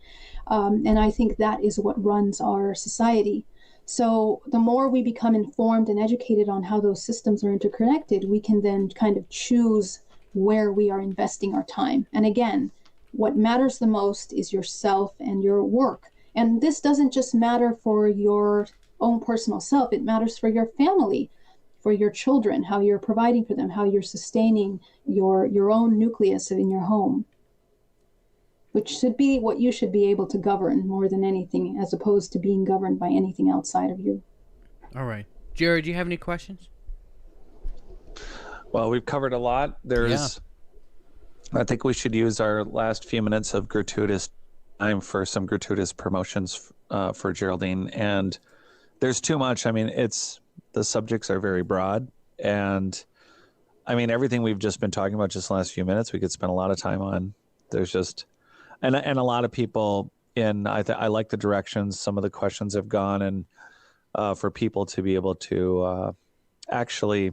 And I think that is what runs our society. So the more we become informed and educated on how those systems are interconnected, we can then kind of choose where we are investing our time. And again, what matters the most is yourself and your work. And this doesn't just matter for your own personal self, it matters for your family, for your children, how you're providing for them, how you're sustaining your own nucleus in your home, which should be what you should be able to govern more than anything, as opposed to being governed by anything outside of you. All right. Jared, do you have any questions? Well, we've covered a lot. I think we should use our last few minutes of gratuitous time for some gratuitous promotions for Geraldine. And there's too much. I mean, the subjects are very broad. And I mean, everything we've just been talking about just the last few minutes, we could spend a lot of time on. There's just, and a lot of people I like the directions some of the questions have gone, and for people to be able to actually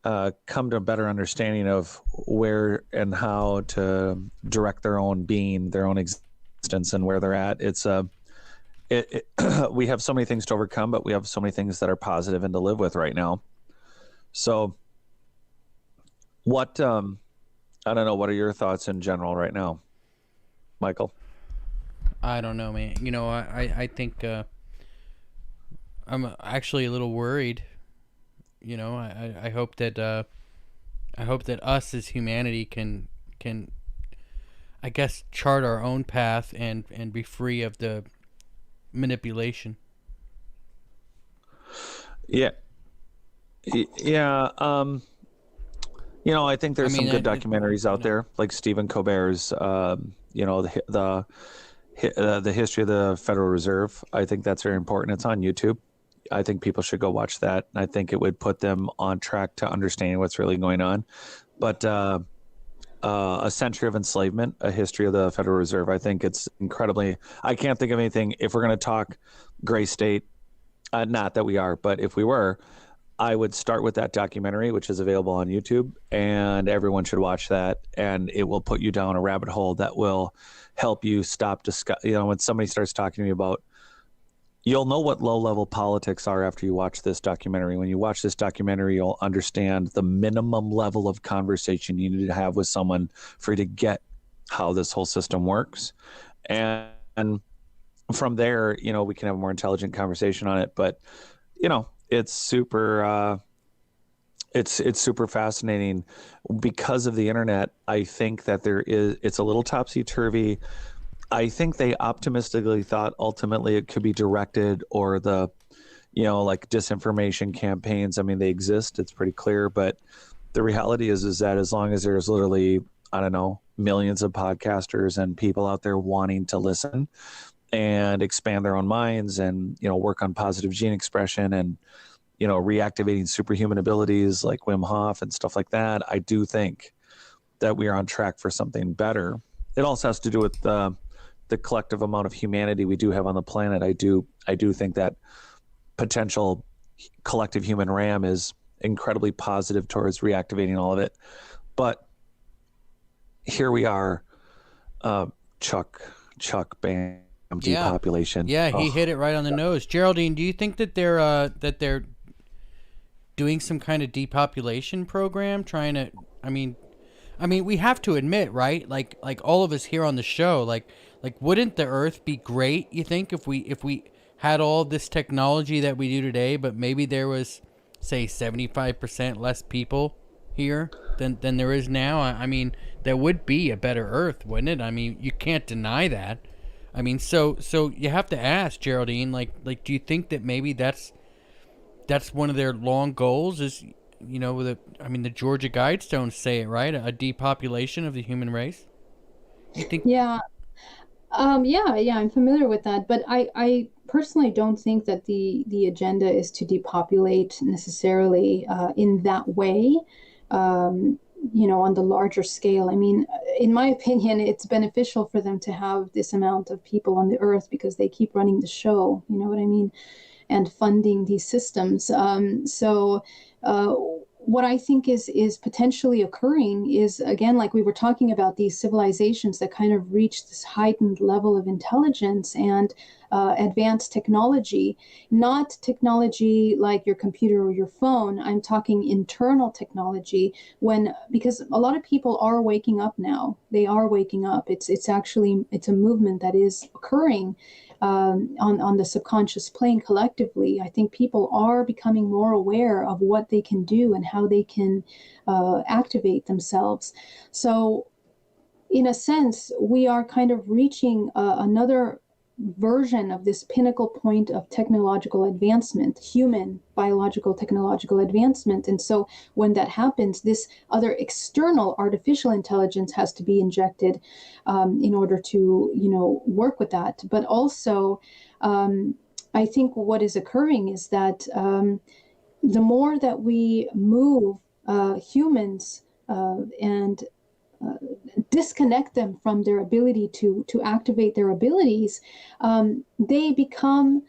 come to a better understanding of where and how to direct their own being, their own existence, and where they're at. We have so many things to overcome, but we have so many things that are positive and to live with right now. So what, I don't know, what are your thoughts in general right now, Michael? I don't know, man. I think I'm actually a little worried. I hope that us as humanity can I guess chart our own path and be free of the manipulation. Yeah. Yeah. I think there's some good documentaries out there, like Stephen Colbert's, the history of the Federal Reserve. I think that's very important. It's on YouTube. I think people should go watch that. I think it would put them on track to understanding what's really going on. But A Century of Enslavement, A History of the Federal Reserve, I think it's incredibly, I can't think of anything. If we're going to talk gray state, not that we are, but if we were, I would start with that documentary, which is available on YouTube, and everyone should watch that. And it will put you down a rabbit hole that will help you stop when somebody starts talking to me about, you'll know what low-level politics are after you watch this documentary. When you watch this documentary, you'll understand the minimum level of conversation you need to have with someone for you to get how this whole system works. And from there, we can have a more intelligent conversation on it. But, it's super it's super fascinating because of the internet. I think that it's a little topsy-turvy. I think they optimistically thought ultimately it could be directed, or like disinformation campaigns. I mean, they exist. It's pretty clear. But the reality is that as long as there's literally, I don't know, millions of podcasters and people out there wanting to listen and expand their own minds and, work on positive gene expression and, reactivating superhuman abilities like Wim Hof and stuff like that, I do think that we are on track for something better. It also has to do with the collective amount of humanity we do have on the planet. I do think that potential collective human RAM is incredibly positive towards reactivating all of it. But here we are, Chuck Bam, depopulation. Yeah, he hit it right on the nose. Geraldine, do you think that they're doing some kind of depopulation program, trying to? I mean, we have to admit, right? Like all of us here on the show, like wouldn't the Earth be great? You think if we had all this technology that we do today, but maybe there was, say, 75% less people here than there is now. I mean, there would be a better Earth, wouldn't it? I mean, you can't deny that. I mean, so you have to ask, Geraldine, like do you think that maybe that's one of their long goals? Is the Georgia Guidestones say it, right? A depopulation of the human race. You think? Yeah. Yeah, I'm familiar with that, but I personally don't think that the agenda is to depopulate necessarily in that way. On the larger scale. I mean, in my opinion, it's beneficial for them to have this amount of people on the Earth because they keep running the show. You know what I mean? And funding these systems. What I think is potentially occurring is, again, like we were talking about, these civilizations that kind of reach this heightened level of intelligence and advanced technology, not technology like your computer or your phone. I'm talking internal technology, because a lot of people are waking up now. They are waking up. It's a movement that is occurring on the subconscious plane collectively. I think people are becoming more aware of what they can do and how they can activate themselves. So in a sense, we are kind of reaching another version of this pinnacle point of technological advancement, human biological technological advancement. And so when that happens, this other external artificial intelligence has to be injected in order to, work with that. But also, I think what is occurring is that the more that we move humans and disconnect them from their ability to activate their abilities, they become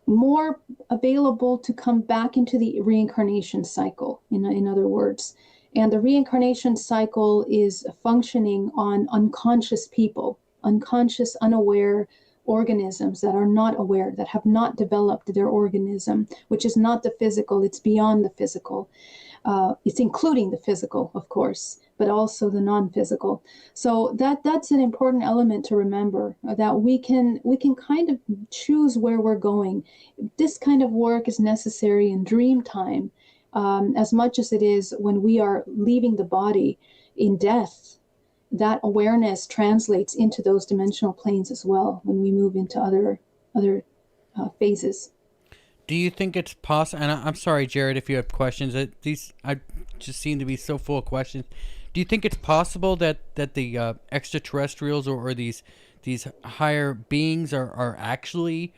more available to come back into the reincarnation cycle, in other words. And the reincarnation cycle is functioning on unconscious people, unconscious, unaware organisms that are not aware, that have not developed their organism, which is not the physical, it's beyond the physical. It's including the physical, of course, but also the non-physical. So that's an important element to remember, that we can kind of choose where we're going. This kind of work is necessary in dream time, as much as it is when we are leaving the body in death. That awareness translates into those dimensional planes as well when we move into other phases. Do you think it's possible? And I'm sorry, Jared, if you have questions. These I just seem to be so full of questions. Do you think it's possible that the extraterrestrials or these higher beings are actually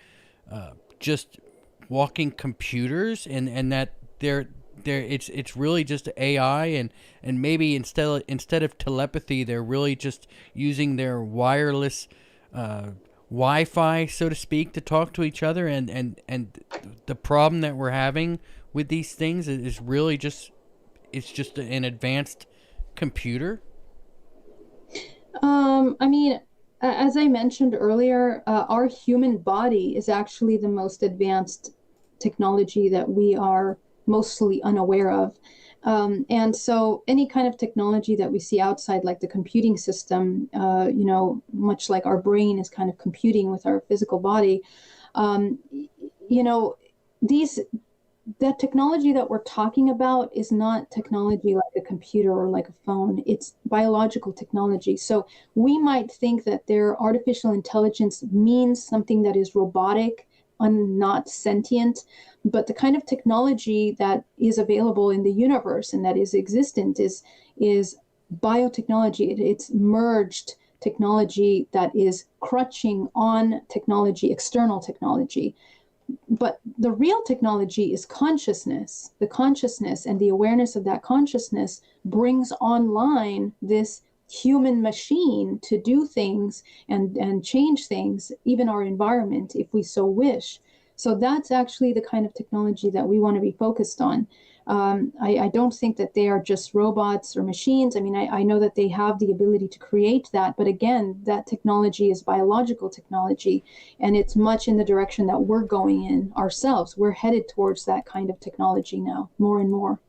just walking computers, and that it's really just AI, and maybe instead of telepathy, they're really just using their wireless Wi-Fi, so to speak, to talk to each other, and the problem that we're having with these things is really just an advanced computer. I mean, as I mentioned earlier, our human body is actually the most advanced technology that we are mostly unaware of. And so any kind of technology that we see outside, like the computing system, much like our brain is kind of computing with our physical body, that technology that we're talking about is not technology like a computer or like a phone. It's biological technology. So we might think that their artificial intelligence means something that is robotic and not sentient, but the kind of technology that is available in the universe and that is existent is biotechnology. It's merged technology that is crutching on technology, external technology. But the real technology is consciousness. The consciousness and the awareness of that consciousness brings online this human machine to do things and change things, even our environment, if we so wish. So that's actually the kind of technology that we want to be focused on. I don't think that they are just robots or machines. I mean, I know that they have the ability to create that, but again, that technology is biological technology, and it's much in the direction that we're going in ourselves. We're headed towards that kind of technology now, more and more.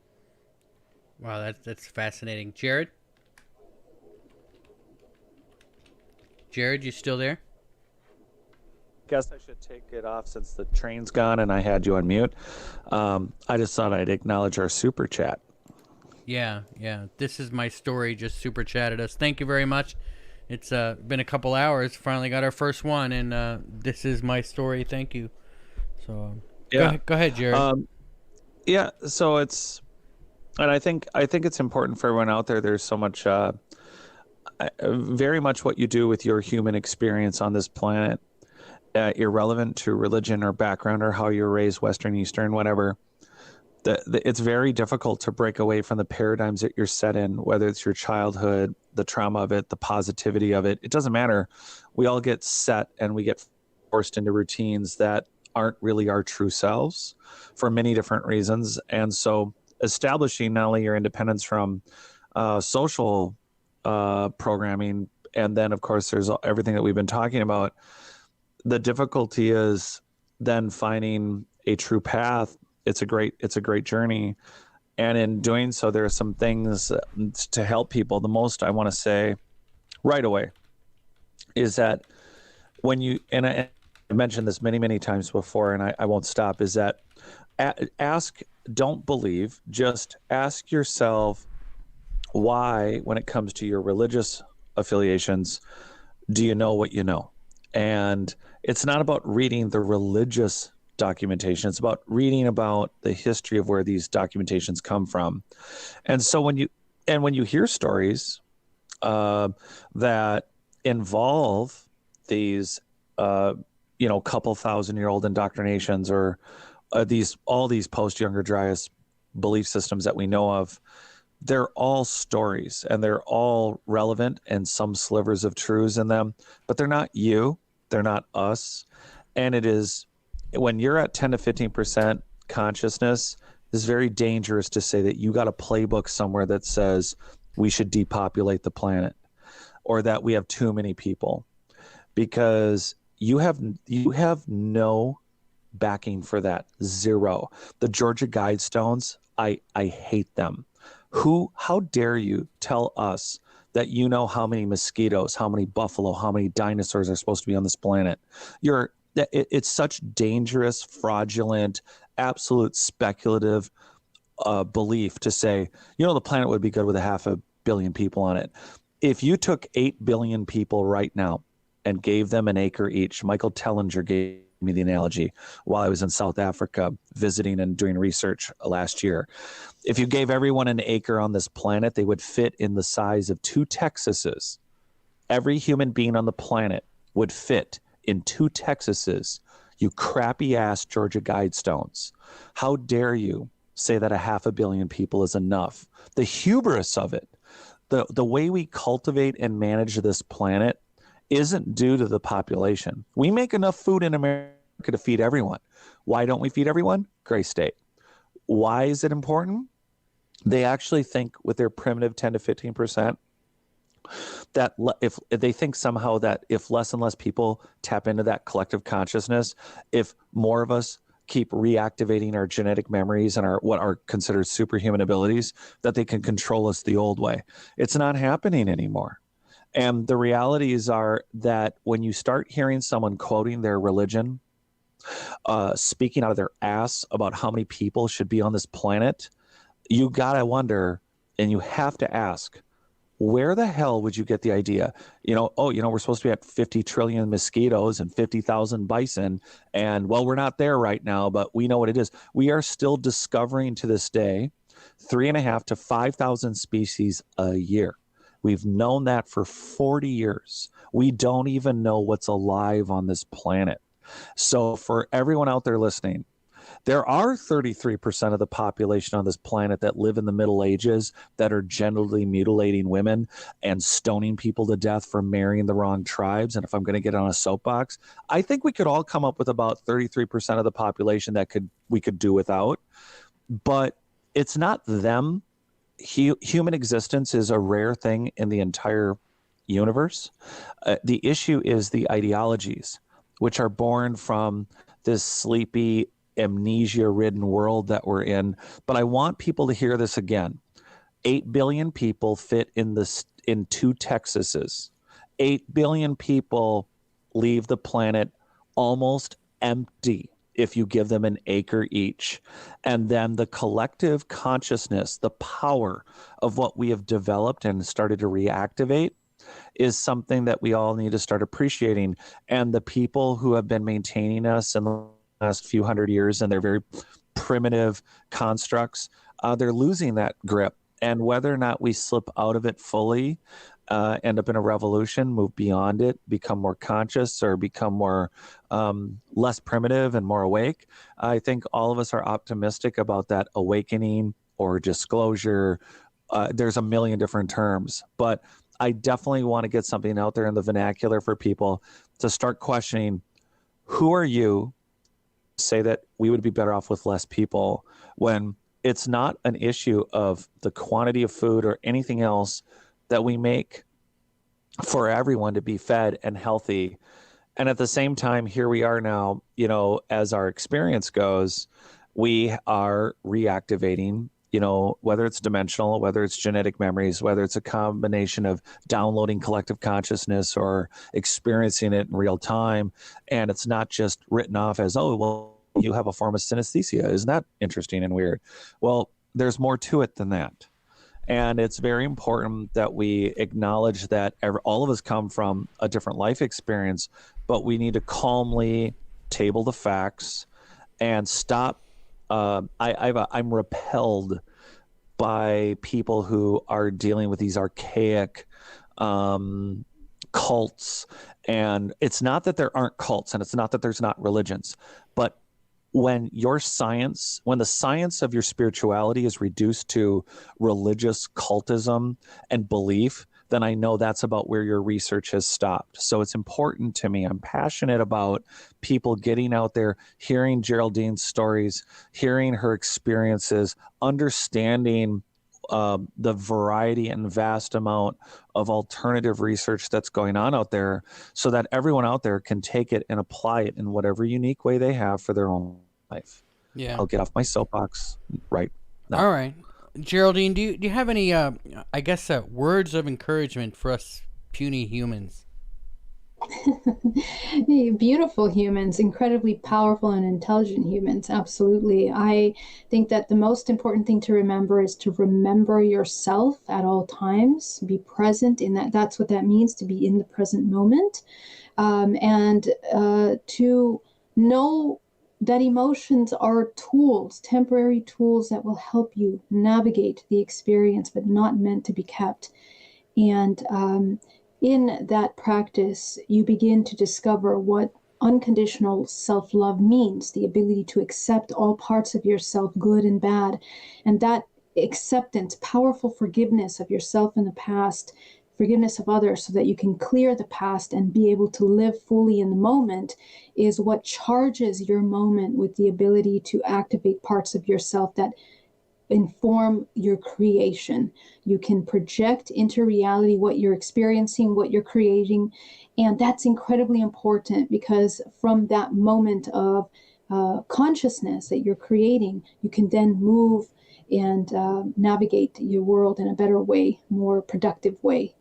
Wow, that's fascinating. Jared, you still there? Guess I should take it off since the train's gone and I had you on mute. I just thought I'd acknowledge our super chat. Yeah. This is my story. Just super chatted us. Thank you very much. It's been a couple hours. Finally got our first one, and this is my story. Thank you. So yeah, go ahead, Jared. Yeah. So and I think it's important for everyone out there. There's so much, very much what you do with your human experience on this planet. Irrelevant to religion or background or how you're raised, Western, Eastern, whatever. It's very difficult to break away from the paradigms that you're set in, whether it's your childhood, the trauma of it, the positivity of it. It doesn't matter. We all get set and we get forced into routines that aren't really our true selves for many different reasons. And so establishing not only your independence from social programming, and then, of course, there's everything that we've been talking about. The difficulty is then finding a true path. It's a great journey. And in doing so, there are some things to help people. The most I want to say right away is that when you, and I mentioned this many, many times before, and I won't stop, is that don't believe, just ask yourself why, when it comes to your religious affiliations, do you know what you know? And it's not about reading the religious documentation. It's about reading about the history of where these documentations come from. And so when you hear stories that involve these, couple thousand-year-old indoctrinations or all these post-Younger Dryas belief systems that we know of, they're all stories and they're all relevant and some slivers of truths in them, but they're not you. They're not us. And it is when you're at 10 to 15% consciousness, it's very dangerous to say that you got a playbook somewhere that says we should depopulate the planet or that we have too many people, because you have no backing for that. Zero. The Georgia Guidestones, I hate them. How dare you tell us that you know how many mosquitoes, how many buffalo, how many dinosaurs are supposed to be on this planet? It's such dangerous, fraudulent, absolute speculative belief to say, the planet would be good with 500 million people on it. If you took 8 billion people right now and gave them an acre each, Michael Tellinger gave me the analogy while I was in South Africa visiting and doing research last year. If you gave everyone an acre on this planet, they would fit in the size of 2 Texases. Every human being on the planet would fit in 2 Texases, you crappy ass Georgia Guidestones. How dare you say that 500 million people is enough? The hubris of it, the way we cultivate and manage this planet isn't due to the population. We make enough food in America to feed everyone. Why don't we feed everyone? Gray state. Why is it important? They actually think with their primitive 10 to 15%, that if they think somehow that if less and less people tap into that collective consciousness, if more of us keep reactivating our genetic memories and what are considered superhuman abilities, that they can control us the old way. It's not happening anymore. And the realities are that when you start hearing someone quoting their religion, speaking out of their ass about how many people should be on this planet, you gotta wonder, and you have to ask, where the hell would you get the idea? We're supposed to be at 50 trillion mosquitoes and 50,000 bison. And well, we're not there right now, but we know what it is. We are still discovering to this day 3,500 to 5,000 species a year. We've known that for 40 years. We don't even know what's alive on this planet. So for everyone out there listening, there are 33% of the population on this planet that live in the Middle Ages that are genitally mutilating women and stoning people to death for marrying the wrong tribes. And if I'm going to get on a soapbox, I think we could all come up with about 33% of the population that we could do without. But it's not them. Human existence is a rare thing in the entire universe. The issue is the ideologies, which are born from this sleepy, amnesia-ridden world that we're in. But I want people to hear this again. 8 billion people fit in 2 Texases. 8 billion people leave the planet almost empty if you give them an acre each. And then the collective consciousness, the power of what we have developed and started to reactivate is something that we all need to start appreciating. And the people who have been maintaining us in the last few hundred years and their very primitive constructs, they're losing that grip. And whether or not we slip out of it fully, end up in a revolution, move beyond it, become more conscious or become more less primitive and more awake, I think all of us are optimistic about that awakening or disclosure. There's a million different terms, but I definitely want to get something out there in the vernacular for people to start questioning, who are you to say that we would be better off with less people, when it's not an issue of the quantity of food or anything else that we make for everyone to be fed and healthy. And at the same time, here we are now, as our experience goes, we are reactivating, whether it's dimensional, whether it's genetic memories, whether it's a combination of downloading collective consciousness or experiencing it in real time. And it's not just written off as, oh, well, you have a form of synesthesia. Isn't that interesting and weird? Well, there's more to it than that. And it's very important that we acknowledge that all of us come from a different life experience, but we need to calmly table the facts and stop. I'm repelled by people who are dealing with these archaic cults. And it's not that there aren't cults, and it's not that there's not religions, but when the science of your spirituality is reduced to religious cultism and belief, then I know that's about where your research has stopped. So it's important to me. I'm passionate about people getting out there, hearing Geraldine's stories, hearing her experiences, understanding the variety and vast amount of alternative research that's going on out there, so that everyone out there can take it and apply it in whatever unique way they have for their own life. Yeah. I'll get off my soapbox right now. All right. Geraldine, do you have any, I guess, words of encouragement for us puny humans? Beautiful humans, incredibly powerful and intelligent humans. Absolutely. I think that the most important thing to remember is to remember yourself at all times. Be present in that. That's what that means, to be in the present moment. And to know that emotions are tools, temporary tools that will help you navigate the experience, but not meant to be kept. And in that practice, you begin to discover what unconditional self-love means, the ability to accept all parts of yourself, good and bad. And that acceptance, powerful forgiveness of yourself in the past, forgiveness of others, so that you can clear the past and be able to live fully in the moment, is what charges your moment with the ability to activate parts of yourself that inform your creation. You can project into reality what you're experiencing, what you're creating, and that's incredibly important, because from that moment of consciousness that you're creating, you can then move and navigate your world in a better way, more productive way.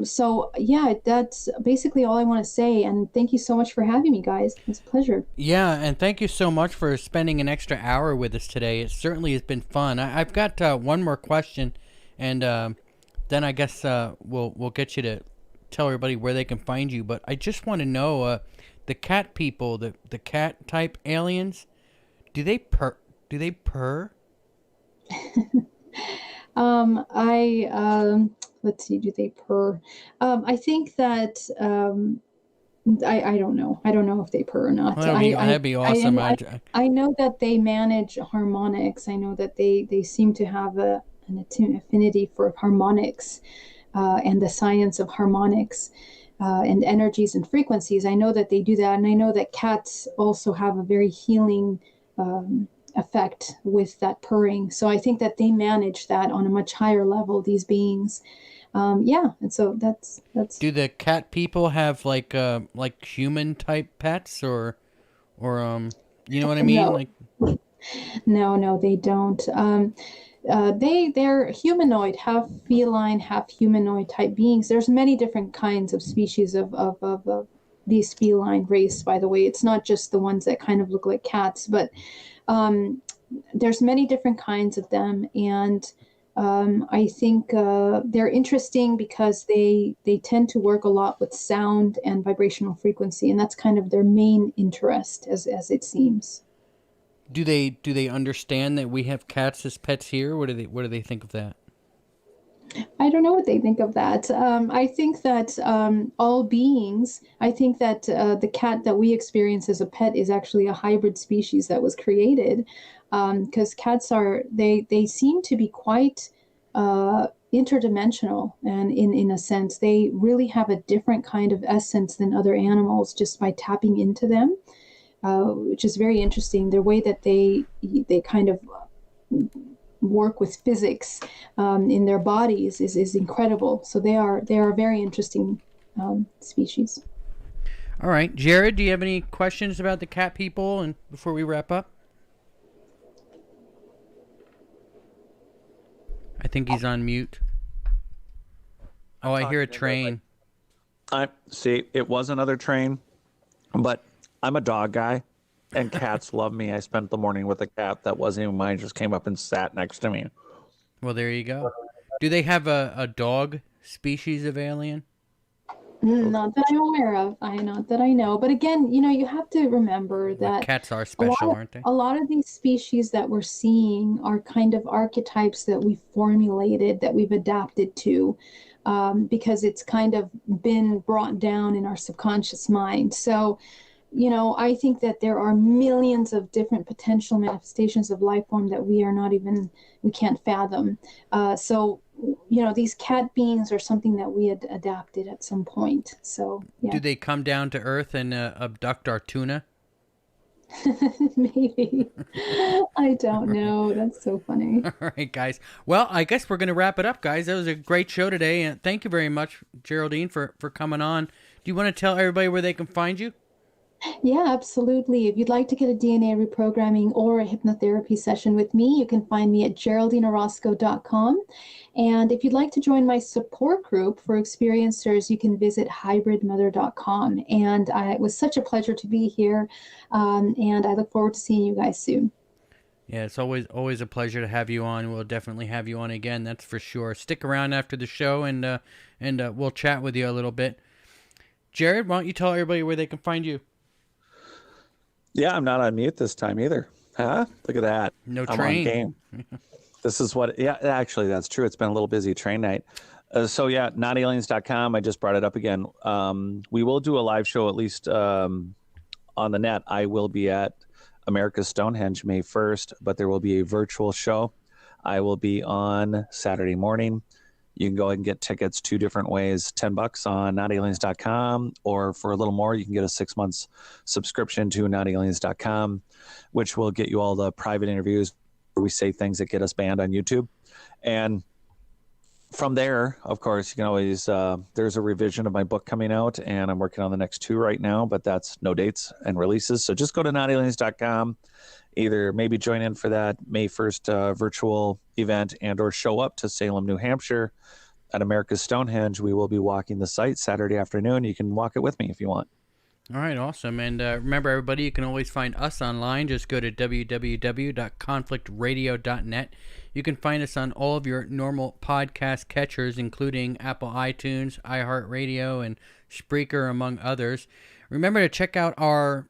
So yeah, that's basically all I want to say. And thank you so much for having me, guys. It's a pleasure. Yeah, and thank you so much for spending an extra hour with us today. It certainly has been fun. I've got one more question, and then I guess we'll get you to tell everybody where they can find you. But I just want to know, the cat people, the cat type aliens, do they purr? Do they purr? Let's see, do they purr? I think that I don't know. I don't know if they purr or not. Well, that'd be awesome. I know that they manage harmonics. I know that they seem to have an affinity for harmonics and the science of harmonics and energies and frequencies. I know that they do that, and I know that cats also have a very healing effect with that purring. So I think that they manage that on a much higher level, these beings. Yeah, and so that's. Do the cat people have like human type pets, or you know what I mean? No. Like, No, they don't. They're humanoid, half feline, half humanoid type beings. There's many different kinds of species of these feline race, by the way. It's not just the ones that kind of look like cats, but there's many different kinds of them, and I think they're interesting because they tend to work a lot with sound and vibrational frequency, and that's kind of their main interest, as it seems. do they understand that we have cats as pets here? What do they think of that? I don't know what they think of that. I think that all beings, I think that the cat that we experience as a pet is actually a hybrid species that was created, because cats they seem to be quite interdimensional, and in a sense, they really have a different kind of essence than other animals just by tapping into them, which is very interesting. The way that they kind of work with physics in their bodies is incredible. So they are a very interesting species. All right, Jared, do you have any questions about the cat people, and before we wrap up? I think he's on mute. Oh, I hear a train. I see. It was another train, but I'm a dog guy, and cats love me. I spent the morning with a cat that wasn't even mine; just came up and sat next to me. Well, there you go. Do they have a dog species of alien? Not that I'm aware of. Not that I know. But again, you have to remember that Like cats are special, aren't they? a lot of these species that we're seeing are kind of archetypes that we've formulated, that we've adapted to, because it's kind of been brought down in our subconscious mind. So, I think that there are millions of different potential manifestations of life form that we can't fathom. So these cat beings are something that we had adapted at some point. So, yeah. Do they come down to Earth and abduct our tuna? Maybe. I don't know. That's so funny. All right, guys. Well, I guess we're going to wrap it up, guys. That was a great show today. And thank you very much, Geraldine, for coming on. Do you want to tell everybody where they can find you? Yeah, absolutely. If you'd like to get a DNA reprogramming or a hypnotherapy session with me, you can find me at GeraldineOrozco.com. And if you'd like to join my support group for experiencers, you can visit hybridmother.com. And it was such a pleasure to be here. And I look forward to seeing you guys soon. Yeah, it's always a pleasure to have you on. We'll definitely have you on again, that's for sure. Stick around after the show, and we'll chat with you a little bit. Jared, why don't you tell everybody where they can find you? Yeah, I'm not on mute this time either. Huh? Look at that. No I'm train. on game. This is what, yeah, actually, that's true. It's been a little busy train night. So, yeah, notaliens.com. I just brought it up again. We will do a live show, at least on the net. I will be at America's Stonehenge May 1st, but there will be a virtual show. I will be on Saturday morning. You can go ahead and get tickets 2 different ways, $10 on notaliens.com, or for a little more, you can get a 6 months subscription to notaliens.com, which will get you all the private interviews where we say things that get us banned on YouTube. And from there, of course, you can always, there's a revision of my book coming out, and I'm working on the next 2 right now, but that's no dates and releases. So just go to notaliens.com. Either maybe join in for that May 1st virtual event and or show up to Salem, New Hampshire at America's Stonehenge. We will be walking the site Saturday afternoon. You can walk it with me if you want. All right, awesome. And remember, everybody, you can always find us online. Just go to www.conflictradio.net. You can find us on all of your normal podcast catchers, including Apple iTunes, iHeartRadio, and Spreaker, among others. Remember to check out our,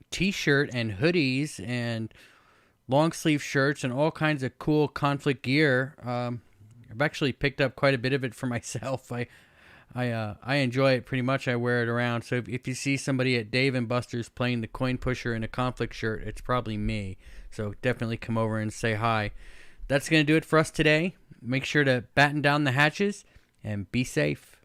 T-shirt and hoodies and long sleeve shirts and all kinds of cool conflict gear. I've actually picked up quite a bit of it for myself. I enjoy it pretty much. I wear it around. So if you see somebody at Dave and Buster's playing the coin pusher in a conflict shirt, it's probably me. So definitely come over and say hi. That's going to do it for us today. Make sure to batten down the hatches and be safe.